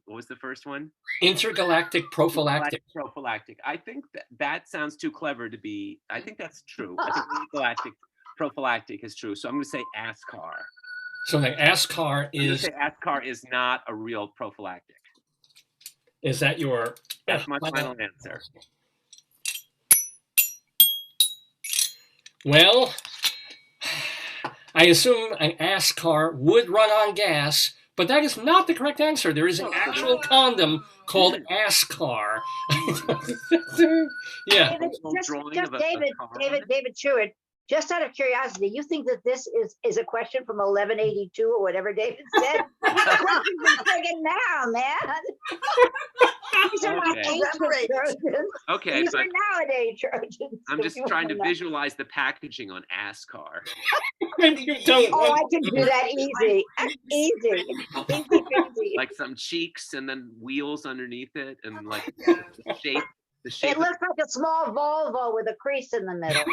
what was the first one? intergalactic prophylactic. Prophylactic. I think that sounds too clever to be. I think that's true. I think intergalactic prophylactic is true. So I'm going to say ASCAR. So the ASCAR is. ASCAR is not a real prophylactic. Is that your? That's my final answer. Well, I assume an ASCAR would run on gas, but that is not the correct answer. There is an actual condom called ASCAR. Yeah. David Sheward, just out of curiosity, you think that this is a question from 1182 or whatever David said? Questions are friggin' now, man. These are not ancient Trojans. Okay, These are nowadays Trojans. I'm just trying to visualize the packaging on ASCAR. You don't. Oh, I can do that easy. Easy. Like some cheeks and then wheels underneath it, and like the shape. It looks like a small Volvo with a crease in the middle.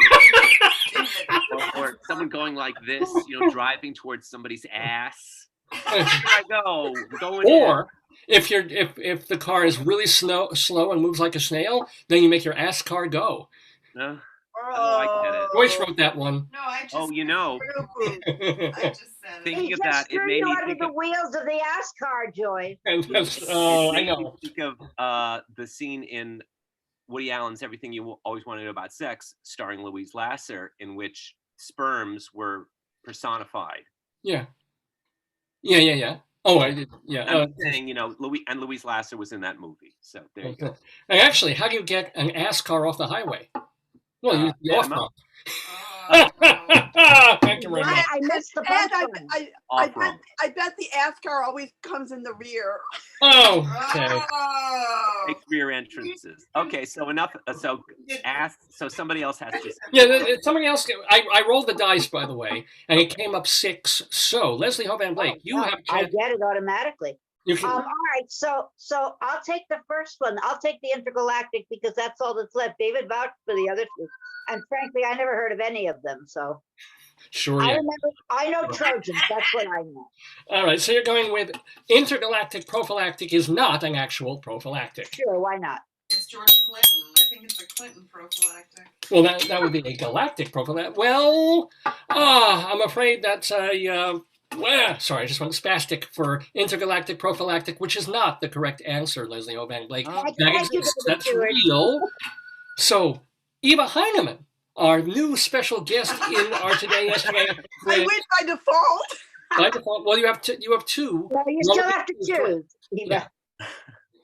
or someone going like this, driving towards somebody's ass. Here I go. Or if the car is really slow and moves like a snail, then you make your ASCAR go. Oh, I get it. Joyce wrote that one. No, I just. I just said Thinking it. of that, it made me under think the of. wheels of the ASCAR, Joyce. I know. Think of the scene in Woody Allen's Everything You Always Wanted to Know About Sex, starring Louise Lasser, in which sperms were personified. Yeah. Oh, I did. Yeah. I'm saying, Louise Lasser was in that movie. So there you go. And actually, how do you get an ASCAR off the highway? Well, you off ramp. Thank you very much. I missed the punch. I bet the ASCAR always comes in the rear. Oh, okay. Makes rear entrances. Okay, so enough. So somebody else has to. Yeah, somebody else. I rolled the dice, by the way, and it came up 6. So Leslie Hoban Blake, you have. I get it automatically. All right, so I'll take the first one. I'll take the intergalactic because that's all that's left. David vouched for the other two, and frankly, I never heard of any of them. So sure, yeah. I know Trojans. That's what I know. All right, so you're going with intergalactic prophylactic is not an actual prophylactic. Sure, why not? It's George Clinton. I think it's a Clinton prophylactic. Well, that would be a galactic prophylactic. Well, I'm afraid that's a. Sorry, I just went spastic for intergalactic prophylactic, which is not the correct answer, Leslie Hoban Blake. That exists. That's real. So, Eva Heinemann, our new special guest in our Today Yesterday. I win by default. By default. Well, you have two. No, you still have to choose. Yeah.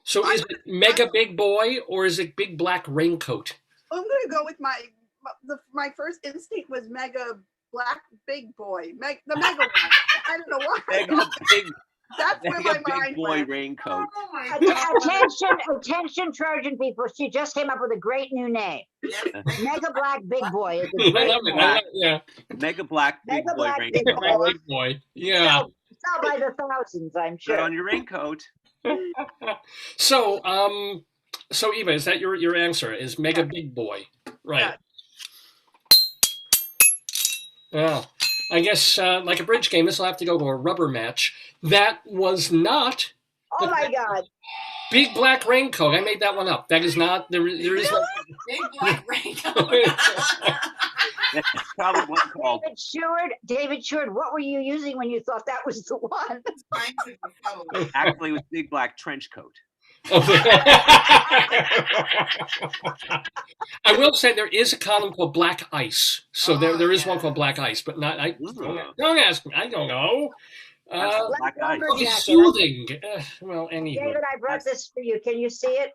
So, is it Mega Big Boy or is it Big Black Raincoat? I'm going to go with my first instinct was Mega Black Big Boy. The Mega one. I don't know why. That's where my mind Big Boy went. Raincoat. Attention, Trojan people. She just came up with a great new name. Mega Black Big Boy. Is a great name. Yeah. Mega Black Big Boy Big Raincoat. Big Boy. Yeah. Sell by the thousands, I'm sure. Put on your raincoat. So Eva, is that your answer? Is Mega Big Boy? Right. Well, I guess like a bridge game, this will have to go to a rubber match. That was not Oh my God. Big Black Raincoat. I made that one up. That is not, there is no. Big Black Raincoat. That's probably one called. David Sheward, what were you using when you thought that was the one? Actually, it was Big Black Trench Coat. I will say there is a column called Black Ice. So there is one called Black Ice, but not. Don't ask me. I don't know. Black Ice. It's soothing. Well, anyway. David, I brought this for you. Can you see it?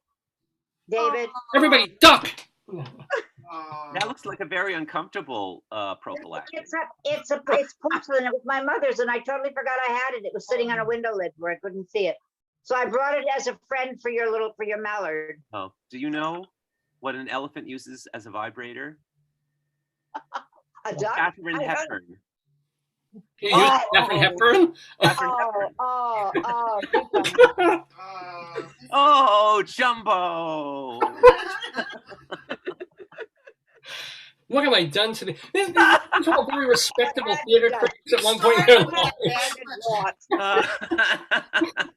David? Everybody, duck! That looks like a very uncomfortable prophylactic. It's porcelain. It was my mother's, and I totally forgot I had it. It was sitting on a window lid where I couldn't see it. So I brought it as a friend for your mallard. Oh, do you know what an elephant uses as a vibrator? A duck? Catherine Hepburn. You use Catherine Hepburn? Oh, Jumbo! What have I done to the? These are all very respectable theater critics at one point in their life.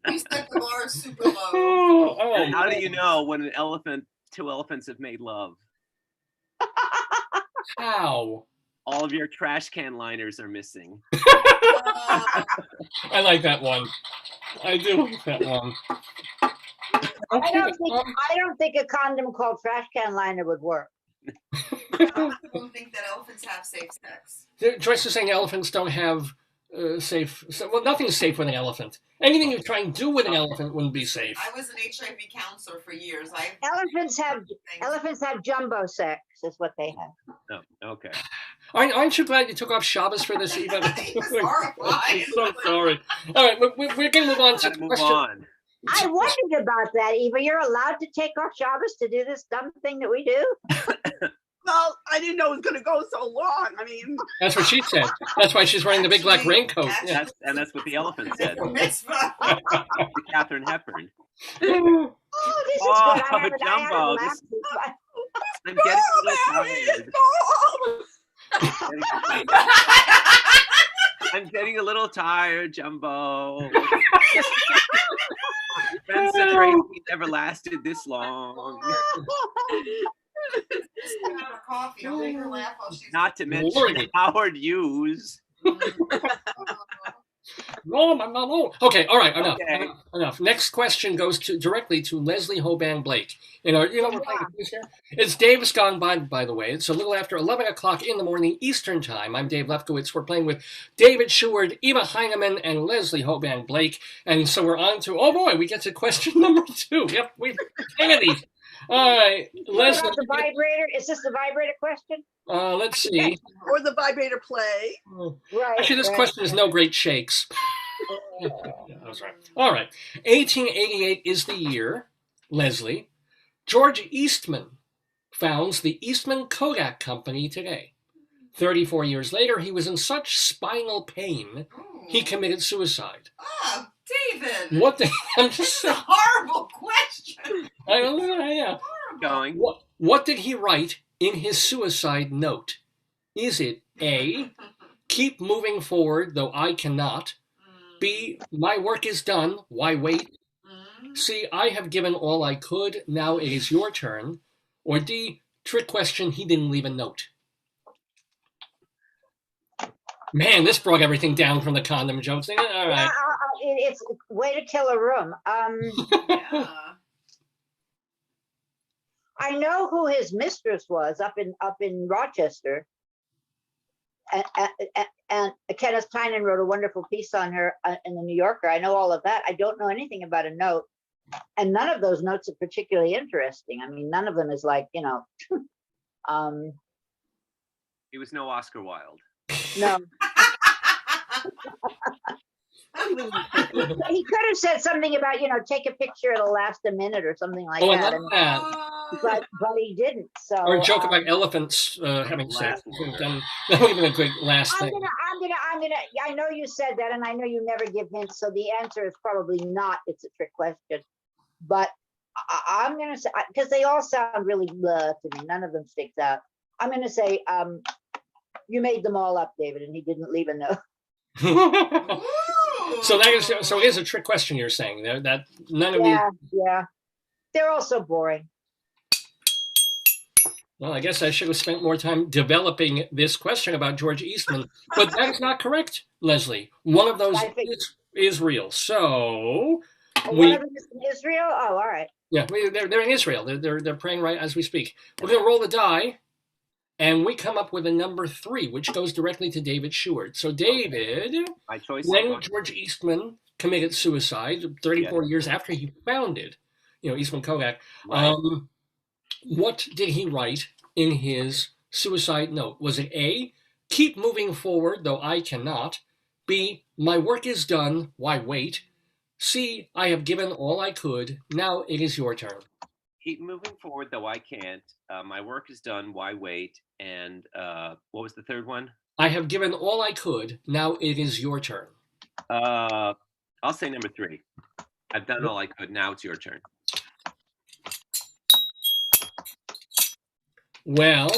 You set the bar super low. How do you know when two elephants have made love? How? All of your trash can liners are missing. I like that one. I do like that one. I don't think a condom called trash can liner would work. I don't think that elephants have safe sex. Joyce is saying elephants don't have safe. Well, nothing's safe with an elephant. Anything you try and do with an elephant wouldn't be safe. I was an HIV counselor for years. Elephants have jumbo sex, is what they have. Oh, okay. Aren't you glad you took off Shabbos for this, Eva? He was horrified. I'm so sorry. All right, we're going to move on to the question. I wondered about that, Eva. You're allowed to take off Shabbos to do this dumb thing that we do? Well, I didn't know it was going to go so long. I mean, that's what she said. That's why she's wearing the big black raincoat. And that's what the elephant said. Catherine Hepburn. Oh, this is good. Jumbo. I'm getting a little tired, Jumbo. Friends and Tracy never lasted this long. Coffee. I'll make her laugh while she's not to mention Howard Hughes. No. Okay, all right, enough. Next question goes directly to Leslie Hoban Blake. We're playing this here. It's Dave's gone by the way. It's a little after 11 o'clock in the morning Eastern time. I'm Dave Lefkowitz. We're playing with David Sheward, Eva Heinemann, and Leslie Hoban Blake. And so we're on to, oh boy, we get to question number 2. Yep, we've 10 of these. All right, Leslie. The vibrator? Is this the vibrator question? Let's see. Or the vibrator play. Right. Actually, this question is no great shakes. Yeah, that was right. All right. 1888 is the year, Leslie. George Eastman founds the Eastman Kodak Company today. 34 years later, he was in such spinal pain, he committed suicide. Oh, David. What the? I'm just a horrible question. I don't know. Yeah. Going. What did he write in his suicide note? Is it A, keep moving forward, though I cannot? B, my work is done, why wait? C, I have given all I could, now it is your turn. Or D, trick question, he didn't leave a note. Man, this brought everything down from the condom jokes. All right. It's a way to kill a room. Yeah. I know who his mistress was up in Rochester. And Kenneth Tynan wrote a wonderful piece on her in the New Yorker. I know all of that. I don't know anything about a note. And none of those notes are particularly interesting. I mean, none of them is like, He was no Oscar Wilde. No. He could have said something about, take a picture, it'll last a minute or something like that. But he didn't. So or a joke about elephants having sex. That would have been a great last thing. I know you said that, and I know you never give hints, so the answer is probably not. It's a trick question. But I'm gonna say, because they all sound really blah to me. None of them sticks out. I'm gonna say, you made them all up, David, and he didn't leave a note. So it is a trick question. You're saying that none of Yeah, they're all so boring. Well, I guess I should have spent more time developing this question about George Eastman, but that is not correct, Leslie. One of those is real. So one of them is in Israel. Oh, all right. Yeah, they're in Israel. They're praying right as we speak. We're going to roll the die, and we come up with a number 3, which goes directly to David Sheward. So, David, my choice. When George Eastman committed suicide 34 years after he founded, Eastman Kodak, Right. What did he write in his suicide note? Was it A, keep moving forward, though I cannot? B, my work is done, why wait? C, I have given all I could, now it is your turn. Keep moving forward, though I can't. My work is done, why wait? And what was the third one? I have given all I could, now it is your turn. I'll say number 3. I've done all I could, now it's your turn. Well,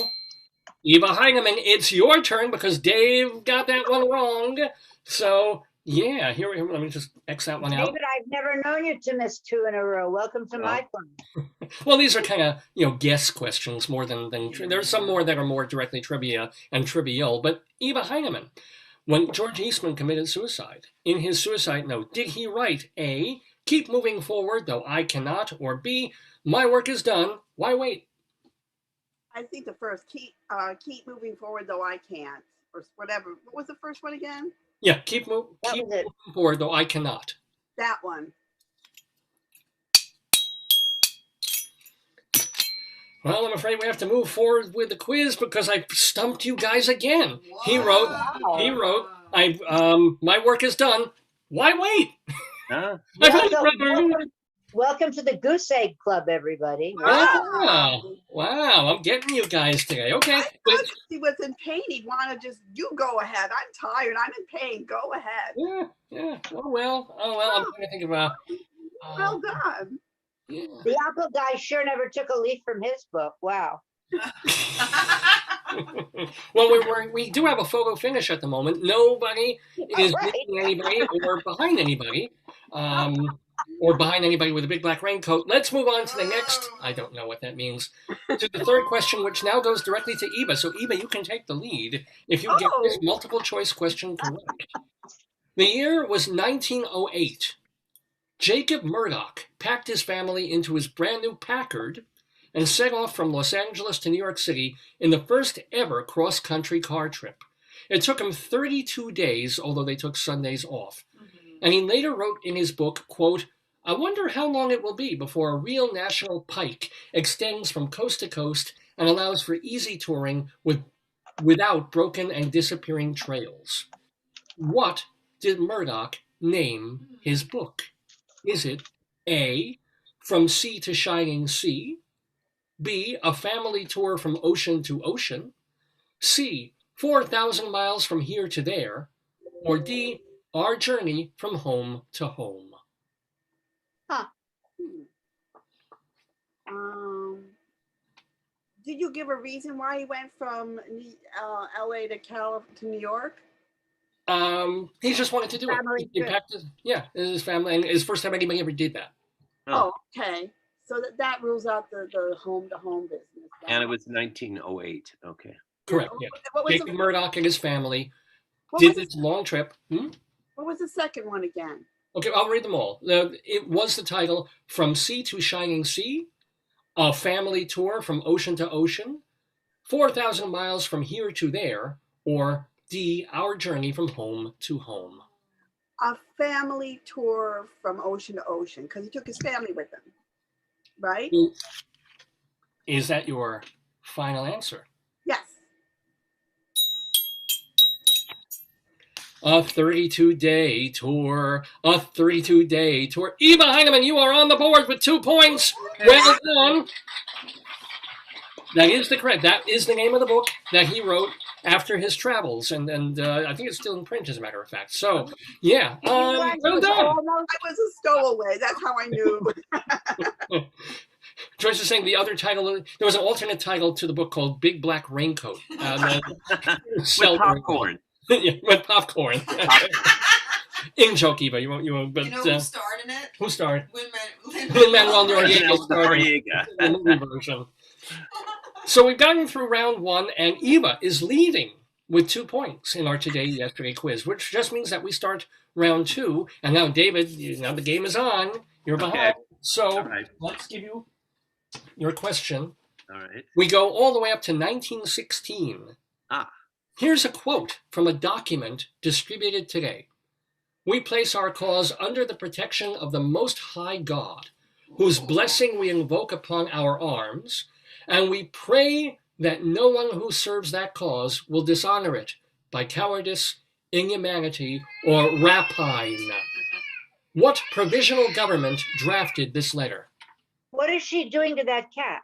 Eva Heinemann, it's your turn because Dave got that one wrong. So, yeah, here let me just X that one out. David, I've never known you to miss 2 in a row. Welcome to my fun. Well, these are kind of, guess questions more than there's some more that are more directly trivia and trivial. But Eva Heinemann, when George Eastman committed suicide, in his suicide note, did he write A, keep moving forward, though I cannot, or B, my work is done, why wait? I think the first, keep moving forward, though I can't, or whatever. What was the first one again? Yeah, keep moving forward, though I cannot. That one. Well, I'm afraid we have to move forward with the quiz because I stumped you guys again. Wow. He wrote, my work is done. Why wait? Huh? Welcome to the Goose Egg Club, everybody. Wow, I'm getting you guys today. Okay. I thought he was in pain. He'd want to just, you go ahead. I'm tired. I'm in pain. Go ahead. Yeah. Oh, well. I'm trying to think about. Well done. Yeah. The apple guy sure never took a leaf from his book. Wow. Well, we do have a photo finish at the moment. Nobody is beating anybody or behind anybody. Or behind anybody with a big black raincoat. Let's move on to the next, I don't know what that means, to the third question, which now goes directly to Eva. So, Eva, you can take the lead if you get this multiple choice question correct. The year was 1908. Jacob Murdoch packed his family into his brand new Packard and set off from Los Angeles to New York City in the first ever cross-country car trip. It took him 32 days, although they took Sundays off. And he later wrote in his book, quote, I wonder how long it will be before a real national pike extends from coast to coast and allows for easy touring without broken and disappearing trails. What did Murdoch name his book? Is it A, From Sea to Shining Sea, B, A Family Tour from Ocean to Ocean, C, 4,000 Miles from Here to There, or D, Our Journey from Home to Home? Huh. Did you give a reason why he went from LA to New York? He just wanted to do it. He packed his family, and his first time anybody ever did that. Oh, okay. So that rules out the home-to-home business. And it was 1908. Okay. Correct. Yeah. Jacob Murdoch and his family What did was this long trip. What was the second one again? Okay, I'll read them all. It was the title, From Sea to Shining Sea, A Family Tour from Ocean to Ocean, 4,000 Miles from Here to There, or D, Our Journey from Home to Home. A family tour from ocean to ocean, because he took his family with him, right? Is that your final answer? Yes. A 32-day tour. A 32-day tour. Eva Heinemann, you are on the board with 2 points. Well done. That is the name of the book that he wrote. after his travels, and I think it's still in print, as a matter of fact. So, yeah, It well was done. almost- I was a stowaway. That's how I knew. Joyce is saying the other title, there was an alternate title to the book called Big Black Raincoat. With popcorn. Yeah, with popcorn. In joke, Eva. You won't. But You know who starred in it? who starred? Lin-Manuel Noriega starred in the movie version. So we've gotten through round one, and Eva is leading with 2 points in our today-yesterday quiz, which just means that we start round two. And now, David, now the game is on. You're behind. Okay. So right. let's give you your question. All right. We go all the way up to 1916. Here's a quote from a document distributed today. We place our cause under the protection of the Most High God, whose blessing we invoke upon our arms, and we pray that no one who serves that cause will dishonor it by cowardice, inhumanity, or rapine. What provisional government drafted this letter? What is she doing to that cat?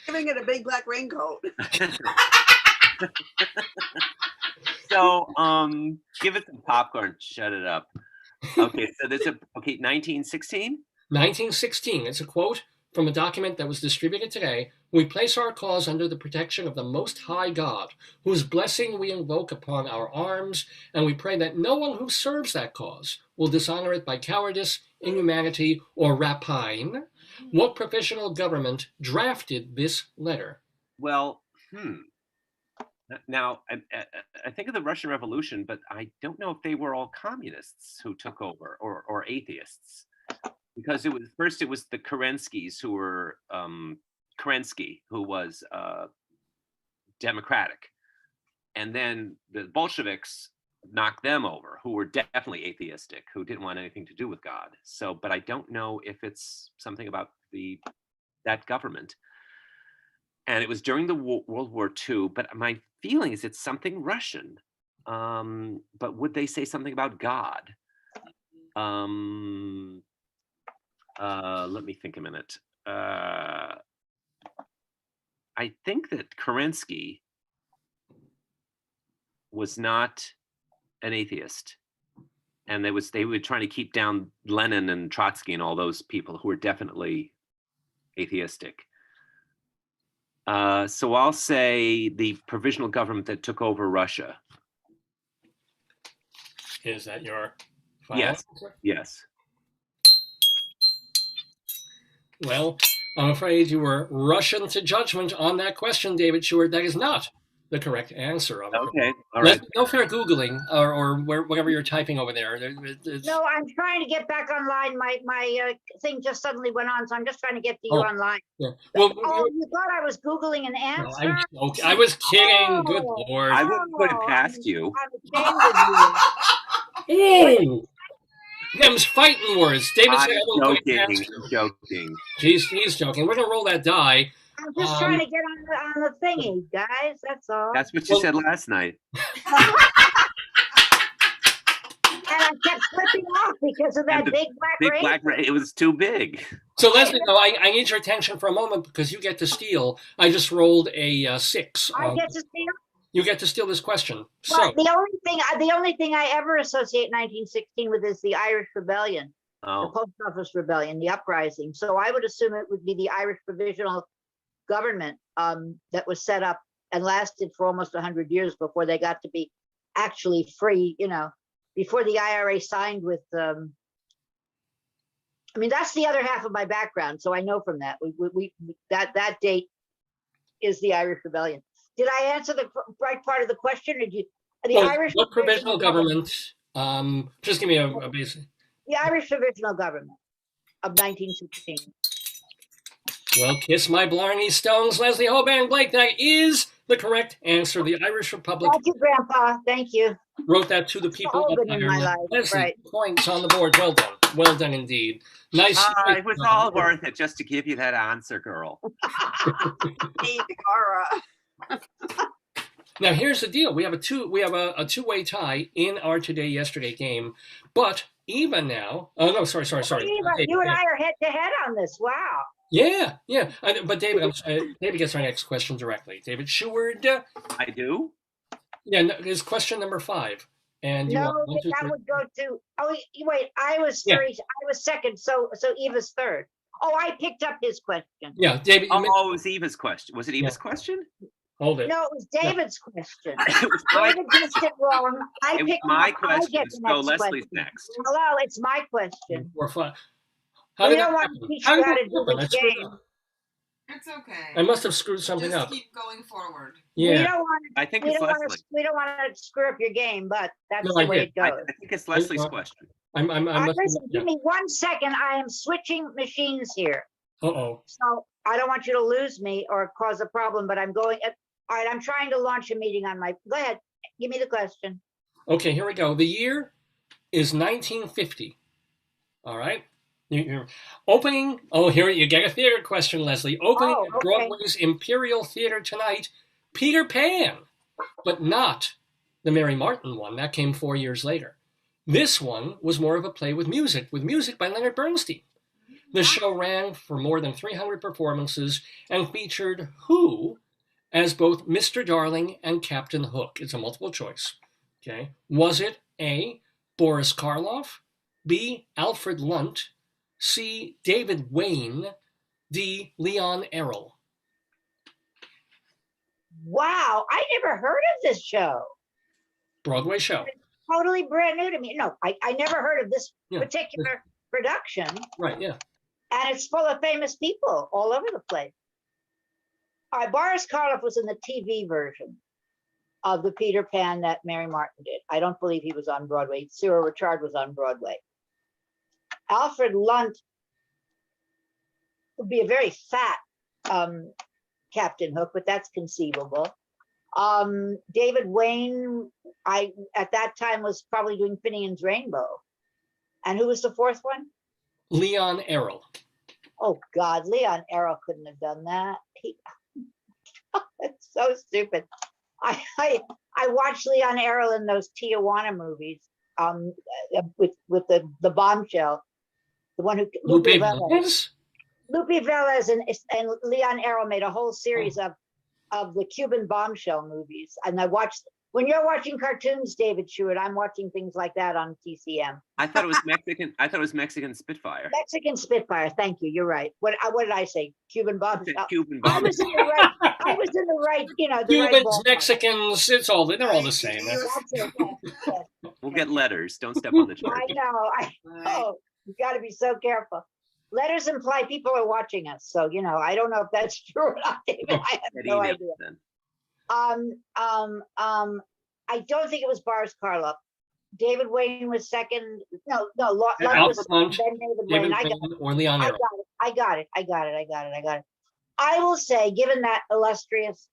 Giving it a big black raincoat. So, give it some popcorn. Shut it up. Okay, so there's 1916? 1916. It's a quote from a document that was distributed today. We place our cause under the protection of the Most High God, whose blessing we invoke upon our arms, and we pray that no one who serves that cause will dishonor it by cowardice, inhumanity, or rapine. What provisional government drafted this letter? Well, Now, I think of the Russian Revolution, but I don't know if they were all communists who took over, or atheists, because it was the Kerenskys who were Kerensky, who was democratic, and then the Bolsheviks knocked them over, who were definitely atheistic, who didn't want anything to do with God. So, but I don't know if it's something about that government. And it was during the World War II, but my feeling is it's something Russian. But would they say something about God? Let me think a minute. I think that Kerensky was not an atheist. And they were trying to keep down Lenin and Trotsky and all those people who were definitely atheistic. So I'll say the provisional government that took over Russia. Is that your final Yes. answer? Yes. Well, I'm afraid you were Russian to judgment on that question, David Sheward. That is not the correct answer. Okay. All right. No fair Googling or whatever you're typing over there. No, I'm trying to get back online. My thing just suddenly went on, so I'm just trying to get to you online. Yeah. Well, you thought I was Googling an answer? no, I'm joking. I was kidding. Good Lord. I wouldn't put it past you. I'm ashamed of you. Ooh. Them's fighting words. David said I won't put it past you. Joking. He's joking. We're going to roll that die. I'm just trying to get on the thingy, guys. That's all. That's what you said last night. And I kept slipping off because of that big black rain. It was too big. So Leslie, though, I need your attention for a moment because you get to steal. I just rolled a 6. I get to steal. You get to steal this question. Well, So the only thing I ever associate 1916 with is the Irish Rebellion, the Oh, Post Office Rebellion, the uprising. So I would assume it would be the Irish Provisional Government that was set up and lasted for almost 100 years before they got to be actually free. Before the IRA signed with. I mean, that's the other half of my background, so I know from that. That date is the Irish Rebellion. Did I answer the right part of the question, or did you? What provisional government? Just give me a basic. The Irish Provisional Government of 1916. Well, kiss my Blarney Stones, Leslie Hoban Blake. That is the correct answer. The Irish Republic Thank you, Grandpa. Thank you. wrote that to the people of Hoban in my Ireland. life, Leslie, right. points on the board. Well done. Well done indeed. Nice. it was all worth it just to give you that answer, girl. Hey, Cara. Now here's the deal. We have a two-way tie in our today-yesterday game, but Eva now. Oh no, sorry. Eva, you and I are head to head on this. Wow. Yeah, yeah. But David, David gets our next question directly. David Sheward. I do. Yeah, no, is question number 5. And you No, want 1, 2, that 3. would go to, oh, wait, I was Yeah. third, I was second, so Eva's third. Oh, I picked up his question. Yeah, David. You Oh, it was Eva's question. Was it Eva's Yeah. question? hold it. No, it was David's question. It was my David guessed it wrong. I It was picked my up, I question. get the So next Leslie's question. next. Hello, it's my question. 4, 5. How We did don't that want happen? to teach How you did how that to do happen? I this screwed game. up. It's okay. I must have screwed something Just up. keep going forward. We Yeah. don't want I think we it's don't want Leslie. to we don't want to screw up your game, but that's No, the I way did. it I goes. think it's Leslie's I- question. I must Listen, have. give me 1 second. I am switching machines here. Uh-oh. So I don't want you to lose me or cause a problem, but I'm going, all right, I'm trying to launch a meeting on my, go ahead, give me the question. Okay, here we go. The year is 1950. All right. You're opening. Oh, here you get a theater question, Leslie. Opening Oh, at okay. Broadway's Imperial Theater tonight, Peter Pan, but not the Mary Martin one. That came 4 years later. This one was more of a play with music by Leonard Bernstein. The show ran for more than 300 performances and featured who as both Mr. Darling and Captain Hook? It's a multiple choice. Okay. Was it A, Boris Karloff, B, Alfred Lunt, C, David Wayne, D, Leon Errol? Wow, I never heard of this show. Broadway show. Totally brand new to me. No, I never heard of this Yeah. particular production. Right, yeah. And it's full of famous people all over the place. All right, Boris Karloff was in the TV version of the Peter Pan that Mary Martin did. I don't believe he was on Broadway. Cyril Richard was on Broadway. Alfred Lunt would be a very fat Captain Hook, but that's conceivable. David Wayne, at that time was probably doing Finian's Rainbow. And who was the fourth one? Leon Errol. Oh God, Leon Errol couldn't have done that. It's so stupid. I watched Leon Errol in those Tijuana movies, with the bombshell, the one who Lupe Velez. Velez? Lupe Velez and Leon Errol made a whole series of the Cuban bombshell movies, and I watched. When you're watching cartoons, David Sheward, I'm watching things like that on TCM. I thought it was Mexican. I thought it was Mexican Spitfire. Mexican Spitfire. Thank you. You're right. What did I say? Cuban bombshell. Cuban I bomb. was in the right. I was in the right. The right Cubans, ballpark. Mexicans, they're all the same. That's it. Yes. We'll get letters. Don't step on the chart. I know. You got to be so careful. Letters imply people are watching us, so I don't know if that's true or not, David. I have Get no emails idea. then. I don't think it was Boris Karloff. David Wayne was second. No, Lunt Alfred was Lunt, then David David Wayne. Wayne, or Leon I Errol. got it. I will say, given that illustrious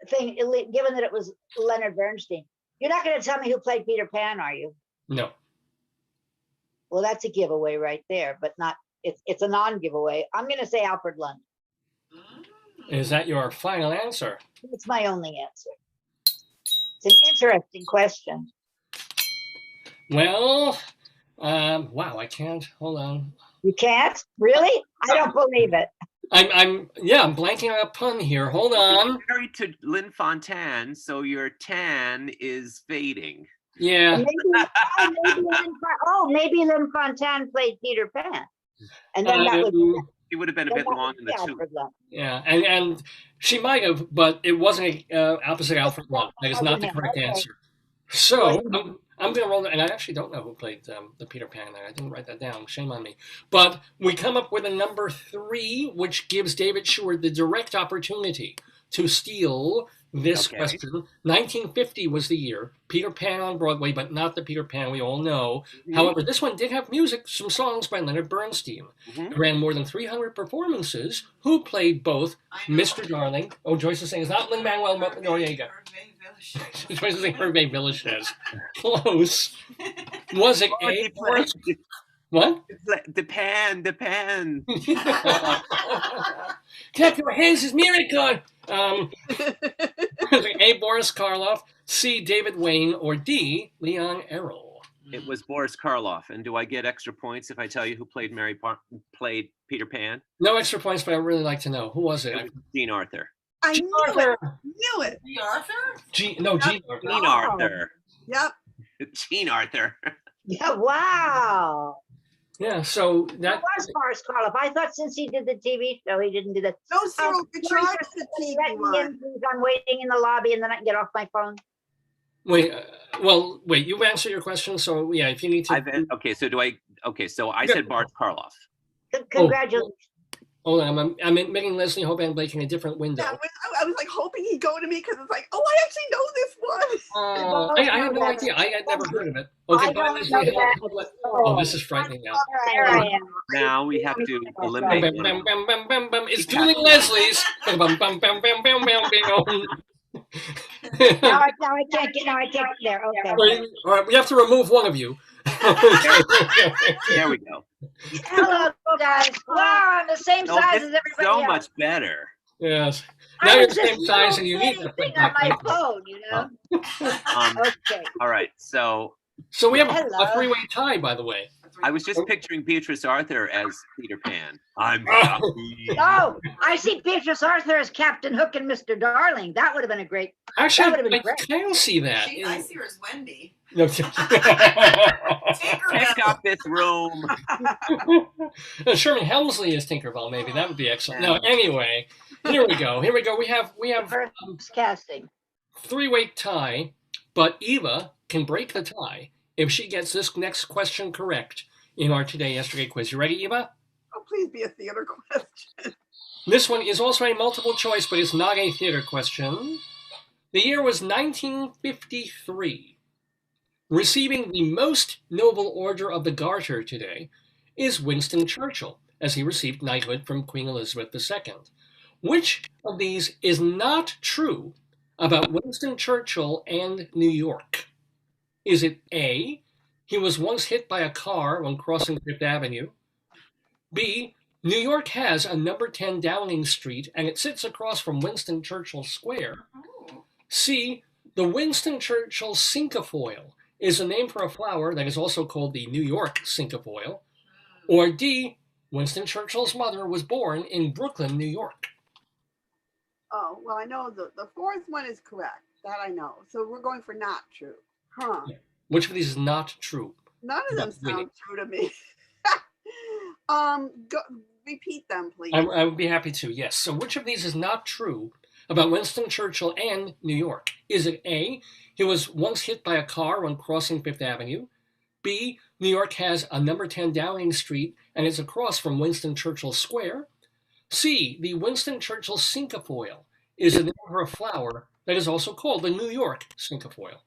thing, given that it was Leonard Bernstein, you're not going to tell me who played Peter Pan, are you? No. Well, that's a giveaway right there, but not. It's a non-giveaway. I'm going to say Alfred Lunt. Is that your final answer? It's my only answer. It's an interesting question. Well, wow, I can't. Hold on. You can't? Really? I don't believe it. I'm blanking on a pun here. Hold on. You're married to Lynn Fontanne, so your tan is fading. Yeah. Maybe Lynn Fontanne played Peter Pan. And then that would He would have been a bit long in the tooth. Yeah, and she might have, but it wasn't opposite Alfred Lunt. That is not the correct answer. So I'm going to roll it, and I actually don't know who played the Peter Pan there. I didn't write that down. Shame on me. But we come up with a number 3, which gives David Sheward the direct opportunity to steal this question. 1950 was the year. Peter Pan on Broadway, but not the Peter Pan we all know. Mm-hmm. However, this one did have music, some songs by Leonard Bernstein. Mm-hmm. It ran more than 300 performances. Who played both Mr. Darling? Oh, Joyce is saying it's not Lin-Manuel Noriega. Joyce is saying Hervé Villachez. Close. Was it A? What? The pan. Clap your hands, it's miracle. A. Boris Karloff, C. David Wayne, or D. Leon Errol. It was Boris Karloff. And do I get extra points if I tell you who played played Peter Pan? No extra points, but I really like to know. Who was it? It was Jean Arthur. I Jean knew Arthur. it. Knew it. The Arthur? Jean Arthur. Jean Arthur. Yep. Jean Arthur. Yeah, wow. Yeah, so That was Boris Karloff. I thought since he did the TV show, he didn't do that. No, Cyril, good Joyce, charge the TV let me one. in, please. I'm waiting in the lobby and then I can get off my phone. wait. Wait. You answer your question. So yeah, if you need to. Okay, so so I said Boris Karloff. Congratulations. Hold on, I'm making Leslie Hoban Blake in a different window. Yeah, I was like hoping he'd go to me because it's like, oh, I actually know this one. I had no idea. I had never heard of it. Okay, I bye, don't Leslie. know that. Oh, this is frightening now. There I am. Now we have to Bam, eliminate. bam, bam, bam, bam, bam. It's dueling Leslie's. Bam, bam, bam, bam, bam, bam, bam. Now I can't get there. Okay. All right, we have to remove one of you. There we go. Hello, guys. Wow, I'm the same size as everybody So else. much better. Yes. Now you're I the was same just size and you need little that thing thing on my back. phone, you know? Okay. All right. So So we have a Hello. three-way tie, by the way. I was just picturing Beatrice Arthur as Peter Pan. I'm happy. Oh, I see Beatrice Arthur as Captain Hook and Mr. Darling. That would have been a great. Actually, would've been I great. can see that. I see her as Wendy. No. Pick up this room. Sherman Hemsley is Tinkerbell, maybe. That would be excellent. No, anyway, here we go. We have First casting. three-way tie, but Eva can break the tie if she gets this next question correct in our Today Yesterday quiz. You ready, Eva? Oh, please be a theater question. This one is also a multiple choice, but it's not a theater question. The year was 1953. Receiving the most noble order of the Garter today is Winston Churchill, as he received knighthood from Queen Elizabeth II. Which of these is not true about Winston Churchill and New York? Is it A, he was once hit by a car when crossing Fifth Avenue? B, New York has a number 10 Downing Street and it sits across from Winston Churchill Square? C, the Winston Churchill cinquefoil is a name for a flower that is also called the New York cinquefoil? Or D, Winston Churchill's mother was born in Brooklyn, New York? Oh, well, I know the fourth one is correct. That I know. So we're going for not true. Huh. Yeah. Which of these is not true? None of them That's winning. sound true to me. Repeat them, please. I would be happy to, yes. So which of these is not true about Winston Churchill and New York? Is it A, he was once hit by a car when crossing Fifth Avenue? B, New York has a number 10 Downing Street and is across from Winston Churchill Square? C, the Winston Churchill cinquefoil is a name for a flower that is also called the New York cinquefoil.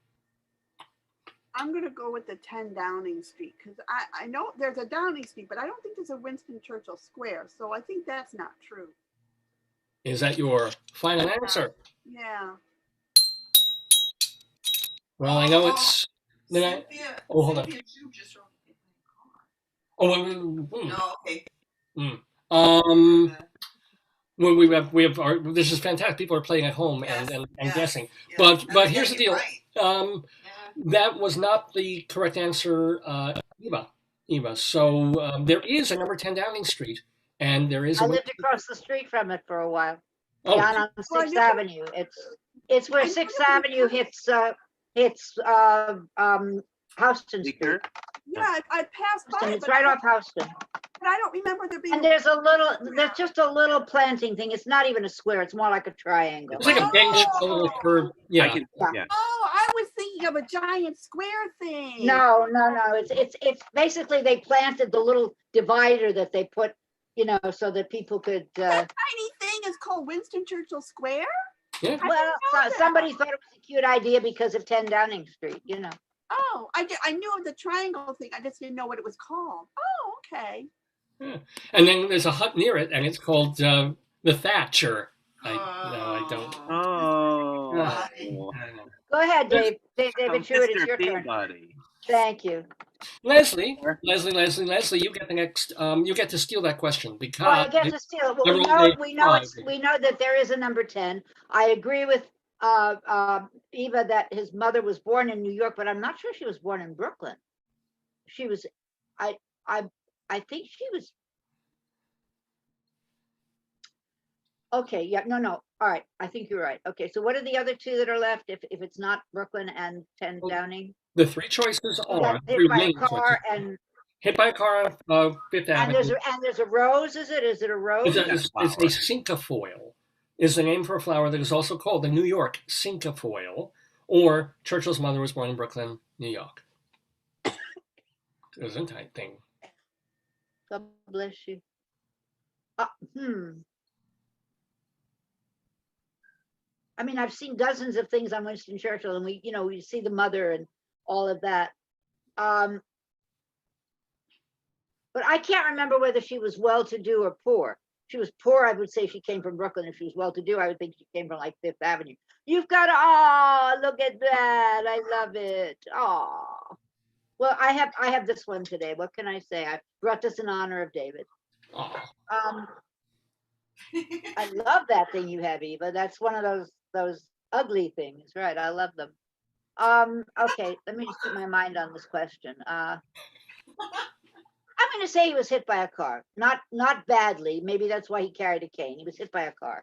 I'm going to go with the 10 Downing Street because I know there's a Downing Street, but I don't think there's a Winston Churchill Square. So I think that's not true. Is that your final answer? Yeah. Well, I know it's... Cynthia, Oh, hold on. Cynthia Chu just wrote it in the car. Oh, No, okay. we have our, this is fantastic. People are playing at home and Yes. guessing. Yes. But here's the deal. Right. Yeah. That was not the correct answer, Eva. So there is a number 10 Downing Street, and there is. I lived across the street from it for a while. Oh, Down on Sixth Avenue. It's where Sixth Avenue hits Houston Street. Yeah, I passed by it. It's right off Houston. But I don't remember there being. And there's just a little planting thing. It's not even a square. It's more like a triangle. it's like a bench, a little curve. Yeah. Oh, I was thinking of a giant square thing. No. It's basically they planted the little divider that they put, so that people could. That tiny thing is called Winston Churchill Square? Yeah. Well, somebody thought it was a cute idea because of 10 Downing Street, Oh, I knew of the triangle thing. I just didn't know what it was called. Oh, okay. Yeah. And then there's a hut near it, and it's called the Thatcher. I don't. Oh. I don't know. Go ahead, Dave. David Sheward, it's your turn. Buddy. Thank you. Leslie, you get the next. You get to steal that question because. Well, I get to steal it. Well, we know that there is a number 10. I agree with Eva that his mother was born in New York, but I'm not sure she was born in Brooklyn. she was, I, I think she was. Okay, yeah, no. All right, I think you're right. Okay, so what are the other two that are left if it's not Brooklyn and 10 Well, Downing? The three choices We are got hit three by a remaining choices. car and Hit by a car, Fifth and Avenue. there's a rose, is it? Is it a rose? It's a cinquefoil. Is the name for a flower that is also called the New York cinquefoil, or Churchill's mother was born in Brooklyn, New York. Gesundheit thing. God bless you. I mean, I've seen dozens of things on Winston Churchill, and we see the mother and all of that. But I can't remember whether she was well-to-do or poor. If she was poor, I would say she came from Brooklyn. If she was well-to-do, I would think she came from like Fifth Avenue. You've got to, look at that. I love it. Oh, well, I have this one today. What can I say? I brought this in honor of David. I love that thing you have, Eva. That's one of those ugly things, right? I love them. Okay, let me just put my mind on this question. I'm going to say he was hit by a car, not badly. Maybe that's why he carried a cane. He was hit by a car.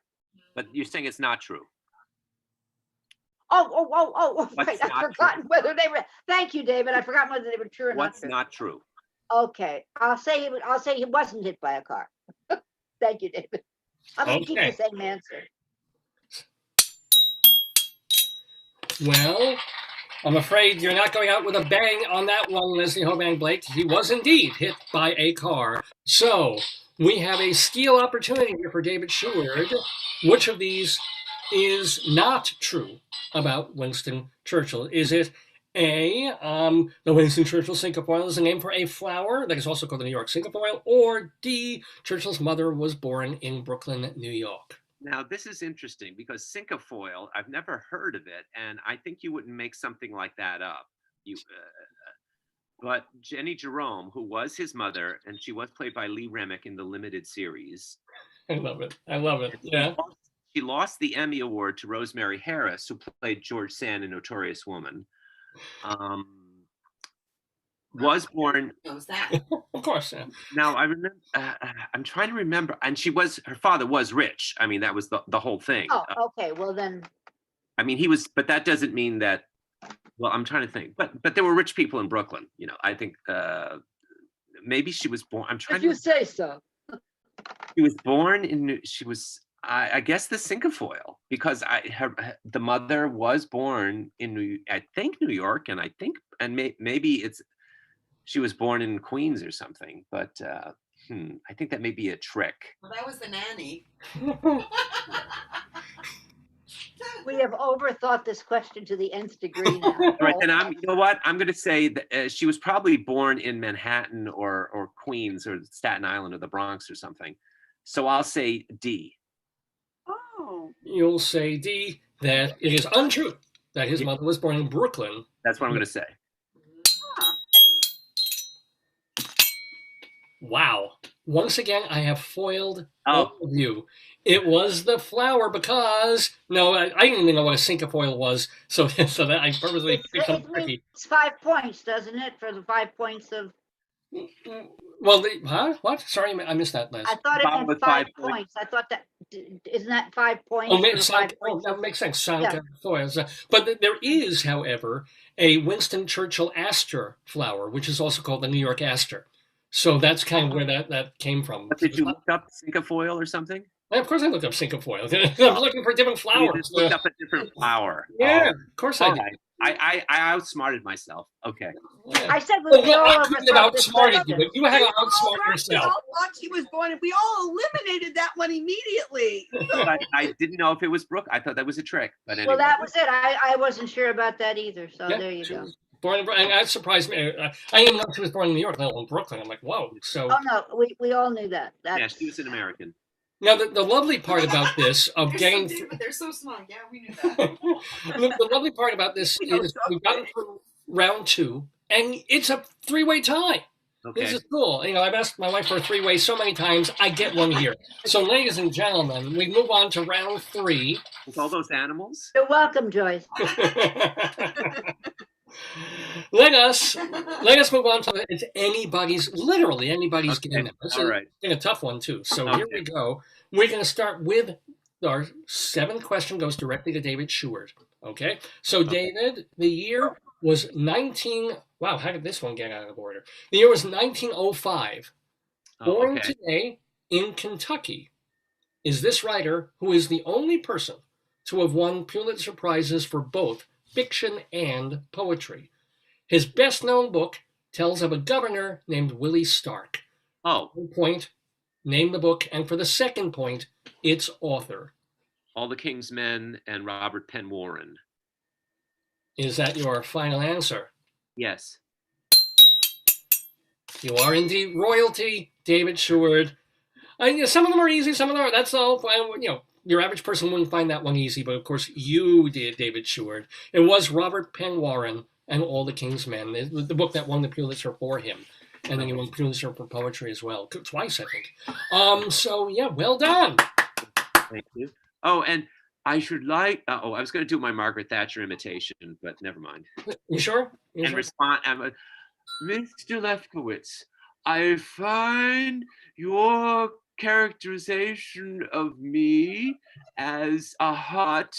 But you're saying it's not true. Oh, right. I've forgotten whether they were. Thank you, David. I forgot whether they were true or What's not true. not true? Okay, I'll say he wasn't hit by a car. Thank you, David. I'm going to keep the same answer. Well, I'm afraid you're not going out with a bang on that one, Leslie Hoban Blake. He was indeed hit by a car. So we have a steal opportunity here for David Sheward. Which of these is not true about Winston Churchill? Is it A, the Winston Churchill cinquefoil is a name for a flower that is also called the New York cinquefoil, or D, Churchill's mother was born in Brooklyn, New York? Now, this is interesting because cinquefoil, I've never heard of it, and I think you wouldn't make something like that up. But Jenny Jerome, who was his mother, and she was played by Lee Remick in the limited series. I love it. Yeah. She lost the Emmy Award to Rosemary Harris, who played George Sand in Notorious Woman. Was born. Knows that. Of course. Yeah. Now I remember. I'm trying to remember, and her father was rich. I mean, that was the whole thing. Oh, okay. Well then. I mean, he was, but that doesn't mean that. Well, I'm trying to think, but there were rich people in Brooklyn. I think maybe she was born. I'm trying. If you say so. She was born in. She was. I guess the cinquefoil, because the mother was born in New York, and maybe she was born in Queens or something, but I think that may be a trick. Well, that was the nanny. We have overthought this question to the nth degree now. Right, and you know what? I'm going to say that she was probably born in Manhattan or Queens or Staten Island or the Bronx or something. So I'll say D. Oh. You'll say D, that it is untrue that his mother was born in Brooklyn. That's what I'm going to say. Wow. Once again, I have foiled all of you. It was the flower because, I didn't even know what a cinquefoil was, so that I purposely picked something tricky. It's 5 points, doesn't it, for the 5 points of... Well, what? Sorry, I missed that last. I thought it meant 5 points. I thought that, isn't that 5 points? That makes sense. Cinquefoils. But there is, however, a Winston Churchill aster flower, which is also called the New York aster. So that's kind of where that came from. But did you look up cinquefoil or something? Of course I looked up cinquefoil. I'm looking for different flowers. You just looked up a different flower. Yeah, of course I did. I outsmarted myself. Okay. Yeah. I said we all I couldn't have outsmarted you, but you had to outsmart yourself. We all thought she was born, and we all eliminated that one immediately. I didn't know if it was Brooke. I thought that was a trick. But anyway. Well, that was it. I wasn't sure about that either. So there you go. Born in, and that surprised me. I didn't know she was born in New York, let alone Brooklyn. I'm like, whoa. So. Oh no, we all knew that. Yeah, she was an American. Now the lovely part about this of getting they're so smart. Yeah, we knew that. the lovely part about this is we've gotten through round 2, and it's a 3-way tie. Okay. This is cool. I've asked my wife for a 3-way so many times. I get one here. So, ladies and gentlemen, we move on to round 3. With all those animals. You're welcome, Joyce. Let us let us move on to it's literally anybody's Okay, game now. This all is right. a tough one too. So here Okay. we go. We're going to start with our seventh question goes directly to David Sheward. Okay. So David, the year was wow, how did this one get out of order? The year was 1905. Born Okay. today in Kentucky is this writer who is the only person to have won Pulitzer Prizes for both fiction and poetry. His best-known book tells of a governor named Willie Stark. Oh, 1 point, name the book, and for the second point, its author. All the King's Men and Robert Penn Warren. Is that your final answer? Yes. You are indeed royalty, David Sheward. Some of them are easy, some of them are. That's all. Your average person wouldn't find that one easy, but of course you did, David Sheward. It was Robert Penn Warren and All the King's Men, the book that won the Pulitzer for him. And then he won Pulitzer for poetry as well, twice, I think. So, yeah, well done. Thank you. Oh, and I should I was going to do my Margaret Thatcher imitation, but never mind. You sure? Respond, Mr. Lefkowitz, I find your characterization of me as a hot,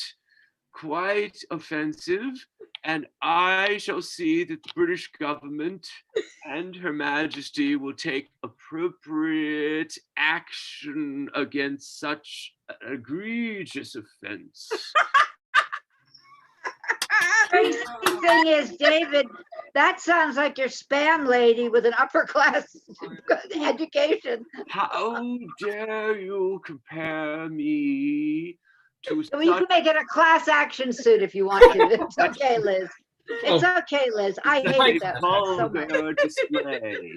quite offensive, and I shall see that the British government and Her Majesty will take appropriate action against such an egregious offense. Crazy thing is, David, that sounds like your spam lady with an upper class education. How dare you compare me to Well, you can make it a class action suit if you want to. It's okay, Liz. It's okay, Liz. I hate that so much. vulgar display.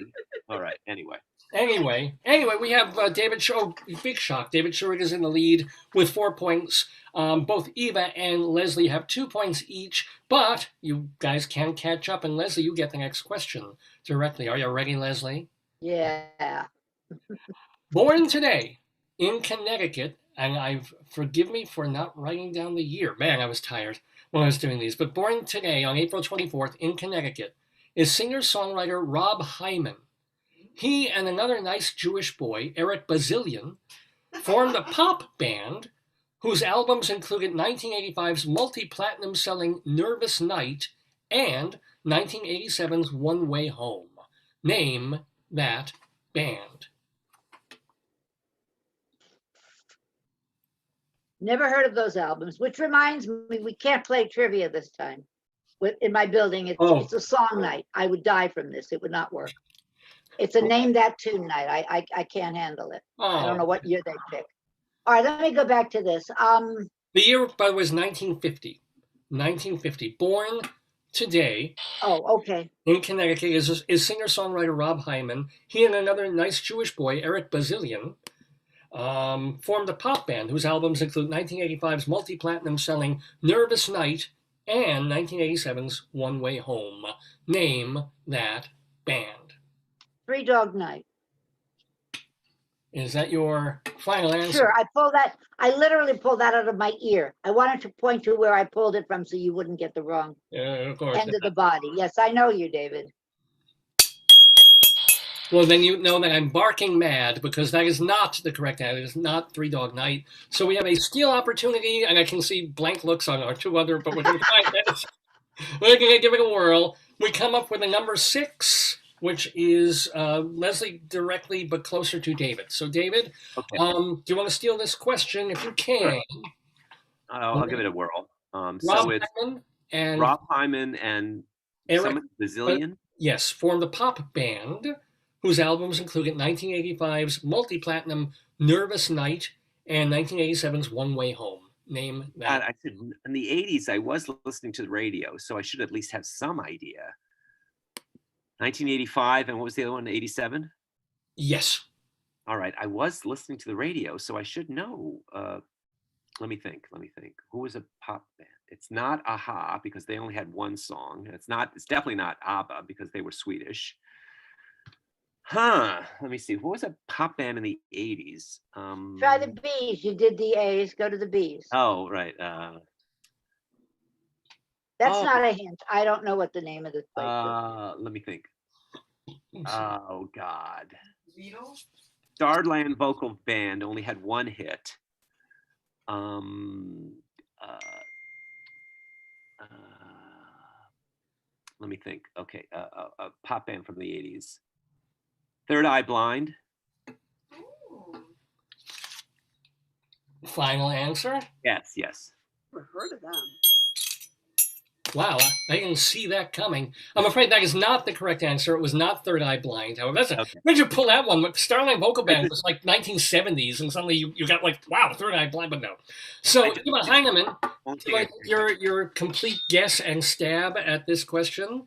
All right, anyway. Anyway, we have David Sheward. Big shock. David Sheward is in the lead with 4 points. Both Eva and Leslie have 2 points each, but you guys can catch up. And Leslie, you get the next question directly. Are you ready, Leslie? Yeah. Born today in Connecticut, and forgive me for not writing down the year. Man, I was tired when I was doing these. But born today on April 24th in Connecticut is singer-songwriter Rob Heinemann. He and another nice Jewish boy, Eric Bazilian, formed a pop band whose albums included 1985's multi-platinum selling Nervous Night and 1987's One Way Home. Name that band. Never heard of those albums, which reminds me, we can't play trivia this time. In my building, it's a song night. I would die from this. It would not work. It's a name that tune night. I can't handle it. I don't know what year they pick. All right, let me go back to this. The year, by the way, was 1950. 1950. Born today. Oh, okay. In Connecticut is singer-songwriter Rob Heinemann. He and another nice Jewish boy, Eric Bazilian, formed a pop band whose albums include 1985's multi-platinum selling Nervous Night and 1987's One Way Home. Name that band. Three Dog Night. Is that your final answer? Sure, I literally pulled that out of my ear. I wanted to point to where I pulled it from so you wouldn't get the wrong of course. end of the body. Yes, I know you, David. Well, then you know that I'm barking mad because that is not the correct answer. It is not Three Dog Night. So we have a steal opportunity, and I can see blank looks on our two other, but we're going to try this. We're going to give it a whirl. We come up with a number 6, which is Leslie directly, but closer to David. So, David, Okay. Do you want to steal this question if you can? I'll give it a whirl. Rob So it's Heinemann and Rob Heinemann and Eric Bazilian. Yes, formed a pop band whose albums included 1985's multi-platinum Nervous Night and 1987's One Way Home. Name that. I said in the 80s, I was listening to the radio, so I should at least have some idea. 1985, and what was the other one, 87? Yes. All right, I was listening to the radio, so I should know. Let me think. Who was a pop band? It's not Aha, because they only had one song. It's definitely not ABBA, because they were Swedish. Let me see. Who was a pop band in the 80s? Try the B's. You did the A's. Go to the B's. Oh, right. That's not a hint. I don't know what the name of this place is. Let me think. Oh God. Beatles? Starland Vocal Band only had one hit. Um, uh, uh, let me think. Okay, a pop band from the 80s. Third Eye Blind. Ooh. Final answer? Yes, yes. Never heard of them. Wow, I didn't see that coming. I'm afraid that is not the correct answer. It was not Third Eye Blind. However, Okay. where'd you pull that one? Starlight Vocal Band was like 1970s, and suddenly you got like, wow, Third Eye Blind, but no. So, Eva Heinemann, your complete guess and stab at this question?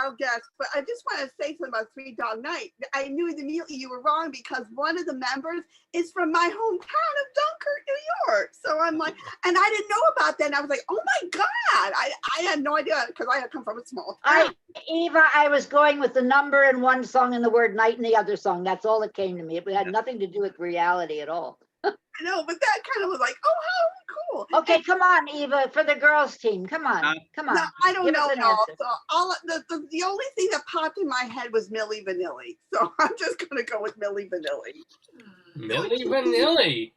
I'll guess, but I just want to say something about Three Dog Night. I knew immediately you were wrong because one of the members is from my hometown of Dunkirk, New York. So I'm like, and I didn't know about that. And I was like, oh my God, I had no idea because I had come from a small town. Eva, I was going with the number in one song and the word night in the other song. That's all that came to me. It had nothing to do with reality at all. I know, but that kind of was like, oh, how cool. Okay, come on, Eva, for the girls team. Come on, come on. No, I don't Give know us at an all. answer. So the only thing that popped in my head was Milli Vanilli. So I'm just going to go with Milli Vanilli. Milli Vanilli.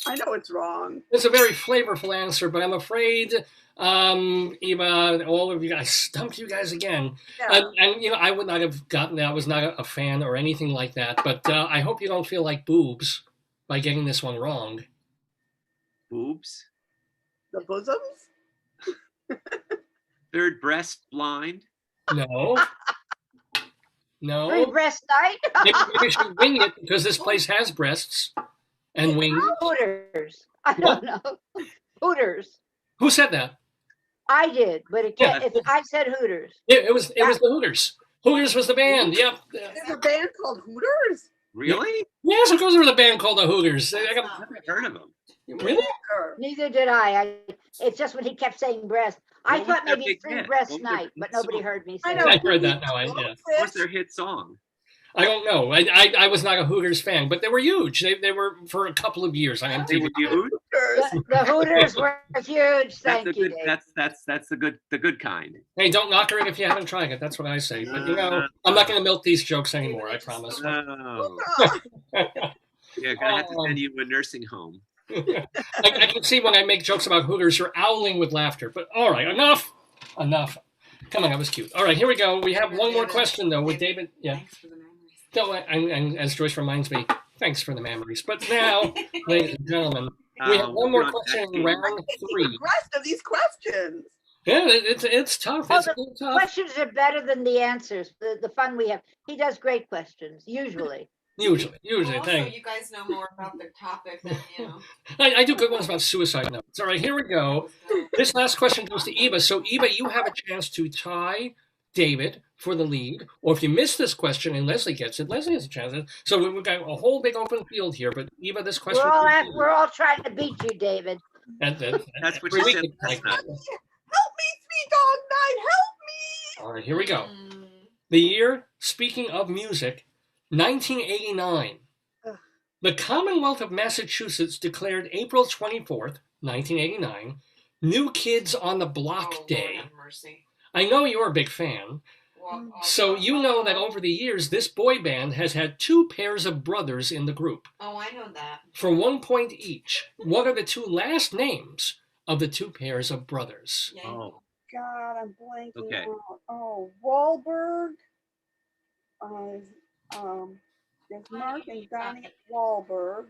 I know it's wrong. It's a very flavorful answer, but I'm afraid, Eva, all of you guys, stumped you guys again. Yeah. And I would not have gotten that. I was not a fan or anything like that. But I hope you don't feel like boobs by getting this one wrong. Boobs? The bosoms? Third Breast Blind? No. No. Free breast night? Maybe we should wing it because this place has breasts and wings. Hooters. I don't know. Hooters. Who said that? I did, but it can't, I said Hooters. Yeah, it was the Hooters. Hooters was the band. Yep. There's a band called Hooters? Really? Yes, of course there was a band called the Hooters. I've never heard of them. Really? Neither did I. It's just when he kept saying breast. I What thought was their maybe big Free hit? breast What was their night, hit but nobody song? heard me I say know. I it. heard that now. Yeah. What's their hit song? I don't know. I was not a Hooters fan, but they were huge. They were for a couple of years. I am They were huge. The Hooters were huge. Thank you, good, Dave. that's the good kind. Hey, don't knock her in if you haven't tried it. That's what I say. But I'm not going to milk these jokes anymore. I promise. Oh. Yeah, gonna have to send you to a nursing home. I can see when I make jokes about Hooters, you're owling with laughter. But all right, enough. Come on, that was cute. All right, here we go. We have one more question though with David. Yeah. Thanks for the memories. No, and as Joyce reminds me, thanks for the memories. But now, ladies and gentlemen, we have one more question in round The 3. rest of these questions. Yeah, it's tough. Oh, It's the really tough. questions are better than the answers. The fun we have. He does great questions, usually. Usually, Also, thank you guys know more about the topic than I do good ones about suicide notes. All right, here we go. This last question goes to Eva. So, Eva, you have a chance to tie David for the lead. Or if you miss this question and Leslie gets it, Leslie has a chance. So we've got a whole big open field here. But, Eva, this question... We're all trying to beat you, David. That's what every she said week it's like that. Help me, Three Dog Night. Help me. All right, here we go. The year, speaking of music, 1989. The Commonwealth of Massachusetts declared April 24th, 1989, New Kids on the Block Day. Lord have mercy. I know you're a big fan, so you know that over the years, this boy band has had 2 pairs of brothers in the group. Oh, I know that. For 1 point each, what are the 2 last names of the 2 pairs of brothers? Yeah. Oh, God, I'm blanking Okay. out. Oh, Wahlberg. There's Mark and Donnie Wahlberg.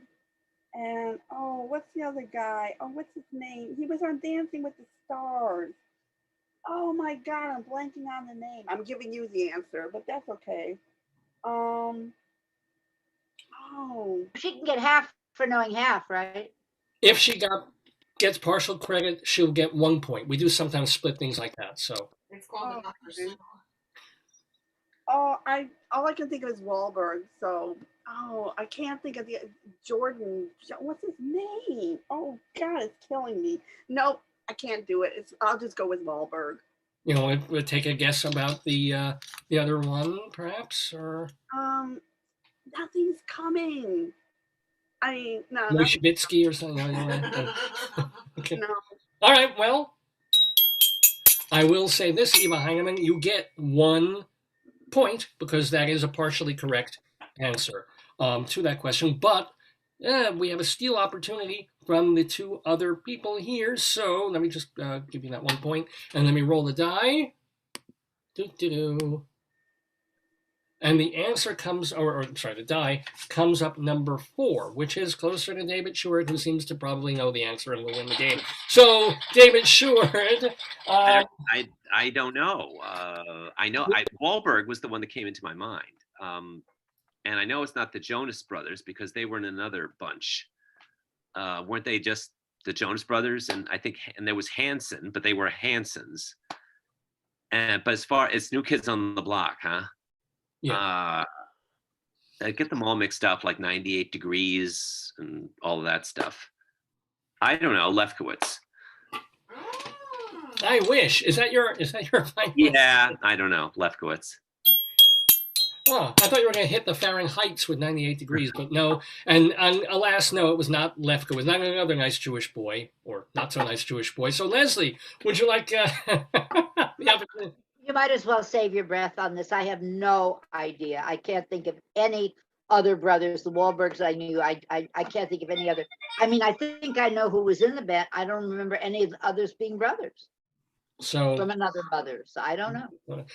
And, what's the other guy? Oh, what's his name? He was on Dancing with the Stars. Oh, my God, I'm blanking on the name. I'm giving you the answer, but that's okay. She can get half for knowing half, right? If she gets partial credit, she'll get 1 point. We do sometimes split things like that, so... It's called the Dr. Seuss. all I can think of is Wahlberg. So, I can't think of the Jordan. What's his name? Oh God, it's killing me. Nope, I can't do it. I'll just go with Wahlberg. You know, we'll take a guess about the other one, perhaps, or Nothing's coming. I mean, no. Shibitsky or something. Okay. No. All right. Well, I will say this, Eva Heinemann, you get 1 point because that is a partially correct answer to that question. But we have a steal opportunity from the 2 other people here. So let me just give you that 1 point, and let me roll the die. Doo-doo-doo. And the answer comes, the die comes up number 4, which is closer to David Sheward, who seems to probably know the answer and will win the game. So, David Sheward. I don't know. I know Wahlberg was the one that came into my mind. And I know it's not the Jonas Brothers because they were in another bunch. Weren't they just the Jonas Brothers? And I think, and there was Hanson, but they were Hansons. But as far as New Kids on the Block, huh? Yeah. I get them all mixed up, like 98 Degrees and all of that stuff. I don't know, Lefkowitz. I wish. Is that your final? Yeah, I don't know, Lefkowitz. Oh, I thought you were going to hit the Fahrenheit with 98 degrees, but no. And alas, no, it was not Lefkowitz, not another nice Jewish boy, or not so nice Jewish boy. So, Leslie, would you like the opportunity? You might as well save your breath on this. I have no idea. I can't think of any other brothers. The Wahlbergs I knew. I can't think of any other. I mean, I think I know who was in the band. I don't remember any of the others being brothers. So from another mother. So I don't know.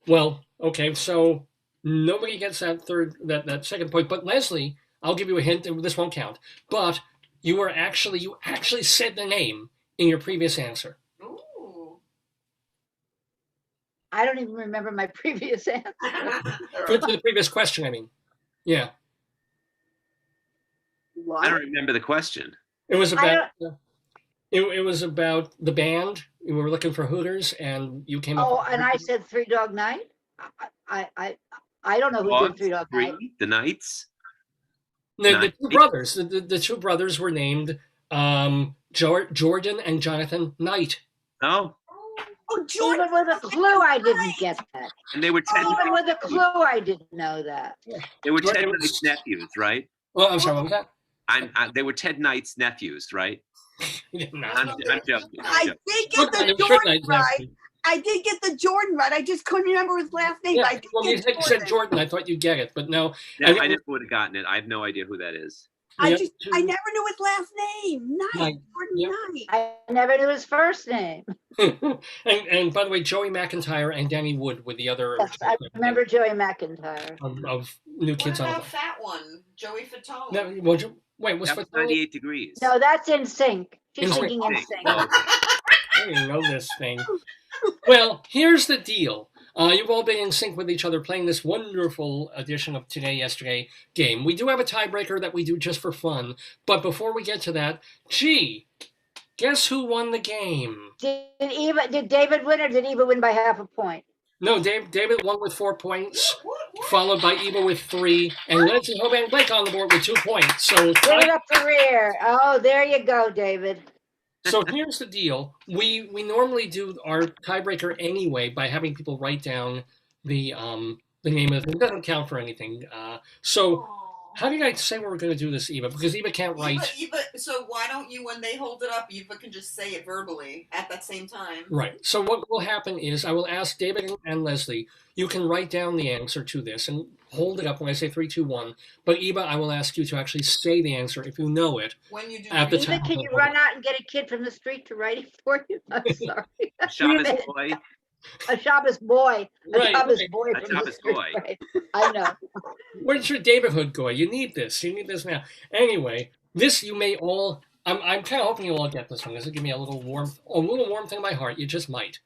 Well, okay. So nobody gets that second point. But Leslie, I'll give you a hint. This won't count. But you actually said the name in your previous answer. I don't even remember my previous answer. For the previous question, I mean. Yeah. What? I don't remember the question. It was about it was about the band. We were looking for Hooters, and you came up. Oh, and I said Three Dog Night. I don't know who did Three Dog Night. The Knights. The 2 brothers. The 2 brothers were named Jordan and Jonathan Knight. Oh. Oh, Jordan. Even with a clue, I didn't get that. And they were Ted. Even with a clue, I didn't know that. They were Ted Knight's nephews, right? Well, I'm sorry, what was that? They were Ted Knight's nephews, right? I'm joking. I did get the Jordan right. I did get the Jordan right. I just couldn't remember his last name. Yeah, you said Jordan. I thought you'd get it, but no. Yeah, I never would have gotten it. I have no idea who that is. I never knew his last name. Knight. Jordan Knight. I never knew his first name. and by the way, Joey McIntyre and Danny Wood were the other. Yes, I remember Joey McIntyre. Of New Kids on the Block. What about fat one? Joey Fatone. No, wait, what's Fatone? 98 Degrees. No, that's In Sync. She's singing In Sync. I didn't know this thing. Well, here's the deal. You've all been in sync with each other playing this wonderful edition of Today, Yesterday game. We do have a tiebreaker that we do just for fun. But before we get to that, guess who won the game? Did David win or did Eva win by half a point? No, David won with 4 points, followed by Eva with 3, and Leslie Hoban Blake on the board with 2 points. So give it up the rear. Oh, there you go, David. So here's the deal. We normally do our tiebreaker anyway by having people write down the name of it. It doesn't count for anything. So how did I say we were going to do this, Eva? Because Eva can't write. Eva, so why don't you, when they hold it up, Eva can just say it verbally at that same time. Right. So what will happen is I will ask David and Leslie, you can write down the answer to this and hold it up when I say 3, 2, 1. But Eva, I will ask you to actually say the answer if you know it. When you do at the Eva, time. can you run out and get a kid from the street to write it for you? I'm sorry. Shabbos boy. A Shabbos boy. Right, Shabbos right. boy. A Shabbos boy. Right. I know. Where's your Daverhood guy? You need this. You need this now. Anyway, this you may all. I'm kind of hoping you all get this one. This will give me a little warmth in my heart. You just might.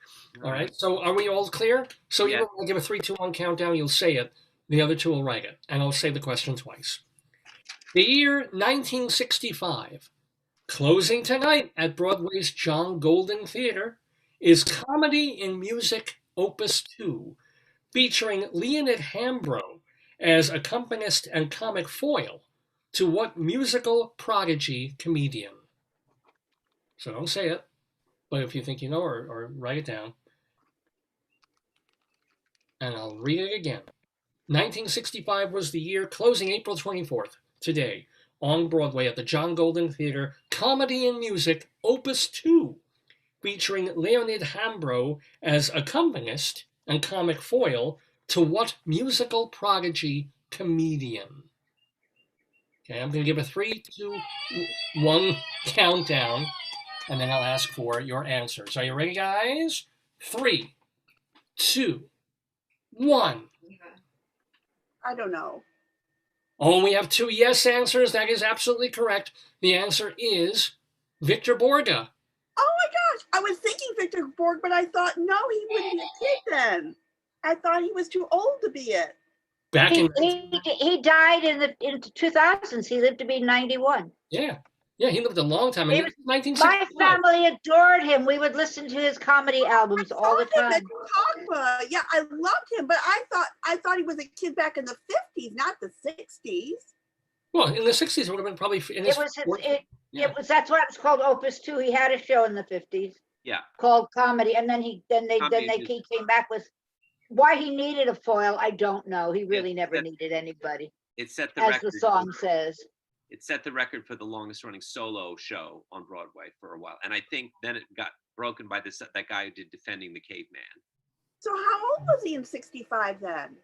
All right. So are we all clear? So Yeah. Eva will give a 3, 2, 1 countdown. You'll say it. The other 2 will write it, and I'll say the question twice. The year 1965, closing tonight at Broadway's John Golden Theater, is Comedy in Music Opus 2, featuring Leonid Hambro as accompanist and comic foil to what musical prodigy comedian? So don't say it, but if you think you know or write it down. And I'll read it again. 1965 was the year, closing April 24th, today, on Broadway at the John Golden Theater, Comedy and Music Opus 2, featuring Leonid Hambro as accompanist and comic foil to what musical prodigy comedian? Okay, I'm going to give a 3, 2, 1 countdown, and then I'll ask for your answers. Are you ready, guys? 3, 2, 1. I don't know. Oh, we have 2 yes answers. That is absolutely correct. The answer is Victor Borge. Oh my gosh, I was thinking Victor Borg, but I thought, no, he wouldn't be a kid then. I thought he was too old to be it. Back in He died in the 2000s. He lived to be 91. yeah, he lived a long time. He It was- was My 1965. family adored him. We would listen to his comedy albums all the Saw him at time. Chautauqua. Yeah, I loved him, but I thought he was a kid back in the 50s, not the 60s. Well, in the 60s, it would have been probably in his It was Yeah. that's why it's called Opus 2. He had a show in the 50s. Yeah. Called Comedy, and then he Comedy he came back with why he needed a foil. I don't know. He really Yeah, never that- needed anybody, It set the as record. the song says. It set the record for the longest running solo show on Broadway for a while. And I think then it got broken by that guy who did Defending the Caveman. So how old was he in 65 then?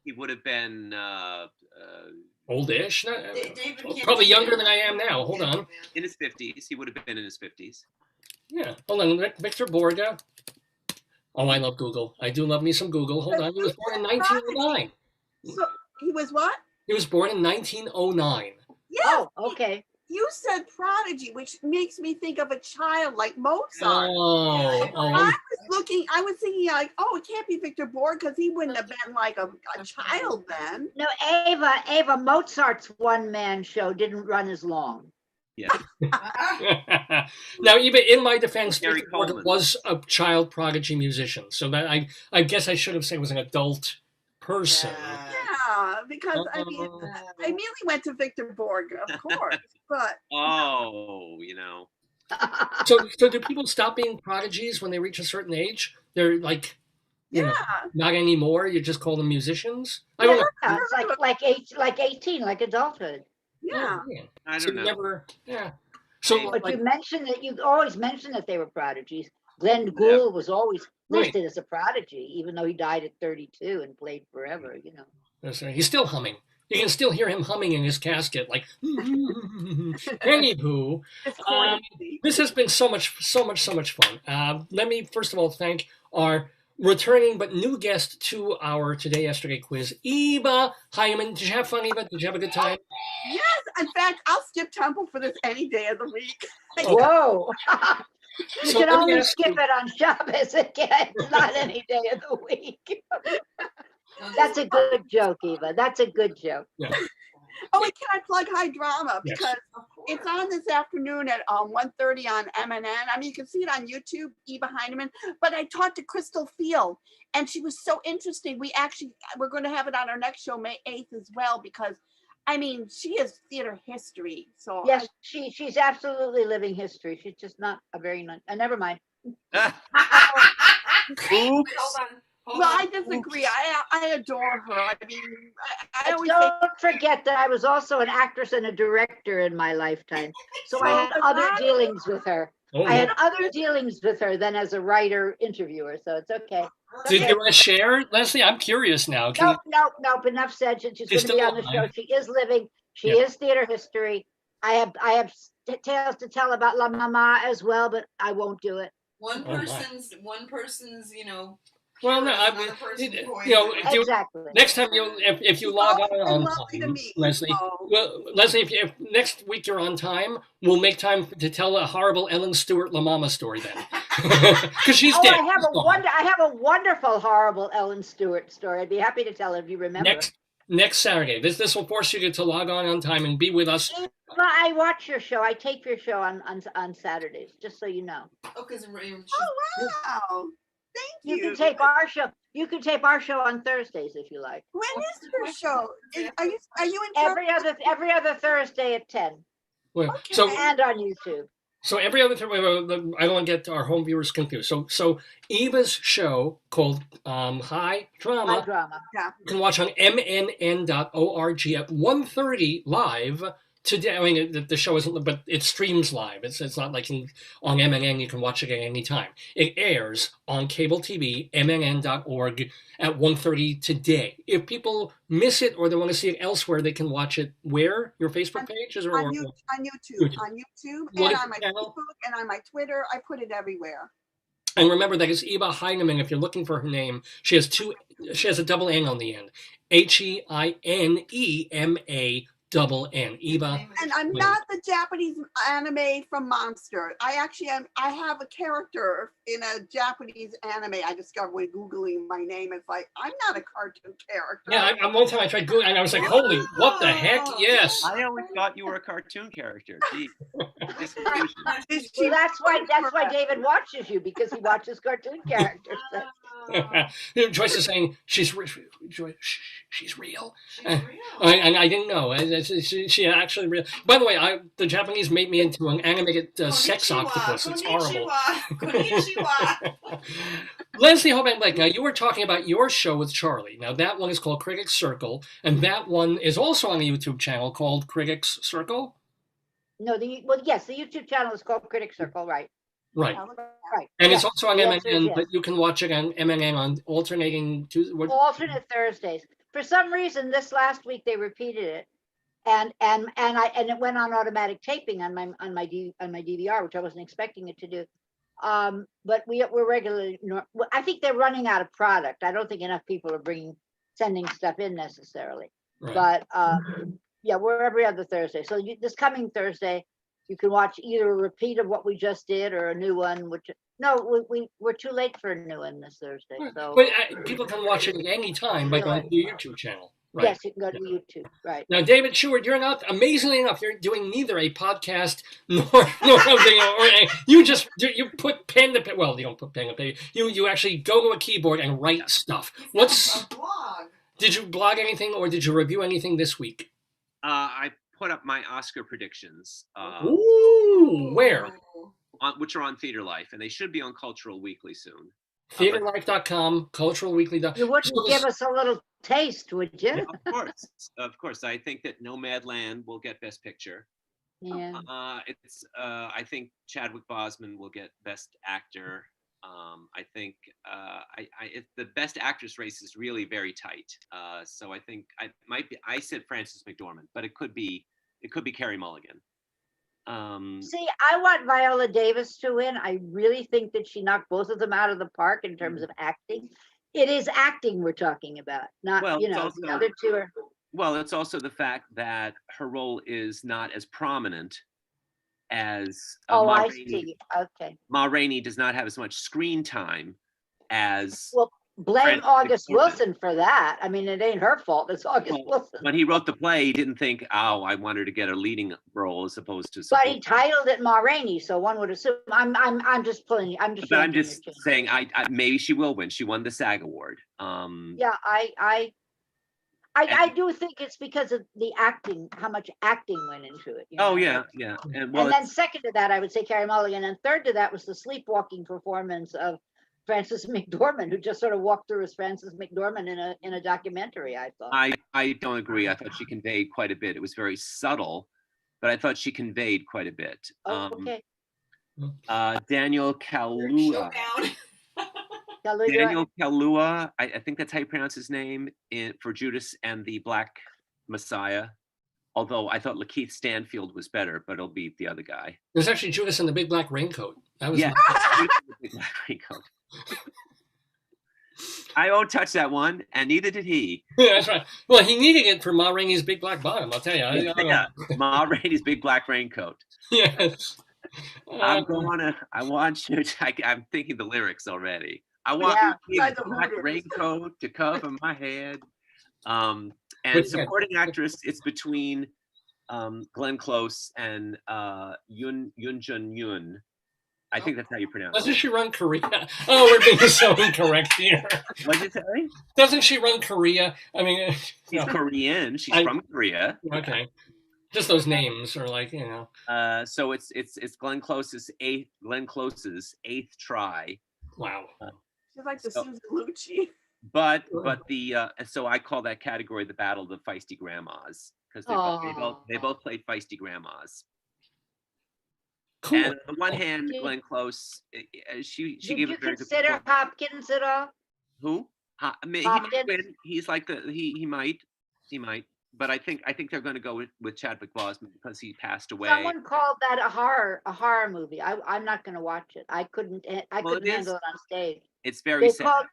He would have been Oldish. David can't Probably see younger it. than I am now. Hold on. in his 50s. He would have been in his 50s. Yeah. Hold on. Victor Borge. Oh, I love Google. I do love me some Google. Hold on. He was born in 1909. So he was what? He was born in 1909. Yes, Oh, okay. you said prodigy, which makes me think of a child like Mozart. Oh, I was thinking like, oh, it can't be Victor Borg because he wouldn't have been like a child then. No, Eva, Mozart's one-man show didn't run as long. Yeah. Now, even in my defense, Gary Victor Borge Coleman. was a child prodigy musician. So that I guess I should have said was an adult person. Yeah, because I mean, I immediately went to Victor Borg, of course, but Oh, you know. So do people stop being prodigies when they reach a certain age? They're like, you know, not anymore. You just call them musicians. I don't know. Yeah, it's like 18, like adulthood. yeah. Oh, man. I So don't you know. never, yeah. So But like, you always mention that they were prodigies. Glenn Gould was always Right. listed as a prodigy, even though he died at 32 and played forever, you know. he's still humming. You can still hear him humming in his casket, like. Anywho, It's crazy. this has been so much fun. Let me first of all thank our returning but new guest to our Today Yesterday quiz, Eva Heinemann. Did you have fun, Eva? Did you have a good time? Yes, in fact, I'll skip temple for this any day of the week. Whoa. You So can let me only ask skip you- it on Shabbos again, not any day of the week. That's a good joke, Eva. That's a good joke. Oh, and can I plug High Drama? Yes. Because it's on this afternoon at 1:30 on MNN. I mean, you can see it on YouTube, Eva Heinemann. But I talked to Crystal Field, and she was so interesting. We're going to have it on our next show, May 8th as well, because, I mean, she is theater history. So Yes, she's absolutely living history. She's just not a very nice. Never mind. Hold on. well, I disagree. I adore her. I mean, I always say, Don't forget that I was also an actress and a director in my lifetime. So I had other dealings with her. Oh, I had other dealings with her than as a writer interviewer. So it's okay. Did you want to share, Leslie? I'm curious now. Can Nope. Enough said. She's going She's to be still on the show. alive. She is living. She Yeah. is theater history. I have tales to tell about La Mama as well, but I won't do it. One Oh, my. person's, you know. Well, no, I another mean, person's you poison. know, if you, Exactly. next time if you log on lovely to time, meet you, Leslie. Mo. Well, Leslie, if next week you're on time, we'll make time to tell a horrible Ellen Stewart La Mama story then, because she's Oh, dead. I have She's gone. I have a wonderful, horrible Ellen Stewart story. I'd be happy to tell if you remember. Next Saturday. This will force you to log on time and be with us. Well, I watch your show. I tape your show on Saturdays, just so you know. Oh, because Oh, wow. Thank You you. can tape our show. You can tape our show on Thursdays if you like. When is your show? Are you in town? Every other Thursday at 10, Well, Okay. and on YouTube. So every other I don't want to get our home viewers confused. So Eva's show called High Drama, My drama. you can watch on mnn.org at 1:30 live today, I mean, the show isn't, but it streams live. It's not like on MNN you can watch it at any time. It airs on cable TV, mnn.org at 1:30 today. If people miss it or they want to see it elsewhere, they can watch it where? Your Facebook page? Is there, on YouTube, What and is on the my channel? Facebook and on my Twitter. I put it everywhere. And remember that it's Eva Heinemann. If you're looking for her name, she has a double N on the end. HEINEMA double N. Eva. And I'm not the Japanese anime from Monster. I actually am. I have a character in a Japanese anime I discovered when Googling my name. It's like, I'm not a cartoon character. Yeah, one time I tried Googling and I was like, holy, what the heck? Yes. I always thought you were a cartoon character. Gee, this confusion. Well, that's why David watches you, because he watches cartoon characters. Joyce is saying she's real. She's real. And I didn't know. She actually real. By the way, the Japanese made me into an animated sex octopus. It's horrible. Leslie Hoban Blake, now you were talking about your show with Charlie. Now that one is called Critics Circle, and that one is also on a YouTube channel called Critics Circle. No, yes, the YouTube channel is called Critics Circle, right? Right. Right. And yes. it's also on Yes, MNN, yes. but you can watch it on MNN on alternating Tuesdays. Alternate Thursdays. For some reason, this last week they repeated it, and it went on automatic taping on my DVR, which I wasn't expecting it to do. But we're regularly. I think they're running out of product. I don't think enough people are sending stuff in necessarily. Right. But yeah, we're every other Thursday. So this coming Thursday, you can watch either a repeat of what we just did or a new one. We're too late for a new one this Thursday. So, but people can watch it at any time by going to the YouTube channel. Right. Yes, you can go to YouTube. Right. Now, David Sheward, you're not, amazingly enough, you're doing neither a podcast nor something, you put pen to paper. Well, you don't put pen to paper. You actually go to a keyboard and write stuff. What's a blog? Did you blog anything or did you review anything this week? I put up my Oscar predictions. Ooh, where? Which are on Theater Life, and they should be on Cultural Weekly soon. TheaterLife.com, culturalweekly.com. You wouldn't give us a little taste, would you? Yeah, of course. I think that Nomadland will get Best Picture. Yeah. I think Chadwick Boseman will get Best Actor. I think the Best Actress race is really very tight. So I think I said Frances McDormand, but it could be Carey Mulligan. See, I want Viola Davis to win. I really think that she knocked both of them out of the park in terms of acting. It is acting we're talking about, not the other two are. Well, it's also the fact that her role is not as prominent as I see. Okay. Ma Rainey does not have as much screen time as. Well, blame August Wilson for that. I mean, it ain't her fault. It's August Wilson. When he wrote the play, he didn't think, I want her to get a leading role as opposed to. But he titled it Ma Rainey, so one would assume. I'm just pulling. But I'm just saying, I maybe she will win. She won the SAG award. Yeah, I do think it's because of the acting, how much acting went into it. Yeah. And then second to that, I would say Carey Mulligan, and third to that was the sleepwalking performance of Frances McDormand, who just sort of walked through as Frances McDormand in a documentary. I thought. I don't agree. I thought she conveyed quite a bit. It was very subtle, but I thought she conveyed quite a bit. Okay. Daniel Kaluuya. Daniel Kaluuya, I think that's how you pronounce his name, for Judas and the Black Messiah. Although I thought Lakeith Stanfield was better, but it'll be the other guy. There's actually Judas in the Big Black Raincoat. That was Big Black Raincoat. I won't touch that one, and neither did he. Yeah, that's right. Well, he needed it for Ma Rainey's Big Black Bottom, I'll tell you. Ma Rainey's Big Black Raincoat. Yes. I want you to, I'm thinking the lyrics already. I want a black raincoat to cover my head. And supporting actress, it's between Glenn Close and Yoon Jun Yoon. I think that's how you pronounce it. Doesn't she run Korea? Oh, we're being so incorrect here. What did you say? Doesn't she run Korea? I mean, she's Korean. She's from Korea. Okay. Just those names are like, So it's Glenn Close's eighth try. Wow. She's like the Susan Lucci. But so I call that category the Battle of the Feisty Grandmas. because Oh. they both played feisty grandmas. Cool. And on the one hand, Did- Glenn Close, she Did gave you a very good consider performance. Hopkins at all? Who? He might Hopkins? win. He's like he might, but I think they're going to go with Chadwick Boseman because he passed away. Someone called that a horror movie. I'm not going to watch it. I couldn't Well, couldn't it is. handle it on stage. It's very They sad. called.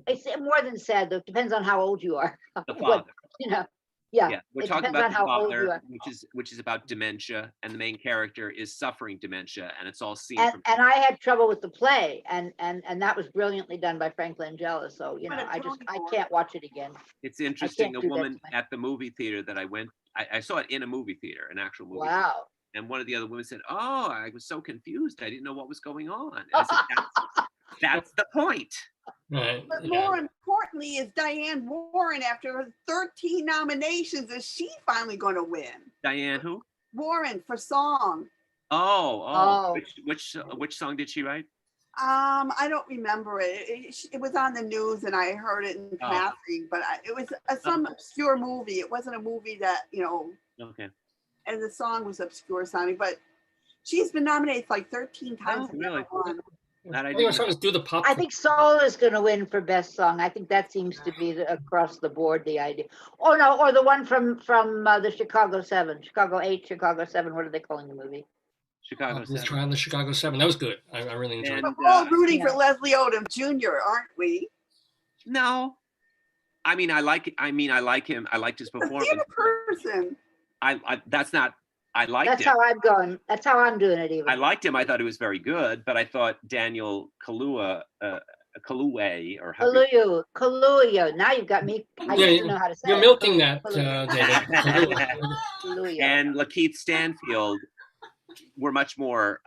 It's more than sad though. It depends on how old you are. The What, father. you know. Yeah. Yeah, we're it talking depends about on the how old you father, are. which is about dementia, and the main character is suffering dementia, and it's all seen And, from. and I had trouble with the play, and that was brilliantly done by Frank Langella. So What a I Tony Award. can't watch it again. It's interesting. can't A do that woman to my- at the movie theater that I went, I saw it in a movie theater, an actual movie. Wow. And one of the other women said, "Oh, I was so confused. I didn't know what was going on." And I said, that's the point. Right. But yeah. more importantly, is Diane Warren, after 13 nominations, is she finally going to win? Diane, who? Warren for song. Oh. Which song did she write? I don't remember it. It was on the news and I heard it in passing, but it was some obscure movie. It wasn't a movie that, Okay. and the song was obscure sounding, but she's been nominated like 13 times. Oh, and really? never won. That I I think our didn't song is Do the Pop. I think Soul is going to win for best song. I think that seems to be across the board the idea. Oh no, or the one from the Chicago 7, Chicago 8, Chicago 7. What are they calling the movie? Chicago. Let's 7. try on the Chicago 7. That was good. I really enjoyed And, it. But we're all rooting Yeah. for Leslie Odom Jr., aren't we? No, I mean I like him. I liked his The performance. theater person. That's not. I liked That's him. how I'm going. That's how I'm doing it. Even. I liked him. I thought he was very good, but I thought Daniel Kaluuya, or how do you- Kaluuya. Now you've got me. I Yeah, used to know how to say You're it. milking that, Kaluuya. David. Kaluuya. and Lakeith Stanfield were much more.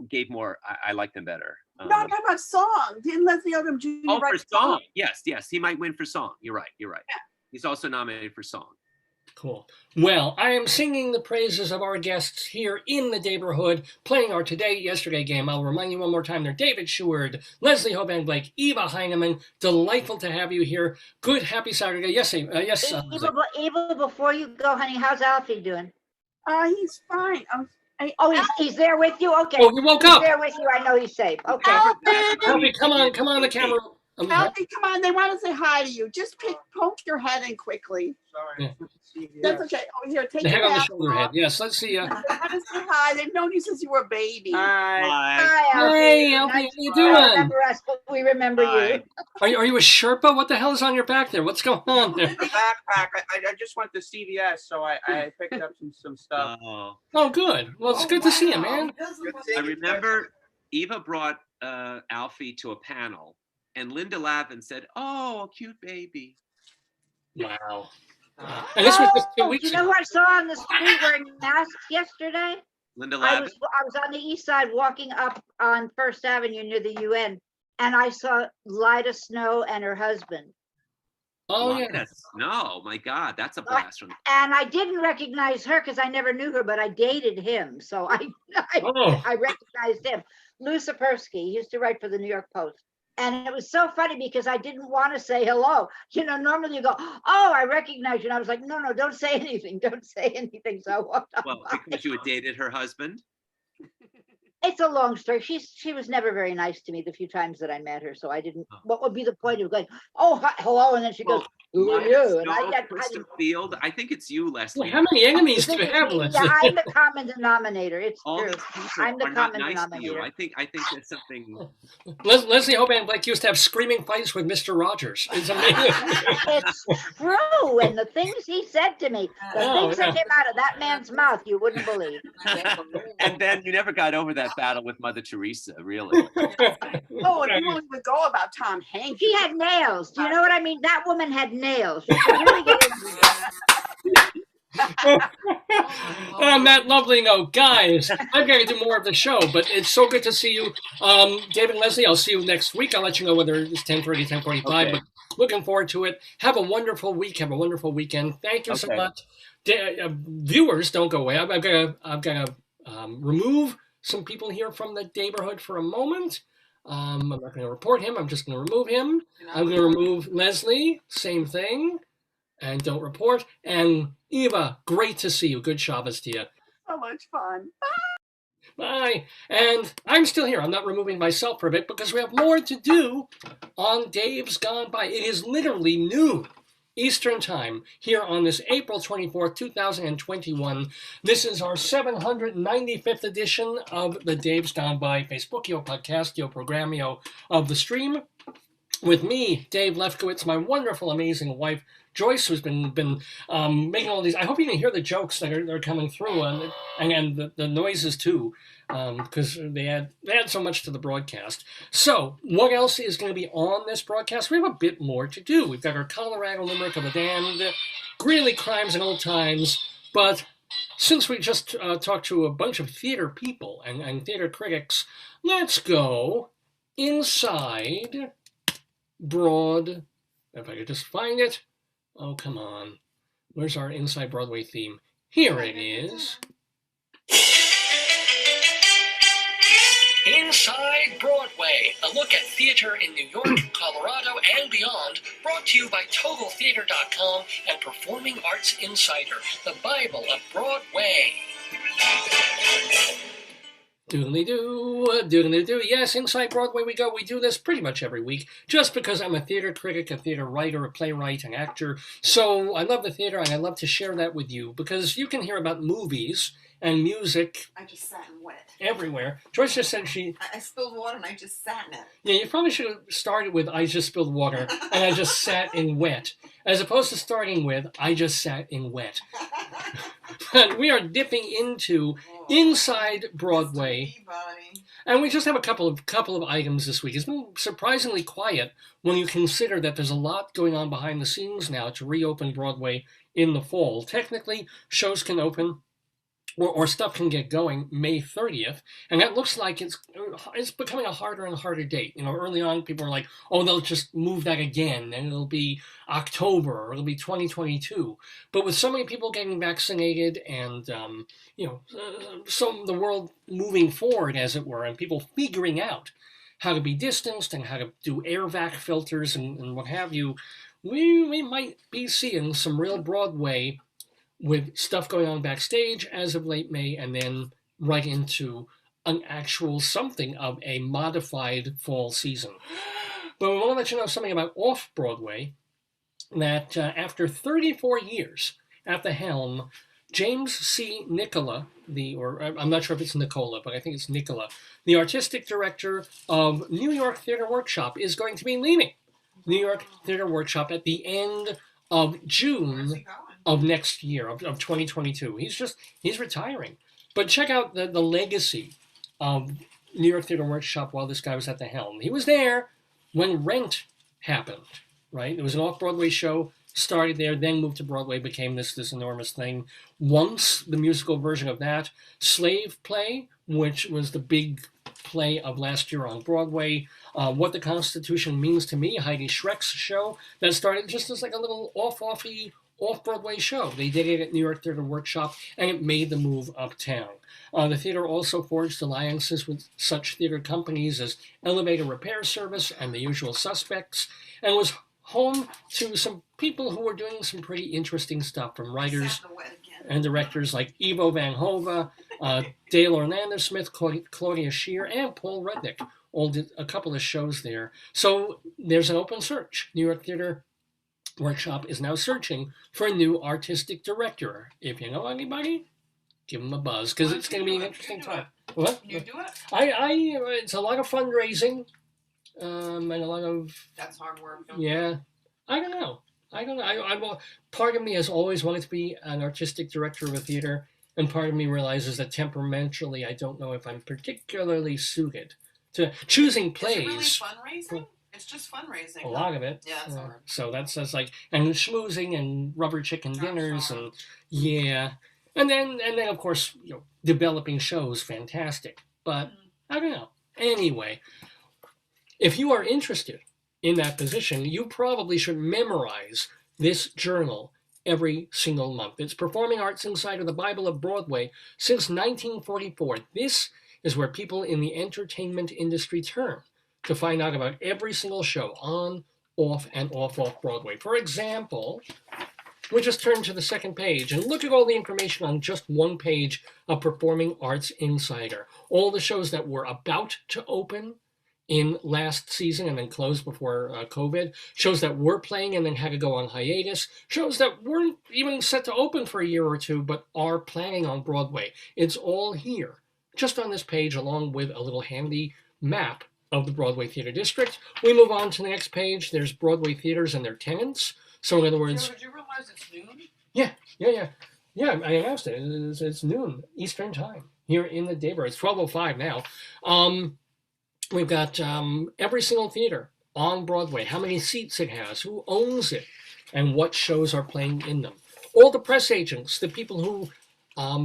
Gave more. I liked them better. No, I'm talking about song. Didn't Leslie Odom Jr. Oh, write for a song? song. Yes, he might win for song. You're right. He's also nominated for song. Cool. Well, I am singing the praises of our guests here in the Daverhood, playing our Today-Yesterday game. I'll remind you one more time, they're David Sheward, Leslie Hoban Blake, Eva Heinemann. Delightful to have you here. Good, happy Saturday. Yes, yes. Eva, before you go, honey, how's Alfie doing? He's fine. He's there with you? Okay. Oh, you woke He's up. there with you. I know he's safe. Okay. Alfie, come on the camera. Alfie, come on. They want to say hi to you. Just poke your head in quickly. Yeah. That's okay. Oh, here, take The head your on the hat shoulder off. head. Yes, let's see. They want to say hi. They've known you since you were a baby. Hi. Hi, Alfie. Hey, Alfie, how you doing? Remember us, but we remember you. Hi. Are you a Sherpa? What the hell is on your back there? What's going on there? The backpack. I just went to CVS, so I picked up some stuff. Oh, good. Well, it's good to see you, man. I remember Eva brought Alfie to a panel, and Linda Lavin said, "Oh, a cute baby." Wow. And this was just 2 Oh, weeks you know ago. who I saw on the street wearing masks yesterday? Linda I Lavin. was on the east side walking up on First Avenue near the UN, and I saw Lida Snow and her husband. Oh, yeah. Yes. No, my God, that's a blast from. And I didn't recognize her because I never knew her, but I dated him, so I Oh, I recognized him. Lou Sapersky, he used to write for the New York Post. And it was so funny because I didn't want to say hello. You know, normally you go, "Oh, I recognize you." And I was like, no, don't say anything. Don't say anything. So I walked on Well, by. because you had dated her husband. It's a long story. She was never very nice to me the few times that I met her. So I didn't, Oh. what would be the point of going, "Oh, hi, hello." And then she goes, "Who are you?" And I Crystal didn't. Field. I think it's you, Leslie. how many enemies do you Think have, it's me. Leslie? Yeah, I'm the common denominator. It's All true. these people I'm the are not common nice to you. denominator. I think there's something. Leslie Hoban Blake used to have screaming fights with Mr. Rogers. It's amazing. It's true. And the things he said to me, the Oh, things that yeah. came out of that man's mouth, you wouldn't believe. And then you never got over that battle with Mother Teresa, really. Oh, and you won't even go about Tom Hanks. She had nails. Do you know what I mean? That woman had nails. She could really get into it. On that lovely note, guys, I've got to do more of the show, but it's so good to see you. David and Leslie, I'll see you next week. I'll let you know whether it's 10:30, 10:45, Okay. but looking forward to it. Have a wonderful week. Have a wonderful weekend. Thank you so Okay. much. Viewers, don't go away. I've got to remove some people here from the Daverhood for a moment. I'm not going to report him. I'm just going to remove him. I'm going to remove Leslie. Same thing. and don't report. And Eva, great to see you. Good Shabbos to you. So much fun. Bye. And I'm still here. I'm not removing myself from it because we have more to do on Dave's Gone By. It is literally noon Eastern Time here on this April 24th, 2021. This is our 795th edition of the Dave's Gone By Facebookio, Podcastio, Programmio of the stream. With me, Dave Lefkowitz, my wonderful, amazing wife, Joyce, who's been making all these. I hope you can hear the jokes that are coming through, and the noises too, because they add so much to the broadcast. So, what else is going to be on this broadcast? We have a bit more to do. We've got our Colorado Limerick of the Damned, Greeley Crimes and Old Times, but since we just talked to a bunch of theater people and theater critics, let's go inside Broad. If I could just find it. Oh, come on. Where's our Inside Broadway theme? Here it is. Inside Broadway, a look at theater in New York, Colorado, and beyond, brought to you by TotalTheater.com and Performing Arts Insider, the Bible of Broadway. Doodly-doo. Yes, Inside Broadway we go. We do this pretty much every week, just because I'm a theater critic, a theater writer, a playwright, an actor. So I love the theater, and I love to share that with you, because you can hear about movies and music. I just sat in wet. Everywhere. Joyce just said I spilled water and I just sat in it. Yeah, you probably should have started with I just spilled water and I just sat in wet, as opposed to starting with I just sat in wet. But we are dipping into Inside Broadway, and we just have a couple of items this week. It's been surprisingly quiet when you consider that there's a lot going on behind the scenes now to reopen Broadway in the fall. Technically, shows can open or stuff can get going May 30th, and that looks like it's becoming a harder and harder date. You know, early on, people were like, oh, they'll just move that again, and it'll be October, or it'll be 2022. But with so many people getting vaccinated and, the world moving forward, as it were, and people figuring out how to be distanced and how to do air vac filters and what have you, we might be seeing some real Broadway with stuff going on backstage as of late May, and then right into an actual something of a modified fall season. But we want to let you know something about Off-Broadway, that after 34 years at the helm, James C. Nicola, I'm not sure if it's Nicola, but I think it's Nicola, the artistic director of New York Theater Workshop, is going to be leaving New York Theater Workshop at the end of June of next year, of 2022. He's retiring. But check out the legacy of New York Theater Workshop while this guy was at the helm. He was there when Rent happened, right? It was an off-Broadway show, started there, then moved to Broadway, became this enormous thing. Once, the musical version of that, Slave Play, which was the big play of last year on Broadway, What the Constitution Means to Me, Heidi Schreck's show, that started just as like a little off-Broadway show. They did it at New York Theater Workshop, and it made the move uptown. The theater also forged alliances with such theater companies as Elevator Repair Service and The Usual Suspects, and was home to some people who were doing some pretty interesting stuff, from writers and directors like Ivo Van Hove, Dale Orlando Smith, Claudia Scheer, and Paul Rudnick all did a couple of shows there. So there's an open search. New York Theater Workshop is now searching for a new artistic director. If you know anybody, give them a buzz, because it's going to be an interesting time. What? Can you do it? It's a lot of fundraising, and a lot of... That's hard work. Yeah. I don't know. Part of me has always wanted to be an artistic director of a theater, and part of me realizes that temperamentally I don't know if I'm particularly suited to choosing plays. Is it really fundraising? It's just fundraising. A lot of it. Yeah, it's hard. So that's like, and schmoozing and rubber chicken dinners and yeah. And then of course, developing shows, fantastic. But I don't know. Anyway, if you are interested in that position, you probably should memorize this journal every single month. It's Performing Arts Insider, the Bible of Broadway, since 1944. This is where people in the entertainment industry turn to find out about every single show on, off, and off Broadway. For example, we just turn to the second page and look at all the information on just one page of Performing Arts Insider. All the shows that were about to open in last season and then closed before COVID, shows that were playing and then had to go on hiatus, shows that weren't even set to open for a year or two but are planning on Broadway. It's all here, just on this page, along with a little handy map of the Broadway Theater District. We move on to the next page. There's Broadway theaters and their tenants. So in other words... Did you realize it's noon? Yeah, I announced it. It's noon Eastern time here in the Daverhood. It's 12:05 now. We've got every single theater on Broadway, how many seats it has, who owns it, and what shows are playing in them. All the press agents, the people who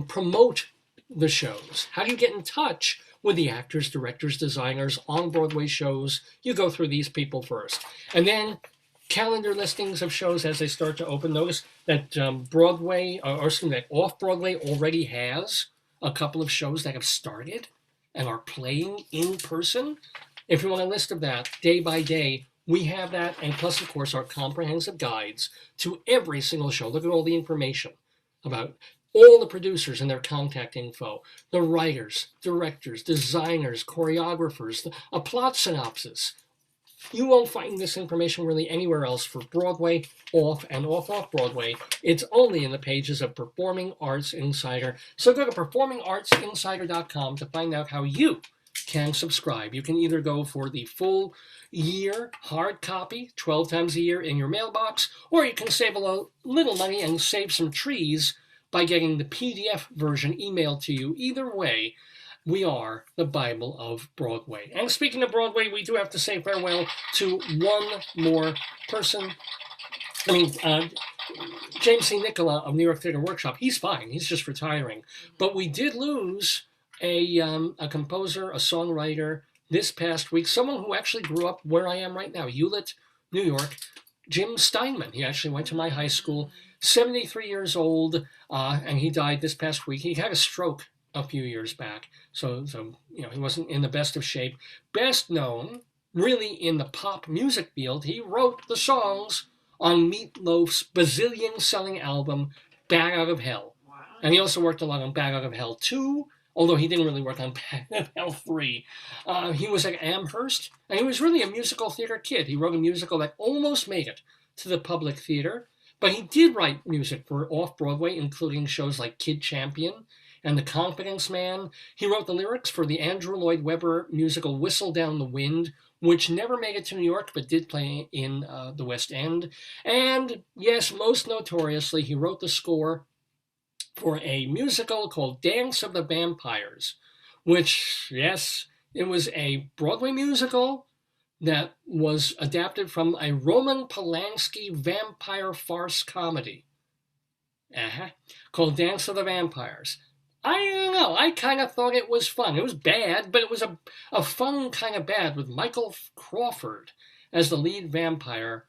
promote the shows. How do you get in touch with the actors, directors, designers on Broadway shows? You go through these people first. And then calendar listings of shows as they start to open. Notice that that Off-Broadway already has a couple of shows that have started and are playing in person. If you want a list of that day by day, we have that, and plus, of course, our comprehensive guides to every single show. Look at all the information about all the producers and their contact info, the writers, directors, designers, choreographers, a plot synopsis. You won't find this information really anywhere else for Broadway, off and off-Broadway. It's only in the pages of Performing Arts Insider. So go to performingartsinsider.com to find out how you can subscribe. You can either go for the full year hard copy, 12 times a year in your mailbox, or you can save a little money and save some trees by getting the PDF version emailed to you. Either way, we are the Bible of Broadway. And speaking of Broadway, we do have to say farewell to one more person. James C. Nicola of New York Theater Workshop. He's fine. He's just retiring. But we did lose a composer, a songwriter this past week, someone who actually grew up where I am right now, Hewlett, New York, Jim Steinman. He actually went to my high school, 73 years old, and he died this past week. He had a stroke a few years back, so he wasn't in the best of shape. Best known, really, in the pop music field, he wrote the songs on Meat Loaf's bazillion-selling album, Bag Out of Hell. Wow. And he also worked a lot on Bag Out of Hell 2, although he didn't really work on Bag Out of Hell 3. He was at Amherst, and he was really a musical theater kid. He wrote a musical that almost made it to the public theater, but he did write music for off-Broadway, including shows like Kid Champion and The Confidence Man. He wrote the lyrics for the Andrew Lloyd Webber musical Whistle Down the Wind, which never made it to New York but did play in the West End. And yes, most notoriously, he wrote the score for a musical called Dance of the Vampires, which, yes, it was a Broadway musical that was adapted from a Roman Polanski vampire farce comedy called Dance of the Vampires. I don't know. I kind of thought it was fun. It was bad, but it was a fun kind of bad with Michael Crawford as the lead vampire.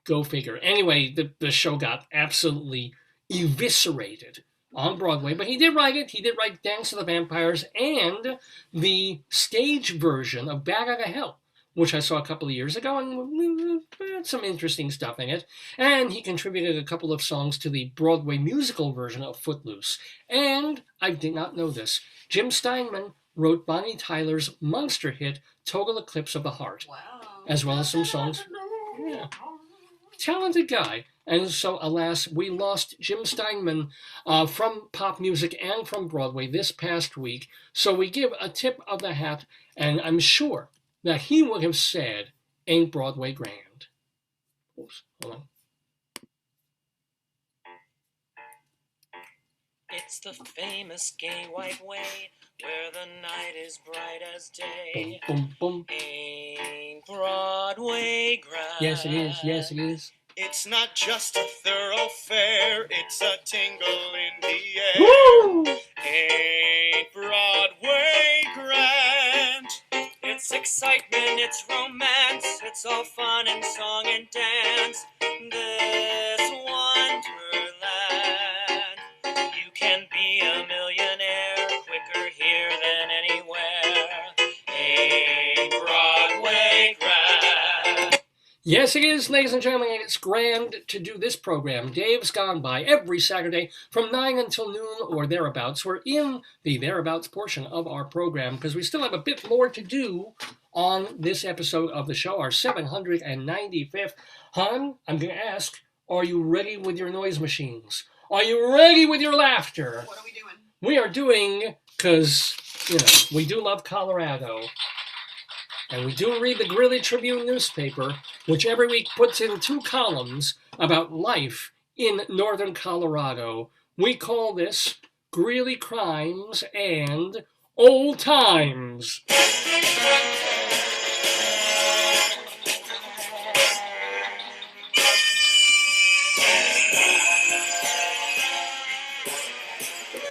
Go figure. Anyway, the show got absolutely eviscerated on Broadway, but he did write it. He did write Dance of the Vampires and the stage version of Bag Out of Hell, which I saw a couple of years ago, and had some interesting stuff in it. And he contributed a couple of songs to the Broadway musical version of Footloose. And, I did not know this, Jim Steinman wrote Bonnie Tyler's monster hit, Total Eclipse of the Heart. Wow. As well as some songs. Yeah. Talented guy. And so, alas, we lost Jim Steinman from pop music and from Broadway this past week. So we give a tip of the hat, and I'm sure that he would have said, "Ain't Broadway grand?" Oops, hold on. It's the famous gay white way, where the night is bright as day. Boom, boom, boom. Ain't Broadway grand? Yes, it is. Yes, it is. It's not just a thoroughfare, it's a tingle in the air. Woo! Ain't Broadway grand? It's excitement, it's romance, it's all fun and song and dance. This wonderland, you can be a millionaire quicker here than anywhere. Ain't Broadway grand? Yes, it is, ladies and gentlemen, and it's grand to do this program. Dave's Gone By every Saturday from 9 until noon or thereabouts. We're in the thereabouts portion of our program because we still have a bit more to do on this episode of the show, our 795th. Han, I'm going to ask, are you ready with your noise machines? Are you ready with your laughter? What are we doing? We are doing, because, we do love Colorado. And we do read the Greeley Tribune newspaper, which every week puts in 2 columns about life in northern Colorado. We call this Greeley Crimes and Old Times.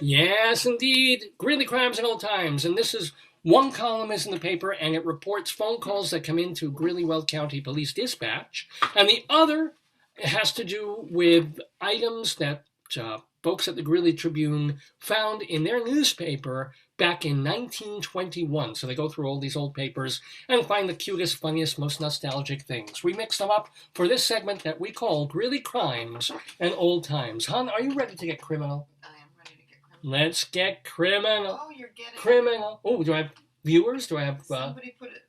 Yes, indeed. Greeley Crimes and Old Times. And this is one column is in the paper, and it reports phone calls that come into Greeley-Weld County Police Dispatch. And the other has to do with items that folks at the Greeley Tribune found in their newspaper back in 1921. So they go through all these old papers and find the cutest, funniest, most nostalgic things. We mix them up for this segment that we call Greeley Crimes and Old Times. Han, are you ready to get criminal? I am ready to get criminal. Let's get criminal. Oh, you're getting criminal. Oh, do I have viewers? Do I have... Somebody put a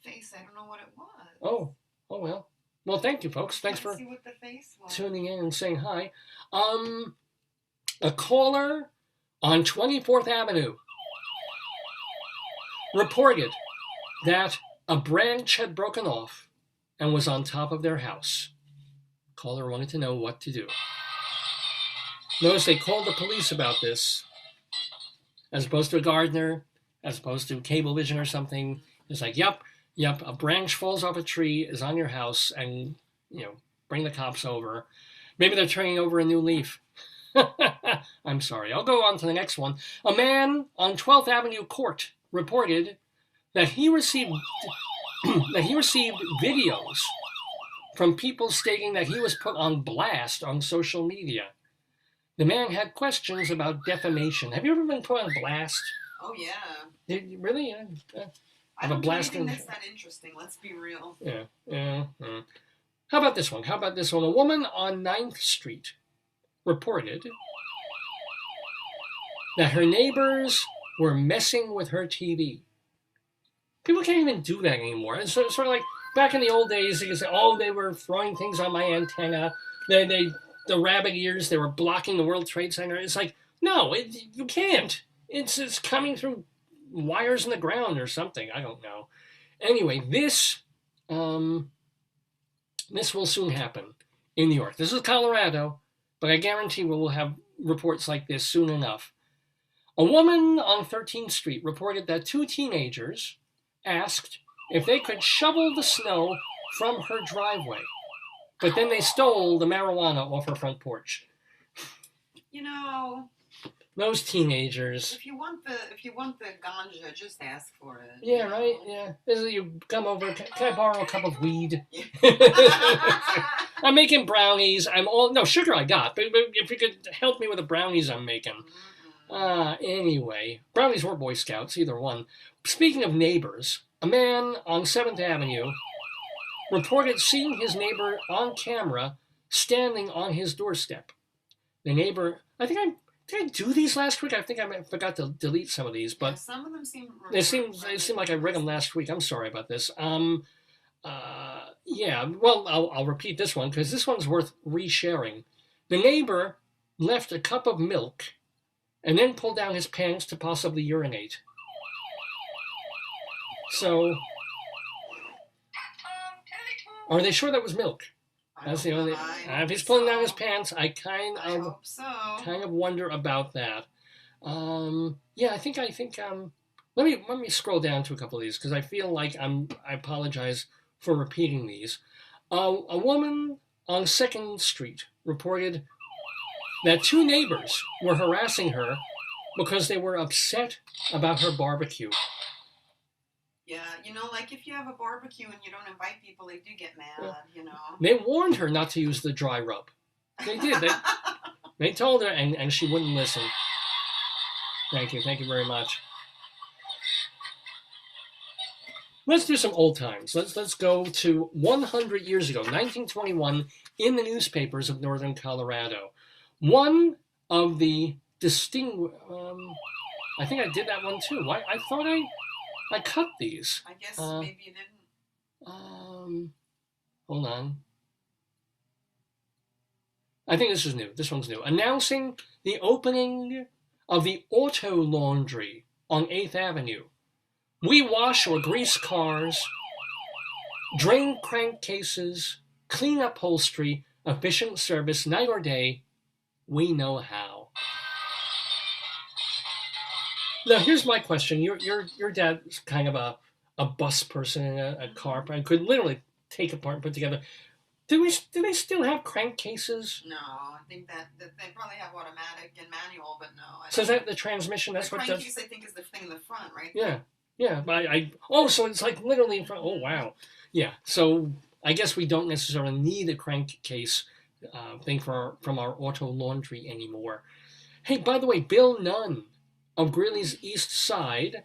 face. I don't know what it was. Oh, well. Well, thank you, folks. Thanks for See what the face was. tuning in and saying hi. A caller on 24th Avenue reported that a branch had broken off and was on top of their house. Caller wanted to know what to do. Notice they called the police about this, as opposed to a gardener, as opposed to Cablevision or something. It's like, yep, a branch falls off a tree, is on your house, and, bring the cops over. Maybe they're turning over a new leaf. I'm sorry. I'll go on to the next one. A man on 12th Avenue Court reported that he received videos from people stating that he was put on blast on social media. The man had questions about defamation. Have you ever been put on blast? Oh, yeah. Really? I don't do anything that's that interesting. Let's be real. Yeah. How about this one? A woman on 9th Street reported that her neighbors were messing with her TV. People can't even do that anymore. It's sort of like back in the old days, you could say, they were throwing things on my antenna. The rabbit ears, they were blocking the World Trade Center. It's like, no, you can't. It's coming through wires in the ground or something. I don't know. Anyway, this will soon happen in New York. This is Colorado, but I guarantee we will have reports like this soon enough. A woman on 13th Street reported that 2 teenagers asked if they could shovel the snow from her driveway, but then they stole the marijuana off her front porch. Those teenagers. If you want the ganja, just ask for it. Yeah, right? Yeah. You come over, can I borrow a cup of weed? Yeah. I'm making brownies. No, sugar I got, but if you could help me with the brownies I'm making. Anyway, brownies or Boy Scouts, either one. Speaking of neighbors, a man on 7th Avenue reported seeing his neighbor on camera standing on his doorstep. The neighbor, did I do these last week? I think I forgot to delete some of these, but some of them seem. They seem like I read them last week. I'm sorry about this. Well, I'll repeat this one because this one's worth resharing. The neighbor left a cup of milk and then pulled down his pants to possibly urinate. So, are they sure that was milk? That's the only. If he's pulling down his pants, I hope so. Kind of wonder about that. I think. Let me scroll down to a couple of these because I feel like I apologize for repeating these. A woman on 2nd Street reported that 2 neighbors were harassing her because they were upset about her barbecue. Yeah, like if you have a barbecue and you don't invite people, they do get mad, They warned her not to use the dry rub. They did. They told her, and she wouldn't listen. Thank you very much. Let's do some old times. Let's go to 100 years ago, 1921, in the newspapers of northern Colorado. One of the distinguished... I think I did that one too. I thought I cut these. I guess maybe you didn't. Hold on. I think this is new. This one's new. Announcing the opening of the auto laundry on 8th Avenue. We wash or grease cars, drain crankcases, clean upholstery, efficient service, night or day. We know how. Now, here's my question. Your dad's kind of a bus person in a car, and could literally take apart and put together. Do they still have crankcases? No, I think that they probably have automatic and manual, but no. So is that the transmission? That's the what crankcase, does. I think, is the thing in the front, right? Yeah, yeah. But so it's like literally in front. Oh wow. Yeah. So I guess we don't necessarily need a crankcase thing from our auto laundry anymore. Hey, by the way, Bill Nunn of Greeley's East Side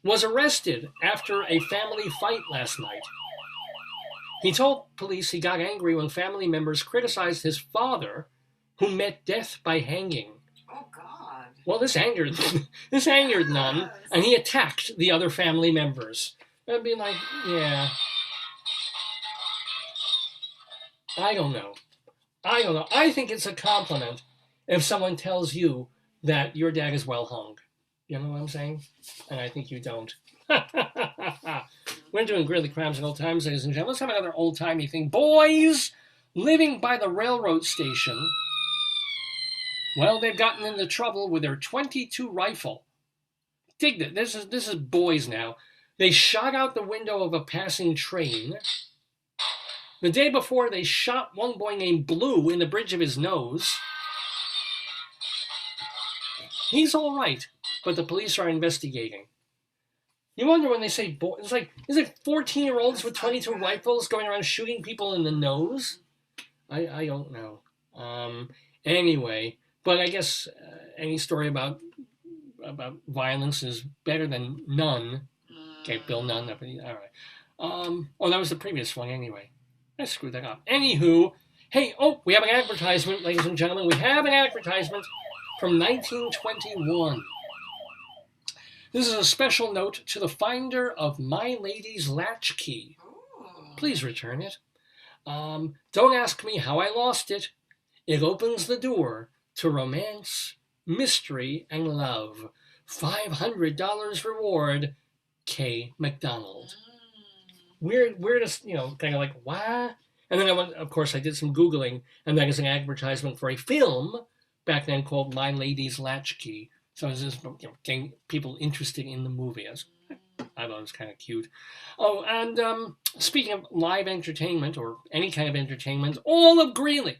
was arrested after a family fight last night. He told police he got angry when family members criticized his father, who met death by hanging. Oh, God. Well, this angered Nunn, and he attacked the other family members. I'd be like, yeah. I don't know. I think it's a compliment if someone tells you that your dad is well hung. You know what I'm saying? And I think you don't. We're doing Greeley Crimes and Old Times, ladies and gentlemen. Let's have another old-timey thing. Boys living by the railroad station, well, they've gotten into trouble with their .22 rifle. Dig that. This is boys now. They shot out the window of a passing train. The day before, they shot one boy named Blue in the bridge of his nose. He's all right, but the police are investigating. You wonder when they say boy, it's like, is it 14-year-olds with 22 rifles going around shooting people in the nose? I don't know. Anyway, but I guess any story about violence is better than none. Okay, Bill Nunn. All right. That was the previous one anyway. I screwed that up. Anywho, hey, we have an advertisement, ladies and gentlemen. We have an advertisement from 1921. This is a special note to the finder of My Lady's Latchkey. Please return it. Don't ask me how I lost it. It opens the door to romance, mystery, and love. $500 reward, K. McDonald. We're just, kind of like, what? And then of course, I did some Googling, and that is an advertisement for a film back then called My Lady's Latchkey. So it's just getting people interested in the movie. I thought it was kind of cute. Oh, and speaking of live entertainment or any kind of entertainment, all of Greeley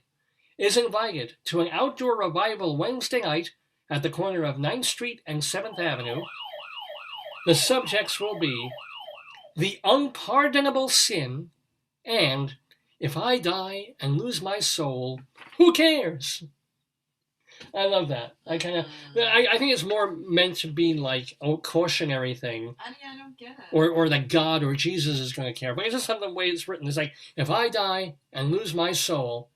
is invited to an outdoor revival Wednesday night at the corner of 9th Street and 7th Avenue. The subjects will be The Unpardonable Sin and If I Die and Lose My Soul, Who Cares? I love that. I think it's more meant to be like a cautionary thing. I don't get it. Or that God or Jesus is going to care. But it's just something the way it's written. It's like, if I die and lose my soul,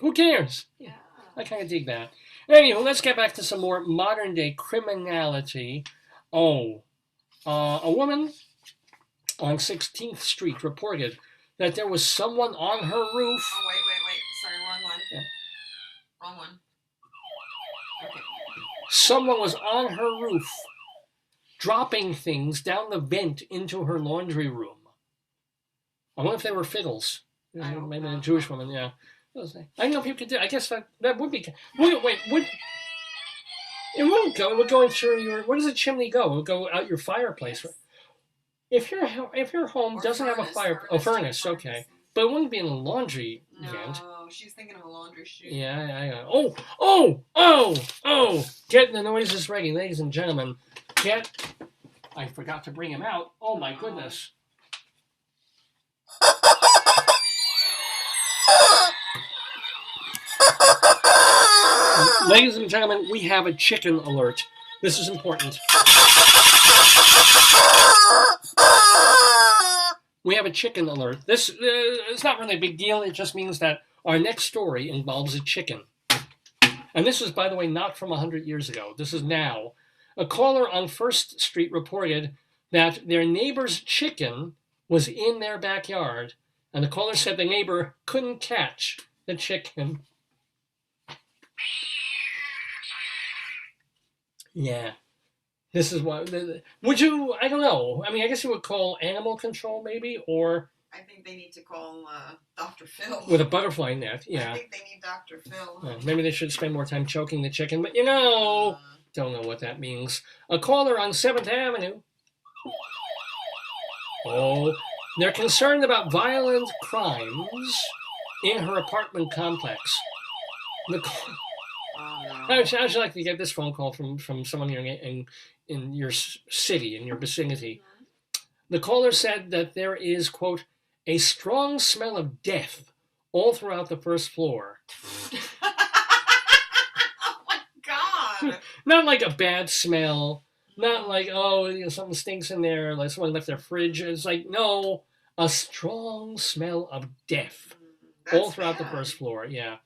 who cares? Yeah. I kind of dig that. Anyway, let's get back to some more modern day criminality. A woman on 16th Street reported that there was someone on her roof. Oh, wait. Sorry, wrong one. Yeah. Wrong one. Okay. Someone was on her roof dropping things down the vent into her laundry room. I wonder if they were fiddles. Maybe a Jewish woman, yeah. I don't know if you could do. I guess that would be. Wait. It wouldn't go. It would go into your. Where does the chimney go? It would go out your fireplace. Yes. If your home doesn't have a furnace, okay, but it wouldn't be in the laundry vent. No, she's thinking of a laundry chute. Yeah. Get the noises ready, ladies and gentlemen. I forgot to bring him out. Oh my goodness. Ladies and gentlemen, we have a chicken alert. This is important. we have a chicken alert. This is not really a big deal. It just means that our next story involves a chicken. And this is, by the way, not from 100 years ago. This is now. A caller on First Street reported that their neighbor's chicken was in their backyard, and the caller said the neighbor couldn't catch the chicken. Yeah. This is what... Would you... I don't know. I mean, I guess you would call animal control, maybe, or... I think they need to call Dr. Phil. With a butterfly net, yeah. I think they need Dr. Phil. Maybe they should spend more time choking the chicken, but don't know what that means. A caller on 7th Avenue. Oh, they're concerned about violent crimes in her apartment complex. How'd you like to get this phone call from someone in your city, in your vicinity? The caller said that there is, quote, a strong smell of death all throughout the first floor. Oh my God! Not like a bad smell. Not like, something stinks in there, like someone left their fridge. It's like, no, a strong smell of death all throughout the first floor, yeah.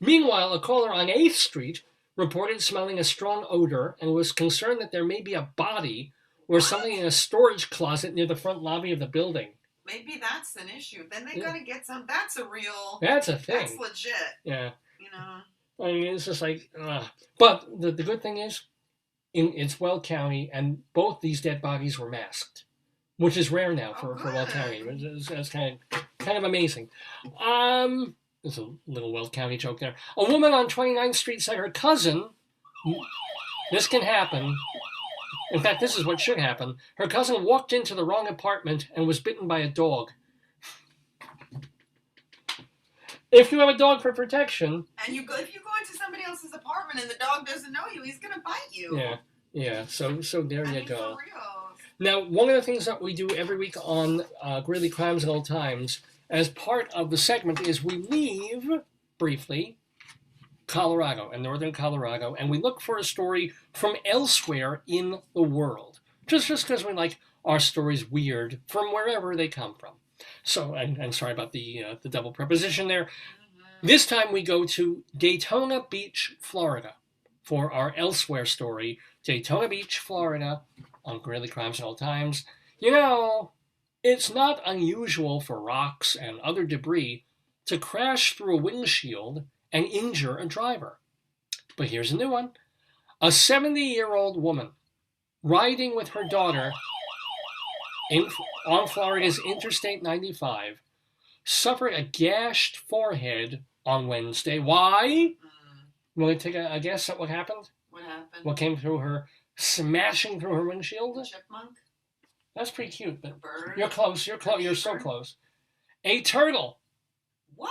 Meanwhile, a caller on 8th Street reported smelling a strong odor and was concerned that there may be a body or something in a storage closet near the front lobby of the building. Maybe that's an issue. Then they gotta get some. That's a real. That's a thing. That's legit. Yeah. You know. I mean, it's just like, but the good thing is, it's Weld County, and both these dead bodies were masked, which is rare now for Weld County. It's kind of amazing. There's a little Weld County joke there. A woman on 29th Street said her cousin. This can happen. In fact, this is what should happen. Her cousin walked into the wrong apartment and was bitten by a dog. If you have a dog for protection... And if you go into somebody else's apartment and the dog doesn't know you, he's going to bite you. Yeah. So there you go. Now, one of the things that we do every week on Greeley Crimes at Old Times, as part of the segment, is we leave, briefly, Colorado and northern Colorado, and we look for a story from elsewhere in the world. Just because we like our stories weird from wherever they come from. So, and sorry about the double preposition there. This time we go to Daytona Beach, Florida, for our elsewhere story. Daytona Beach, Florida, on Greeley Crimes at All Times. You know, it's not unusual for rocks and other debris to crash through a windshield and injure a driver. But here's a new one. A 70-year-old woman riding with her daughter on Florida's Interstate 95 suffered a gashed forehead on Wednesday. Why? You want to take a guess at what happened? What happened? What came through her, smashing through her windshield? A chipmunk? That's pretty cute, but bird? You're close. You're so close. A turtle. What?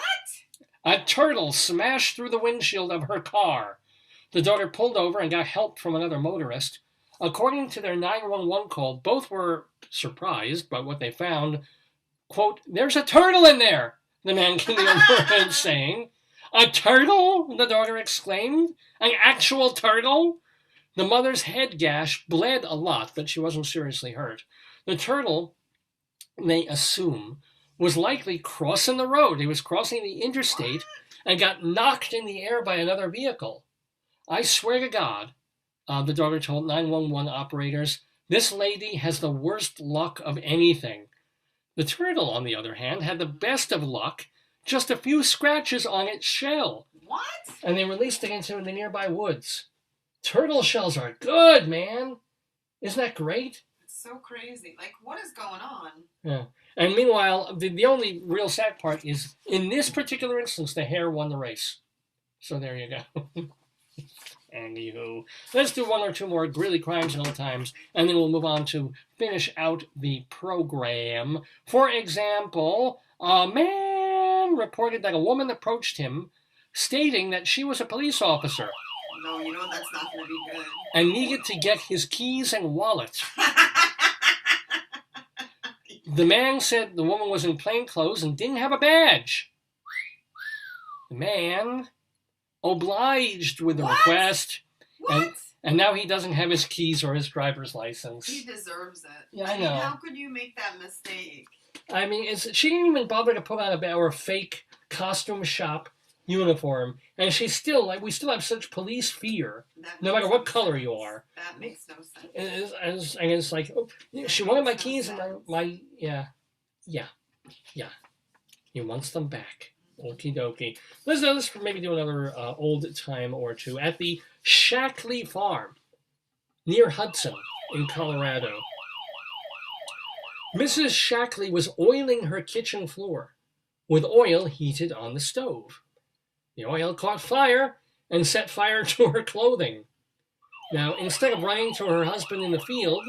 A turtle smashed through the windshield of her car. The daughter pulled over and got help from another motorist. According to their 911 call, both were surprised by what they found. Quote, "There's a turtle in there," the man came over and saying. "A turtle?" the daughter exclaimed. "An actual turtle?" The mother's head gash bled a lot, but she wasn't seriously hurt. The turtle, they assume, was likely crossing the road. He was crossing the interstate and got knocked in the air by another vehicle. "I swear to God," the daughter told 911 operators, "this lady has the worst luck of anything." The turtle, on the other hand, had the best of luck, just a few scratches on its shell. What? And they released it into the nearby woods. Turtle shells are good, man. Isn't that great? It's so crazy. Like, what is going on? Yeah. And meanwhile, the only real sad part is, in this particular instance, the hare won the race. So there you go. Anywho, let's do one or two more Greeley Crimes and Old Times, and then we'll move on to finish out the program. For example, a man reported that a woman approached him stating that she was a police officer. No, you know that's not going to be good. And needed to get his keys and wallet. The man said the woman was in plain clothes and didn't have a badge. The man obliged with the request. What? And now he doesn't have his keys or his driver's license. He deserves it. Yeah, I know. How could you make that mistake? I mean, she didn't even bother to put on a fake costume shop uniform, and she's still like, we still have such police fear, no matter what color you are. That makes no sense. And it's like, oh, she wanted my keys and my yeah. He wants them back. Okie dokie. Let's maybe do another old time or two at the Shackley Farm near Hudson in Colorado. Mrs. Shackley was oiling her kitchen floor with oil heated on the stove. The oil caught fire and set fire to her clothing. Now, instead of running to her husband in the field,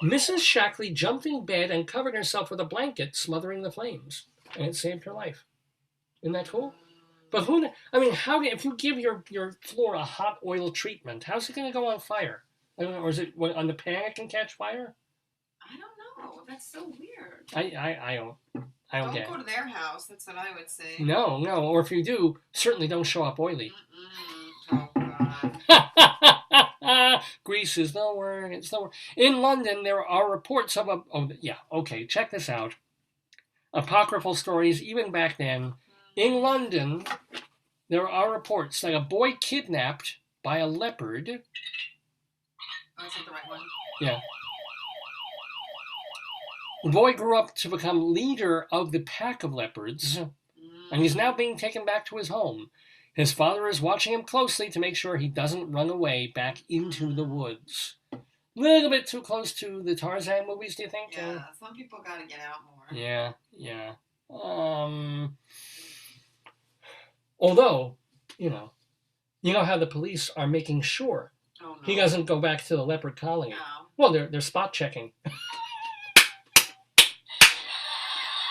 Mrs. Shackley jumped in bed and covered herself with a blanket, smothering the flames, and it saved her life. Isn't that cool? But if you give your floor a hot oil treatment, how's it going to go on fire? I don't know, or is it on the pan it can catch fire? I don't know. That's so weird. I don't get it. Don't go to their house. That's what I would say. No. Or if you do, certainly don't show up oily. Oh, God. Greece is the word. It's the word. In London, there are reports of check this out. Apocryphal stories, even back then. In London, there are reports that a boy kidnapped by a leopard. Oh, is that the right one? Yeah. The boy grew up to become leader of the pack of leopards, and he's now being taken back to his home. His father is watching him closely to make sure he doesn't run away back into the woods. Little bit too close to the Tarzan movies, do you think? Yeah, some people gotta get out more. Yeah. Although, you know how the police are making sure he doesn't go back to the leopard colony. No. Well, they're spot checking.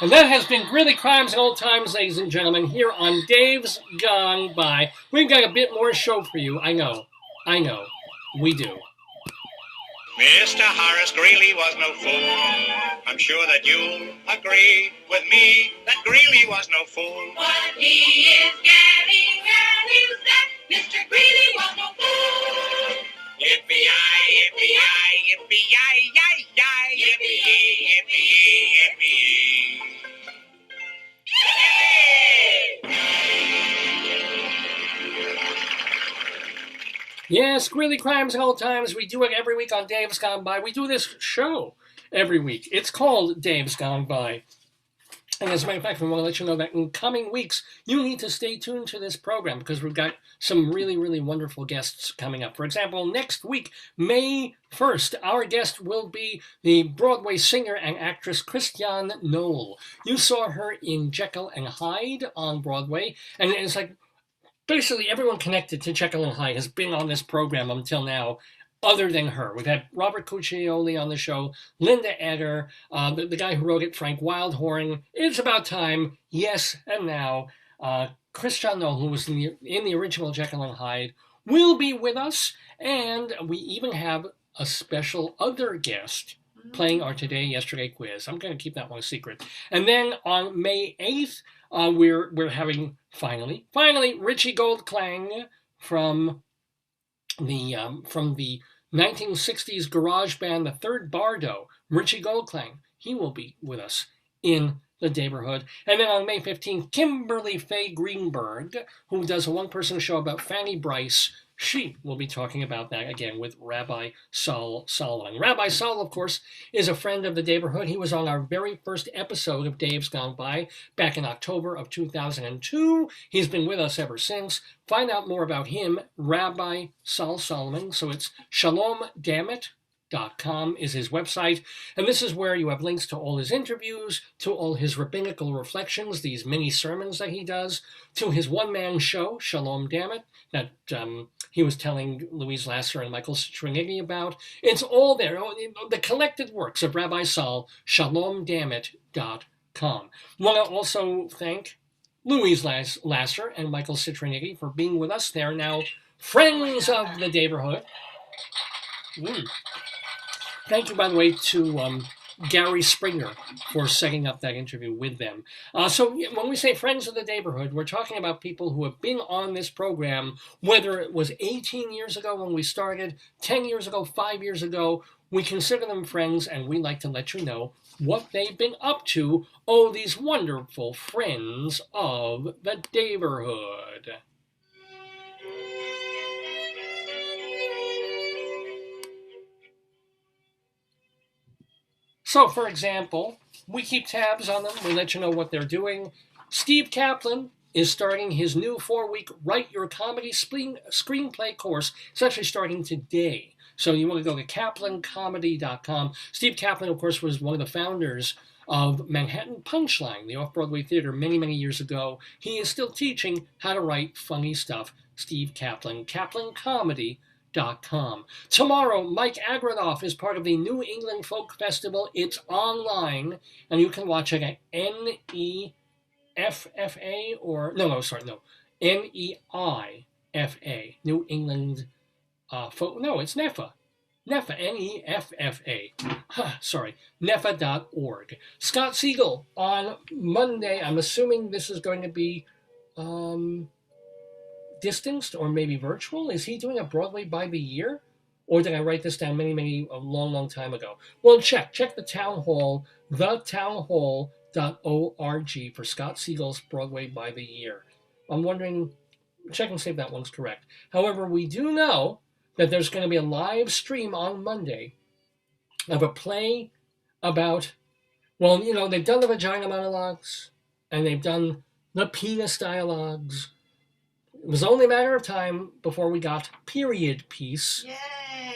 And that has been Greeley Crimes and Old Times, ladies and gentlemen, here on Dave's Gone By. We've got a bit more show for you. I know. We do. Mr. Horace Greeley was no fool. I'm sure that you'll agree with me that Greeley was no fool. What he is getting at is that Mr. Greeley was no fool. Yippee-yi, yippee-yi, yippee-yi-yi-yi, yippee-yi, yippee-yi, yippee-yi. Yes, Greeley Crimes and Old Times. We do it every week on Dave's Gone By. We do this show every week. It's called Dave's Gone By. And as a matter of fact, we want to let you know that in coming weeks, you need to stay tuned to this program because we've got some really, really wonderful guests coming up. For example, next week, May 1st, our guest will be the Broadway singer and actress Christiane Knoll. You saw her in Jekyll and Hyde on Broadway, and it's like basically everyone connected to Jekyll and Hyde has been on this program until now, other than her. We've had Robert Cuccioli on the show, Linda Egger, the guy who wrote it, Frank Wildhorn. It's about time. Yes, and now, Christiane Knoll, who was in the original Jekyll and Hyde, will be with us, and we even have a special other guest playing our Today Yesterday quiz. I'm going to keep that one a secret. And then on May 8th, we're having finally Richie Goldklang from the 1960s garage band, the Third Bardo, Richie Goldklang. He will be with us in the Daverhood. And then on May 15th, Kimberly Faye Greenberg, who does a one-person show about Fanny Bryce. She will be talking about that again with Rabbi Saul Solomon. Rabbi Saul, of course, is a friend of the Daverhood. He was on our very first episode of Dave's Gone By back in October of 2002. He's been with us ever since. Find out more about him, Rabbi Saul Solomon. So it's shalomdammit.com is his website. And this is where you have links to all his interviews, to all his rabbinical reflections, these mini sermons that he does, to his one-man show, Shalom Dammit, that he was telling Louise Lasser and Michael Citriniti about. It's all there. The collected works of Rabbi Saul, shalomdammit.com. I want to also thank Louise Lasser and Michael Citriniti for being with us. They're now friends of the Daverhood. Thank you, by the way, to Gary Springer for setting up that interview with them. So when we say friends of the Daverhood, we're talking about people who have been on this program, whether it was 18 years ago when we started, 10 years ago, 5 years ago, We consider them friends, and we like to let you know what they've been up to. Oh, these wonderful friends of the Daverhood. So, for example, we keep tabs on them. We let you know what they're doing. Steve Kaplan is starting his new 4-week Write Your Comedy Screenplay course. It's actually starting today. So you want to go to kaplancomedy.com. Steve Kaplan, of course, was one of the founders of Manhattan Punchline, the off-Broadway theater, many, many years ago. He is still teaching how to write funny stuff. Steve Kaplan, kaplancomedy.com. Tomorrow, Mike Agranoff is part of the New England Folk Festival. It's online, and you can watch it at NEIFA, New England Folk. No, it's NEFA. NEFA, N-E-F-F-A. Sorry, NEFA.org. Scott Siegel on Monday. I'm assuming this is going to be distanced or maybe virtual. Is he doing a Broadway by the year? Or did I write this down a long time ago? Well, check the town hall, thetownhall.org for Scott Siegel's Broadway by the year. I'm wondering, check and see if that one's correct. However, we do know that there's going to be a live stream on Monday of a play about, well, you know, they've done the vagina monologues and they've done the penis dialogues. It was only a matter of time before we got period piece,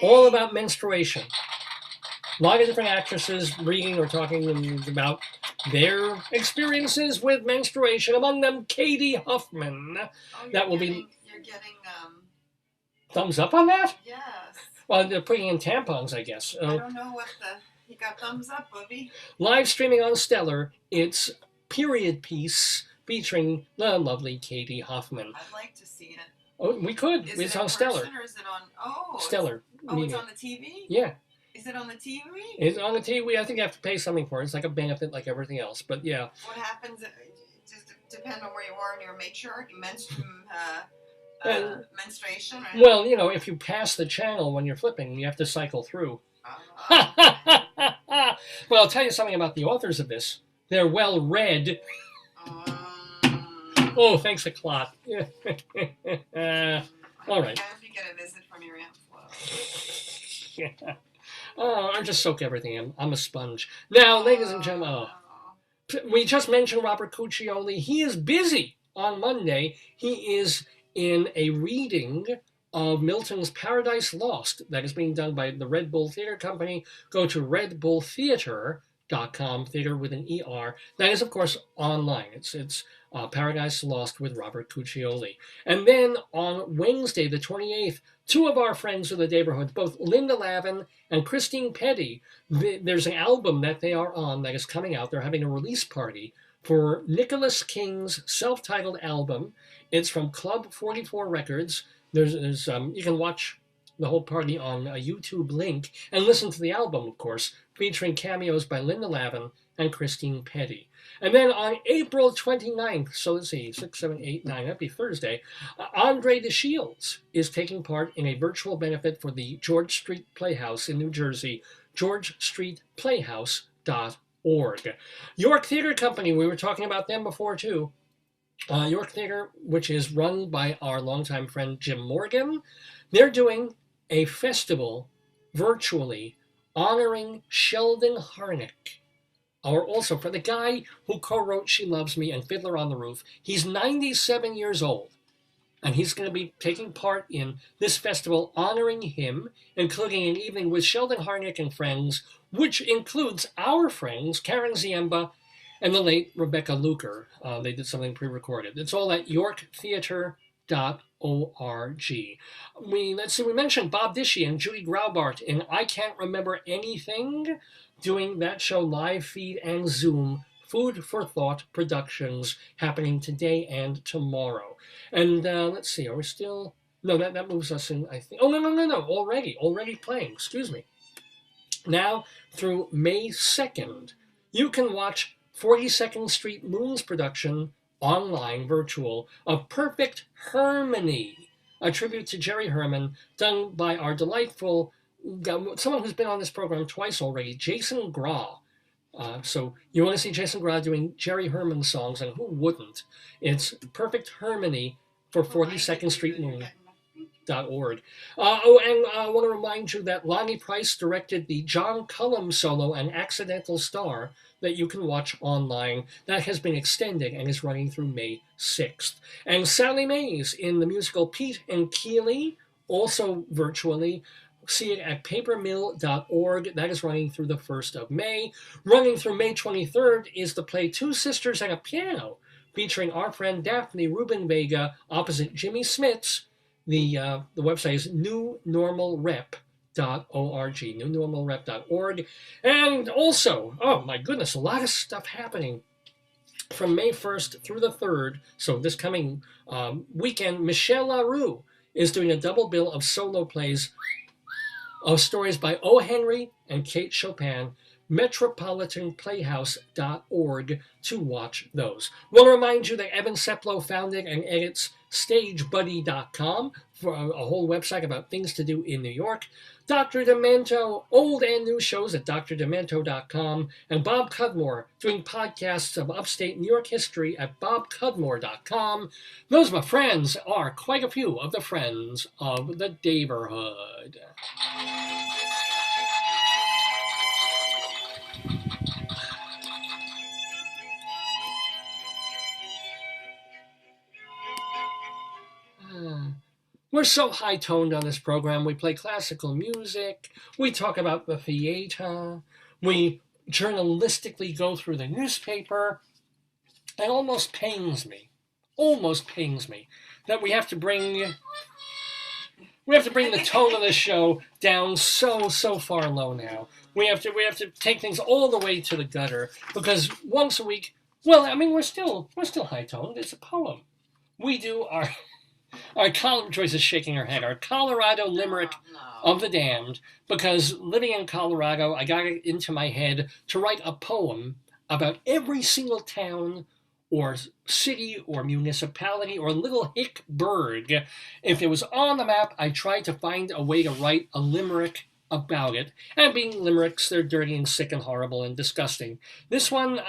all about menstruation. A lot of different actresses reading or talking about their experiences with menstruation, among them Katie Huffman. You're getting thumbs up on that? Yes. Well, they're putting in tampons, I guess. I don't know what you got thumbs up, Bubby. Live streaming on Stellar, it's period piece featuring the lovely Katie Huffman. I'd like to see it. Oh, we could. It's on Stellar. Or is it on? Stellar. It's on the TV? Yeah. Is it on the TV? It's on the TV. I think you have to pay something for it. It's like a benefit, like everything else. But yeah. What happens? Just depend on where you are in your menstruation. Right? Well, you know, if you pass the channel when you're flipping, you have to cycle through. Well, I'll tell you something about the authors of this. They're well read. Oh, thanks a clot. All right. If you get a visit from your Aunt Flo. Yeah. Oh, I just soak everything in. I'm a sponge. Now, ladies and gentlemen, we just mentioned Robert Cuccioli. He is busy on Monday. He is in a reading of Milton's Paradise Lost that is being done by the Red Bull Theater Company. Go to redbulltheater.com, theater with an E-R. That is, of course, online. It's Paradise Lost with Robert Cuccioli. And then on Wednesday, the 28th, two of our friends of the Daverhood, both Linda Lavin and Christine Petty, there's an album that they are on that is coming out. They're having a release party for Nicholas King's self-titled album. It's from Club 44 Records. There's you can watch the whole party on a YouTube link and listen to the album, of course, featuring cameos by Linda Lavin and Christine Petty. And then on April 29th, so let's see, 6, 7, 8, 9, that'd be Thursday, Andre DeShields is taking part in a virtual benefit for the George Street Playhouse in New Jersey, georgestreetplayhouse.org. York Theater Company, we were talking about them before too. York Theater, which is run by our longtime friend Jim Morgan, they're doing a festival virtually honoring Sheldon Harnick. Or also for the guy who co-wrote She Loves Me and Fiddler on the Roof. He's 97 years old, and he's going to be taking part in this festival honoring him, including an evening with Sheldon Harnick and friends, which includes our friends, Karen Ziemba and the late Rebecca Luker. They did something pre-recorded. It's all at yorktheater.org. We mentioned Bob Dishy and Judy Graubart in I Can't Remember Anything, doing that show live feed and Zoom, Food for Thought Productions, happening today and tomorrow. And let's see, are we still? No, that moves us in, I think. Oh, no, already playing, excuse me. Now, through May 2nd, you can watch 42nd Street Moon's production, online, virtual, of Perfect Harmony, a tribute to Jerry Herman, done by our delightful got someone who's been on this program twice already, Jason Graw. So you want to see Jason Graw doing Jerry Herman songs, and who wouldn't? It's perfect harmony for 42nd Street Moon.org. And I want to remind you that Lonnie Price directed the John Cullum solo, An Accidental Star, that you can watch online. That has been extended and is running through May 6th. And Sally Mays in the musical Pete and Keeley, also virtually. See it at papermill.org. That is running through the 1st of May. Running through May 23rd is the play Two Sisters and a Piano, featuring our friend Daphne Rubin Vega opposite Jimmy Smits. The website is newnormalrep.org, newnormalrep.org. And also, oh my goodness, a lot of stuff happening from May 1st through the 3rd. So this coming weekend, Michelle LaRue is doing a double bill of solo plays of stories by O. Henry and Kate Chopin, metropolitanplayhouse.org to watch those. Want to remind you that Evan Seplow founded and edits StageBuddy.com for a whole website about things to do in New York. Dr. Demento, old and new shows at drdemento.com, and Bob Cudmore doing podcasts of upstate New York history at bobcudmore.com. Those, my friends, are quite a few of the friends of the Daverhood. We're so high-toned on this program. We play classical music. We talk about the theater. We journalistically go through the newspaper. It almost pains me that we have to bring the tone of the show down so far low now. We have to take things all the way to the gutter, because once a week, well, I mean, we're still high-toned. It's a poem. We do our Joyce is shaking her head, our Colorado Limerick of the Damned, because living in Colorado, I got it into my head to write a poem about every single town or city or municipality or little hick burg. If it was on the map, I tried to find a way to write a limerick about it. And being limericks, they're dirty and sick and horrible and disgusting. This one,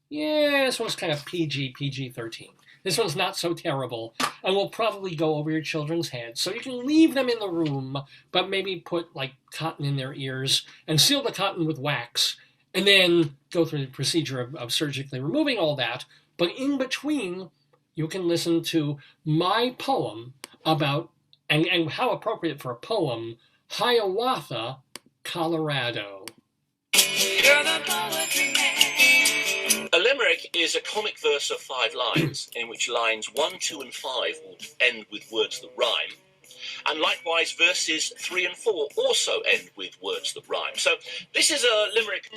this one's kind of PG-13. This one's not so terrible, and will probably go over your children's heads. So you can leave them in the room, but maybe put, like, cotton in their ears and seal the cotton with wax, and then go through the procedure of surgically removing all that. But in between, you can listen to my poem about, and how appropriate for a poem, Hiawatha, Colorado. You're the poetry man. A limerick is a comic verse of 5 lines, in which lines 1, 2, and 5 will end with words that rhyme. And likewise, verses 3 and 4 also end with words that rhyme. So this is a limerick.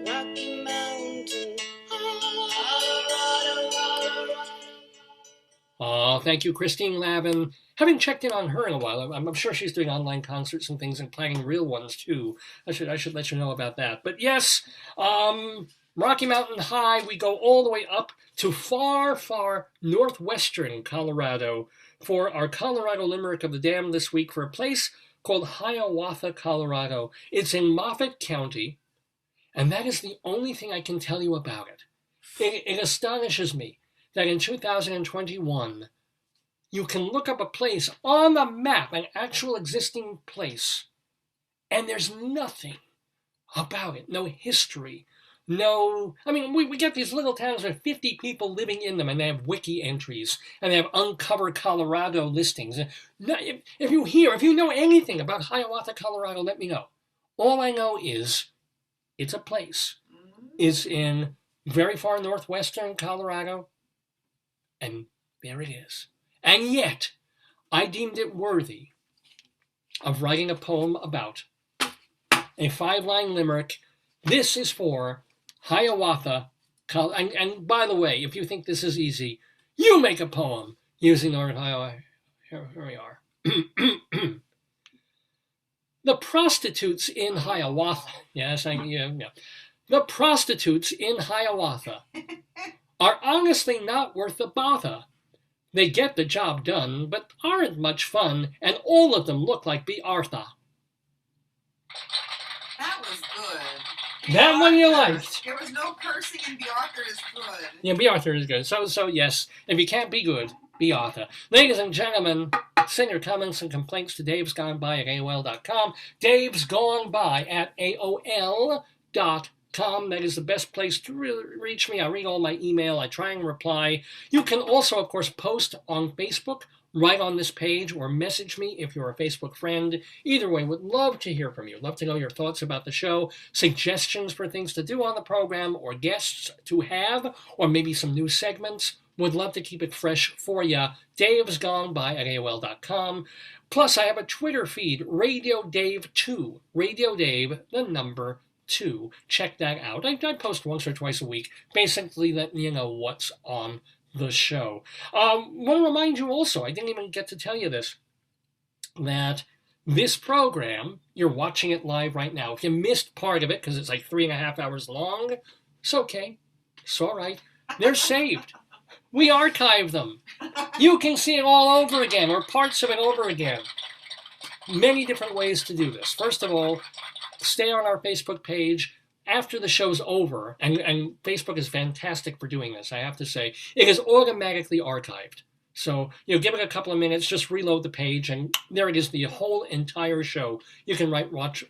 Rocky Mountain, Colorado, Colorado. Oh, thank you, Christine Lavin. Haven't checked in on her in a while. I'm sure she's doing online concerts and things and planning real ones too. I should let you know about that. But yes, Rocky Mountain High, we go all the way up to far northwestern Colorado for our Colorado Limerick of the Damned this week, for a place called Hiawatha, Colorado. It's in Moffat County, and that is the only thing I can tell you about it. It astonishes me that in 2021, you can look up a place on the map, an actual existing place, and there's nothing about it, no history. No, I mean, we get these little towns with 50 people living in them, and they have wiki entries, and they have Uncover Colorado listings. If you know anything about Hiawatha, Colorado, let me know. All I know is it's a place. It's in very far northwestern Colorado, and there it is. And yet, I deemed it worthy of writing a poem about a 5-line limerick. This is for Hiawatha, and by the way, if you think this is easy, you make a poem using Northern Hiawatha. Here we are. The prostitutes in Hiawatha. Yes, The prostitutes in Hiawatha are honestly not worth the bother. They get the job done, but aren't much fun, and all of them look like B. Arthur. That was good. That one you Arthur. liked. There was no cursing and Be Arthur is good. Yeah, Be Arthur is good. So yes, if you can't be good, be Arthur. Ladies and gentlemen, send your comments and complaints to davesgoneby at AOL.com. Davesgoneby at AOL.com. That is the best place to reach me. I read all my email. I try and reply. You can also, of course, post on Facebook right on this page or message me if you're a Facebook friend. Either way, would love to hear from you. Love to know your thoughts about the show, suggestions for things to do on the program or guests to have, or maybe some new segments. Would love to keep it fresh for you. davesgoneby at AOL.com. Plus, I have a Twitter feed, Radio Dave 2. Radio Dave, the number 2. Check that out. I post once or twice a week, basically letting you know what's on the show. Want to remind you also, I didn't even get to tell you this, that this program, you're watching it live right now. If you missed part of it, because it's like 3.5 hours long, it's okay. It's all right. They're saved. We archive them. You can see it all over again, or parts of it over again. Many different ways to do this. First of all, stay on our Facebook page. After the show's over, and Facebook is fantastic for doing this, I have to say, it is automatically archived. So, give it a couple of minutes, just reload the page, and there it is, the whole entire show. You can watch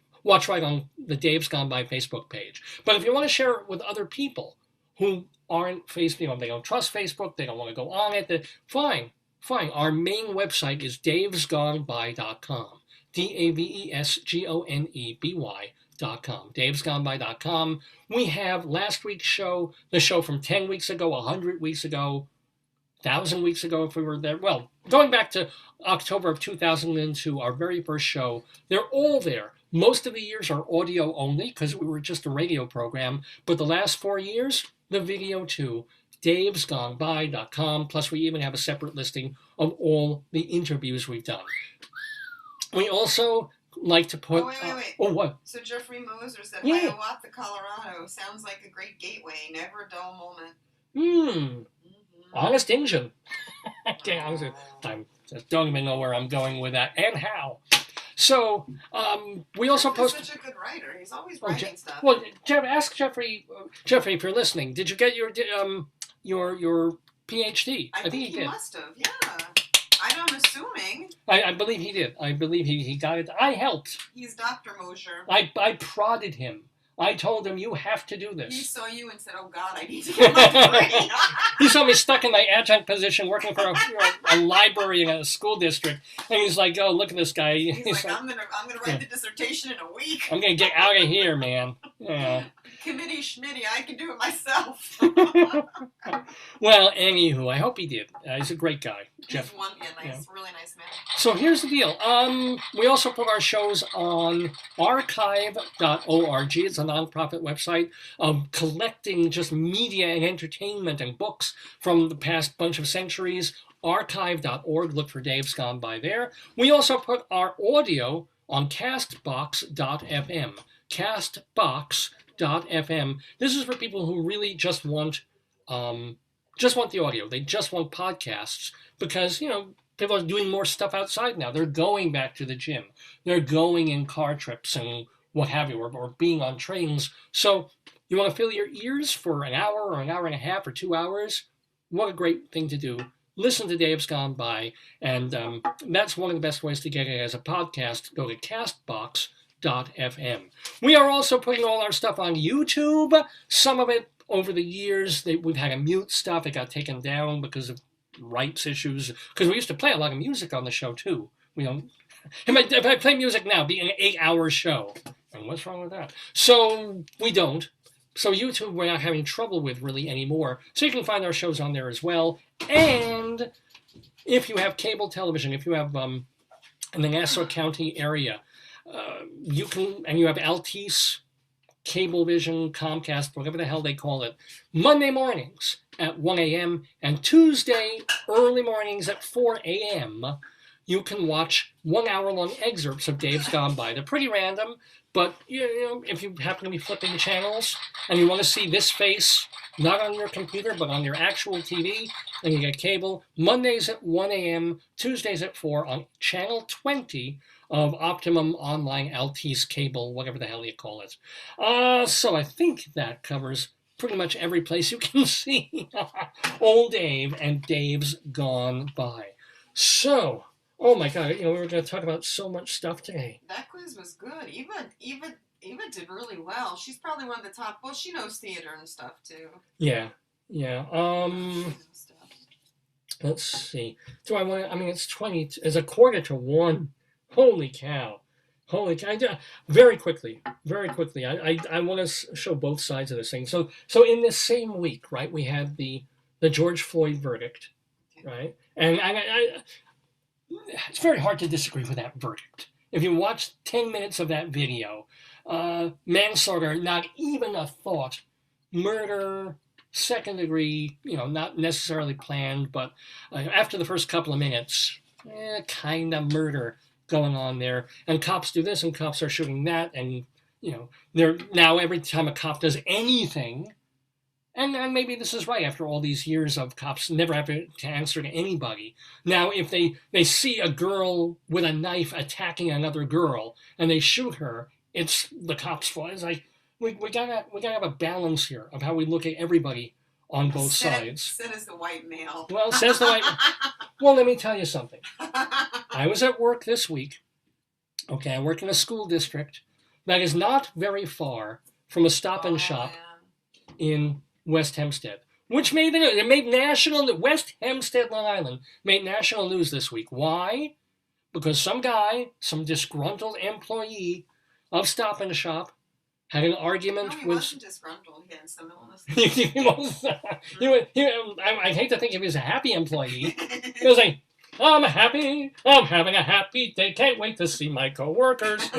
right on the Dave's Gone By Facebook page. But if you want to share it with other people who aren't Facebook, they don't trust Facebook, they don't want to go on it, fine. Our main website is davesgoneby.com. davesgoneby.com. davesgoneby.com. We have last week's show, the show from 10 weeks ago, 100 weeks ago, 1,000 weeks ago if we were there. Well, going back to October of 2002, our very first show, they're all there. Most of the years are audio only because we were just a radio program, but the last 4 years, the video too. davesgoneby.com. Plus, we even have a separate listing of all the interviews we've done. We also like to put... Wait. Oh, what? So Jeffrey Moser said, Yeah. Hiawatha, Colorado. Sounds like a great gateway. Never a dull moment. Honest Injun. I don't even know where I'm going with that and how. So, we also post... He's such a good writer. He's always writing stuff. Well, ask Jeffrey, if you're listening, did you get your PhD? I think he must have, yeah. I'm assuming. I believe he did. I believe he got it. I helped. He's Dr. Mosher. I prodded him. I told him, you have to do this. He saw you and said, oh, God, I need to get my degree. He saw me stuck in my adjunct position working for a library in a school district. And he's like, oh, look at this guy. He's like, I'm gonna write the dissertation in a week. I'm going to get out of here, man. Yeah. Committee schmitty, I can do it myself. Well, anywho, I hope he did. He's a great guy. Jeff. Really nice man. So here's the deal. We also put our shows on archive.org. It's a nonprofit website collecting just media and entertainment and books from the past bunch of centuries. Archive.org. Look for Dave's Gone By there. We also put our audio on castbox.fm. Castbox.fm. This is for people who really just want the audio. They just want podcasts because, people are doing more stuff outside now. They're going back to the gym. They're going in car trips and what have you, or being on trains. So you want to fill your ears for an hour or an hour and a half or 2 hours? What a great thing to do. Listen to Dave's Gone By, and that's one of the best ways to get it as a podcast. Go to castbox.fm. We are also putting all our stuff on YouTube. Some of it over the years, we've had to mute stuff. It got taken down because of rights issues. Because we used to play a lot of music on the show, too. If I play music now, it'd be an 8-hour show. And what's wrong with that? So we don't. So YouTube, we're not having trouble with really anymore. So you can find our shows on there as well. And if you have cable television, if you have in the Nassau County area, you have Altice, Cablevision, Comcast, whatever the hell they call it, Monday mornings at 1 a.m. and Tuesday early mornings at 4 a.m., you can watch 1 hour long excerpts of Dave's Gone By. They're pretty random, But if you happen to be flipping the channels and you want to see this face, not on your computer, but on your actual TV, and you get cable, Mondays at 1 a.m., Tuesdays at 4 on channel 20 of Optimum Online Altice Cable, whatever the hell you call it. So I think that covers pretty much every place you can see Old Dave and Dave's Gone By. So, oh my God, we were going to talk about so much stuff today. That quiz was good. Eva did really well. She's probably one of the top. Well, she knows theater and stuff too. Yeah. Let's see. Do I want to? I mean, it's 20. It's 1:45. Holy cow! Very quickly. I want to show both sides of this thing. So in this same week, right, we had the George Floyd verdict, right, and I it's very hard to disagree with that verdict. If you watch 10 minutes of that video, manslaughter, not even a thought. Murder, second degree, not necessarily planned, but after the first couple of minutes, kind of murder going on there. And cops do this and cops are shooting that. And, they're now every time a cop does anything, and maybe this is right after all these years of cops never having to answer to anybody. Now, if they see a girl with a knife attacking another girl and they shoot her, it's the cops' fault. It's like, we gotta have a balance here of how we look at everybody on both sides. Said as the white male. Well, says the white. Well, let me tell you something. I was at work this week. Okay, I work in a school district that is not very far from a Stop and Shop in West Hempstead, which made national. West Hempstead, Long Island, made national news this week. Why? Because some disgruntled employee of Stop and Shop had an argument no, he with. Wasn't disgruntled. He had some illness. I hate to think he was a happy employee. He was like, I'm happy. I'm having a happy day. Can't wait to see my coworkers.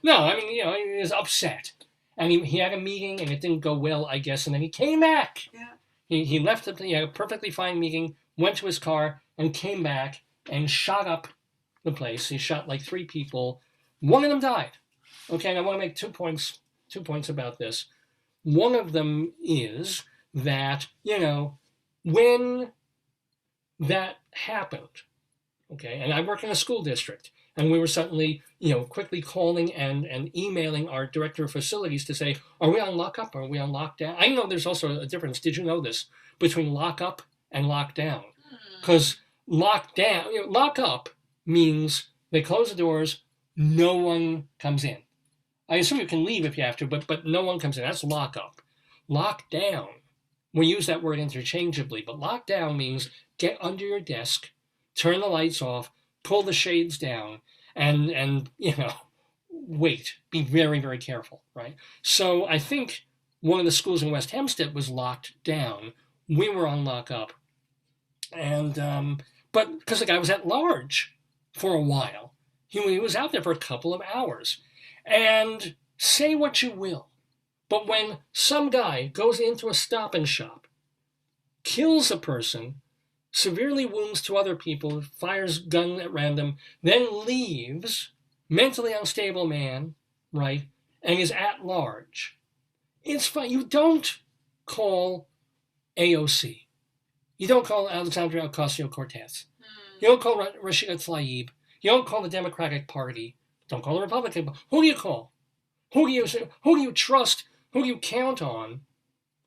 No, I mean, he was upset. And he had a meeting and it didn't go well, I guess. And then he came back. Yeah. He left he had a perfectly fine meeting, went to his car and came back and shot up the place. He shot like 3 people. One of them died. Okay, and I want to make 2 points about this. One of them is that, when that happened, okay, and I work in a school district, and we were suddenly, quickly calling and emailing our director of facilities to say, are we on lockup? Are we on lockdown? I know there's also a difference, did you know this, between lockup and lockdown? Because lockup means they close the doors, no one comes in. I assume you can leave if you have to, but no one comes in. That's lockup. Lockdown, we use that word interchangeably, but lockdown means get under your desk, turn the lights off, pull the shades down, and wait. Be very, very careful, right? So I think one of the schools in West Hempstead was locked down. We were on lockup. And, but because the guy was at large for a while, he was out there for a couple of hours. And say what you will, but when some guy goes into a Stop and Shop, kills a person, severely wounds 2 other people, fires gun at random, then leaves, mentally unstable man, right, and is at large, it's fine. You don't call AOC. You don't call Alexandria Ocasio-Cortez. You don't call Rashida Tlaib. You don't call the Democratic Party. Don't call a Republican. Who do you call? Who do you trust? Who do you count on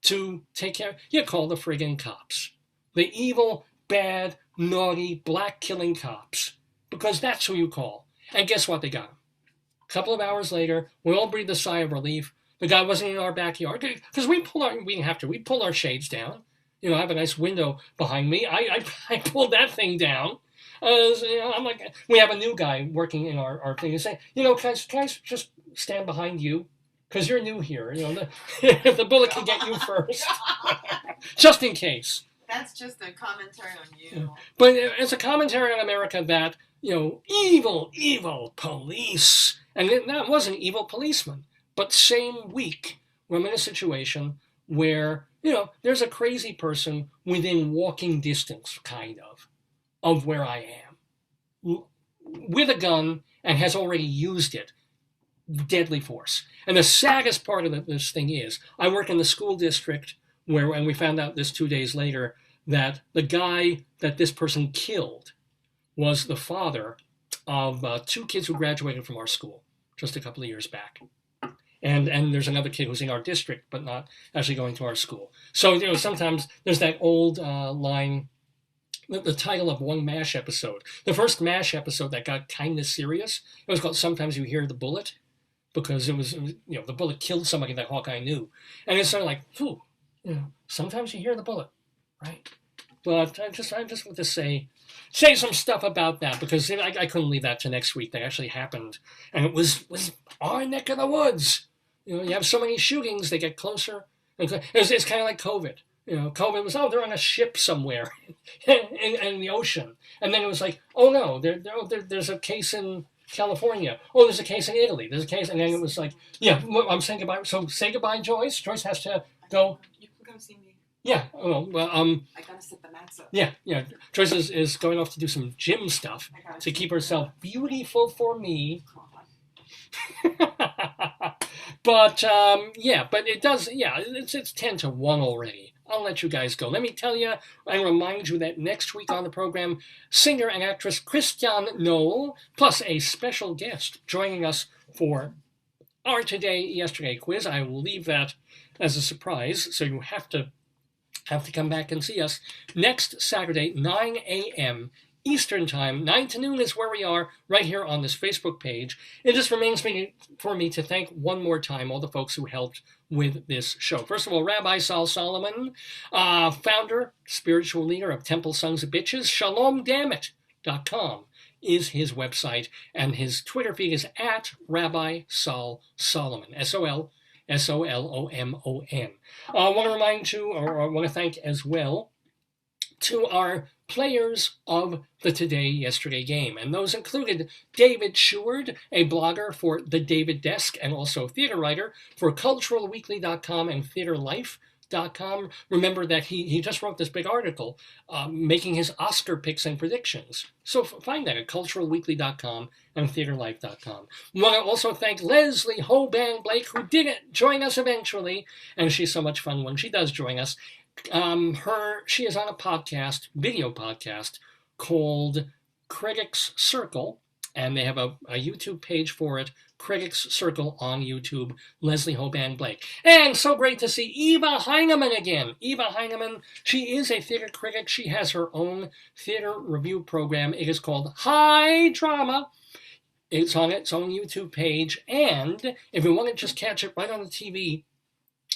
to take care? You call the friggin' cops. The evil, bad, naughty, black-killing cops. Because that's who you call. And guess what? They got him. A couple of hours later, we all breathed a sigh of relief. The guy wasn't in our backyard. Because we didn't have to. We pulled our shades down. I have a nice window behind me. I pulled that thing down. I'm like, we have a new guy working in our thing and saying, can I just stand behind you? Because you're new here. The bullet can get you first. Just in case. That's just a commentary on you. But it's a commentary on America that, evil police. And that wasn't evil policeman. But same week, we're in a situation where, there's a crazy person within walking distance, kind of where I am, with a gun and has already used it deadly force. And the saddest part of this thing is, I work in the school district and we found out this 2 days later that the guy that this person killed was the father of 2 kids who graduated from our school just a couple of years back. And there's another kid who's in our district, but not actually going to our school. So, sometimes there's that old line, the title of one MASH episode. The first MASH episode that got kind of serious, it was called Sometimes You Hear the Bullet, because it was the bullet killed somebody that Hawkeye knew. And it's sort of like, sometimes you hear the bullet, right? But I just want to say some stuff about that, because I couldn't leave that to next week. That actually happened, and it was our neck of the woods. You have so many shootings, they get closer. It's kind of like COVID. COVID was, they're on a ship somewhere in the ocean, and then it was like, oh no, there's a case in California. Oh, there's a case in Italy. There's a case, and then it was like, I'm saying goodbye. So say goodbye, Joyce. Joyce has to go. You can come see me. Yeah. Well, I gotta set the mats up. Yeah. Joyce is going off to do some gym stuff to keep herself beautiful for me. But it does. Yeah, it's 10 to 1 already. I'll let you guys go. Let me tell you and remind you that next week on the program, singer and actress Christiane Knoll, plus a special guest joining us for our Today Yesterday quiz. I will leave that as a surprise, so you have to come back and see us next Saturday, 9 a.m. Eastern Time. 9 to noon is where we are, right here on this Facebook page. It just remains for me to thank one more time all the folks who helped with this show. First of all, Rabbi Saul Solomon, founder, spiritual leader of Temple Sons of Bitches. ShalomDammit.com is his website, and his Twitter feed is at Rabbi Saul Solomon, SOLSOLOMON. I want to remind you, or I want to thank as well, to our players of the Today Yesterday game, and those included David Sheward, a blogger for The David Desk and also theater writer for culturalweekly.com and theaterlife.com. Remember that he just wrote this big article making his Oscar picks and predictions. So find that at culturalweekly.com and theaterlife.com. We want to also thank Leslie Hoban Blake, who did join us eventually, and she's so much fun when she does join us. She is on a video podcast called Critics Circle, and they have a YouTube page for it, Critics Circle on YouTube, Leslie Hoban Blake. And so great to see Eva Heinemann again. Eva Heinemann, she is a theater critic. She has her own theater review program. It is called High Drama. It's on its own YouTube page, and if you want to just catch it right on the TV,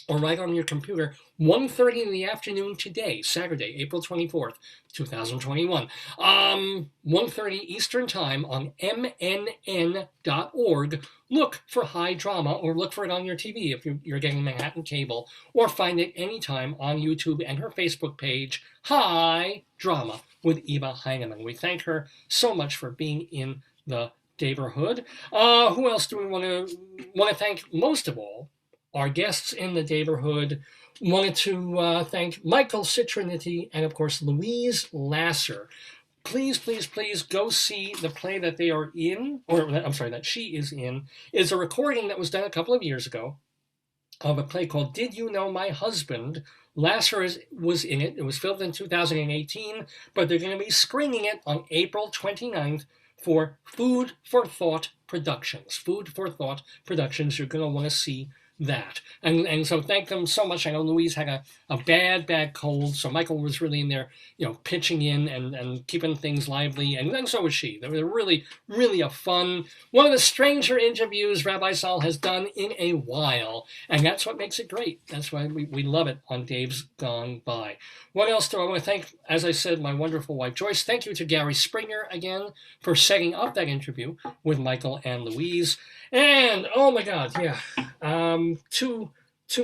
or right on your computer, 1:30 in the afternoon today, Saturday, April 24th, 2021. 1:30 Eastern Time on mnn.org. Look for High Drama, or look for it on your TV if you're getting Manhattan Cable, or find it anytime on YouTube and her Facebook page, High Drama with Eva Heinemann. We thank her so much for being in the Daverhood. Who else do we want to thank most of all? Our guests in the Daverhood. Wanted to thank Michael Citriniti and, of course, Louise Lasser. Please, please, please go see the play that they are in, or I'm sorry, that she is in. It's a recording that was done a couple of years ago of a play called Did You Know My Husband? Lasser was in it. It was filmed in 2018, but they're going to be screening it on April 29th for Food for Thought Productions. Food for Thought Productions. You're going to want to see that. And so thank them so much. I know Louise had a bad cold, so Michael was really in there, pitching in and keeping things lively, and so was she. They were really, really a fun, one of the stranger interviews Rabbi Saul has done in a while, and that's what makes it great. That's why we love it on Dave's Gone By. What else do I want to thank? As I said, my wonderful wife Joyce. Thank you to Gary Springer again for setting up that interview with Michael and Louise. And oh my God, yeah. Two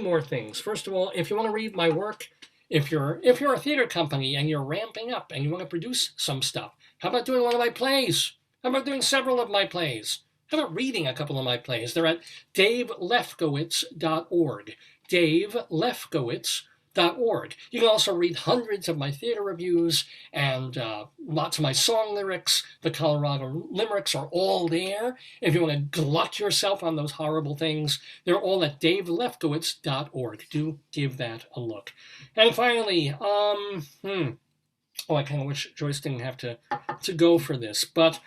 more things. First of all, if you want to read my work, if you're a theater company and you're ramping up and you want to produce some stuff, how about doing one of my plays? How about doing several of my plays? How about reading a couple of my plays? They're at davelefkowitz.org. davelefkowitz.org. theater.org. You can also read hundreds of my theater reviews and lots of my song lyrics. The Colorado limericks are all there. If you want to glut yourself on those horrible things, they're all at davelefkowitz.org. Do give that a look. And finally, I kind of wish Joyce didn't have to go for this, but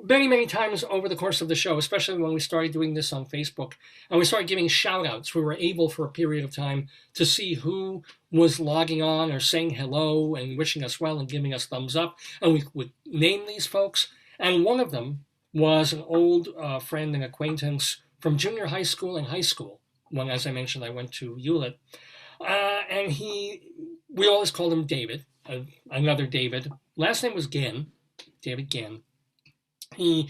many, many times over the course of the show, especially when we started doing this on Facebook, and we started giving shout-outs, we were able for a period of time to see who was logging on or saying hello and wishing us well and giving us thumbs up, and we would name these folks. And one of them was an old friend and acquaintance from junior high school and high school, when, as I mentioned, I went to Hewlett. And we always called him David, another David. Last name was David Genn. He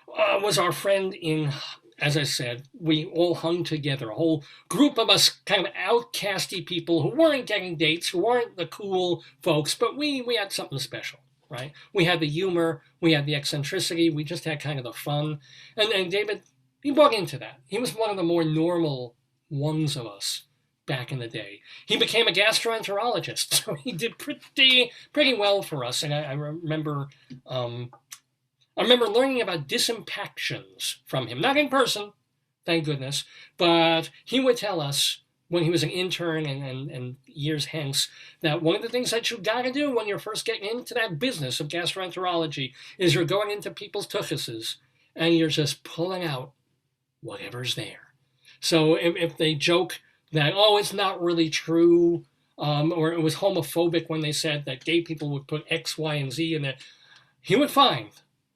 was our friend in, as I said, we all hung together, a whole group of us kind of outcasty people who weren't getting dates, who weren't the cool folks, but we had something special, right? We had the humor, we had the eccentricity, we just had kind of the fun. And David, he bought into that. He was one of the more normal ones of us back in the day. He became a gastroenterologist, so he did pretty well for us. And I remember learning about disimpactions from him, not in person, thank goodness, but he would tell us when he was an intern and years hence that one of the things that you got to do when you're first getting into that business of gastroenterology is you're going into people's tuchuses and you're just pulling out whatever's there. So if they joke that, oh, it's not really true, or it was homophobic when they said that gay people would put X, Y, and Z in there, he would find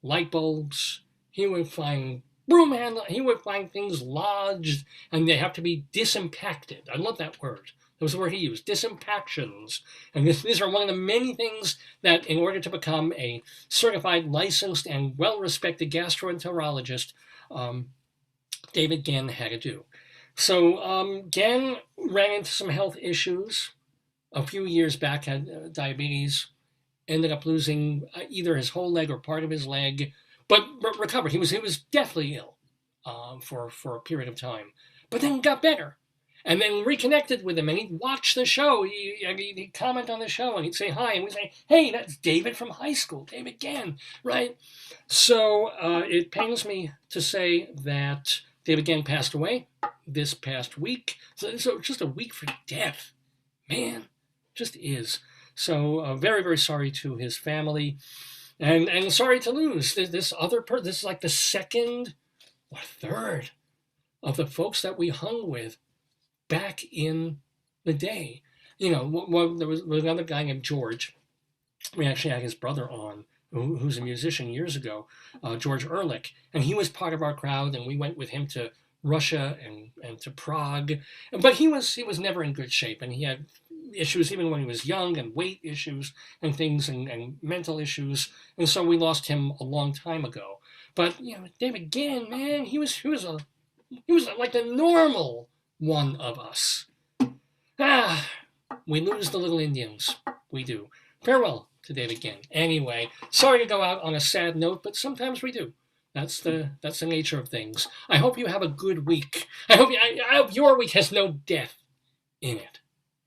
light bulbs, he would find broom handle, he would find things lodged, and they have to be disimpacted. I love that word. That was the word he used, disimpactions. And these are one of the many things that in order to become a certified, licensed, and well-respected gastroenterologist, David Genn had to do. So Genn ran into some health issues a few years back, had diabetes, ended up losing either his whole leg or part of his leg, but recovered. He was deathly ill for a period of time, but then got better. And then reconnected with him, and he'd watch the show. He'd comment on the show, and he'd say hi, and we'd say, hey, that's David from high school, David Genn, right? So it pains me to say that David Genn passed away this past week. So just a week for death. Man, just is. So very, very sorry to his family. And sorry to lose this other person. This is like the second or third of the folks that we hung with back in the day. You know, there was another guy named George. We actually had his brother on, who's a musician years ago, George Ehrlich, and he was part of our crowd, and we went with him to Russia and to Prague. But he was never in good shape, and he had issues even when he was young, and weight issues and things, and mental issues, and so we lost him a long time ago. But you know, David Genn, man, he was like the normal one of us. We lose the little Indians. We do. Farewell to David Genn. Anyway, sorry to go out on a sad note, but sometimes we do. That's the nature of things. I hope you have a good week. I hope your week has no death in it.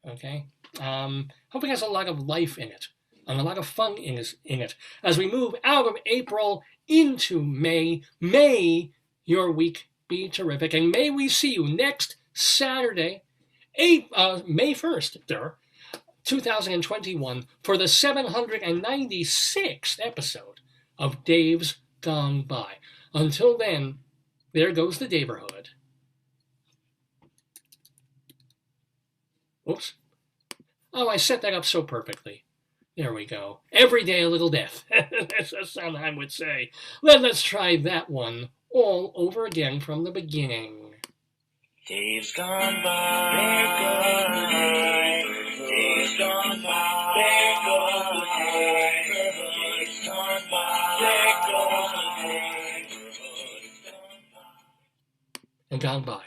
Okay? Hope it has a lot of life in it and a lot of fun in it. As we move out of April into May, may your week be terrific, and may we see you next Saturday, May 1st, 2021, for the 796th episode of Dave's Gone By. Until then, there goes the Daverhood. Oops. Oh, I set that up so perfectly. There we go. Every day a little death. That's a sound I would say. Let's try that one all over again from the beginning. Days gone by, they're gone. Days gone by, they're gone. Days gone by, they're gone. And gone by.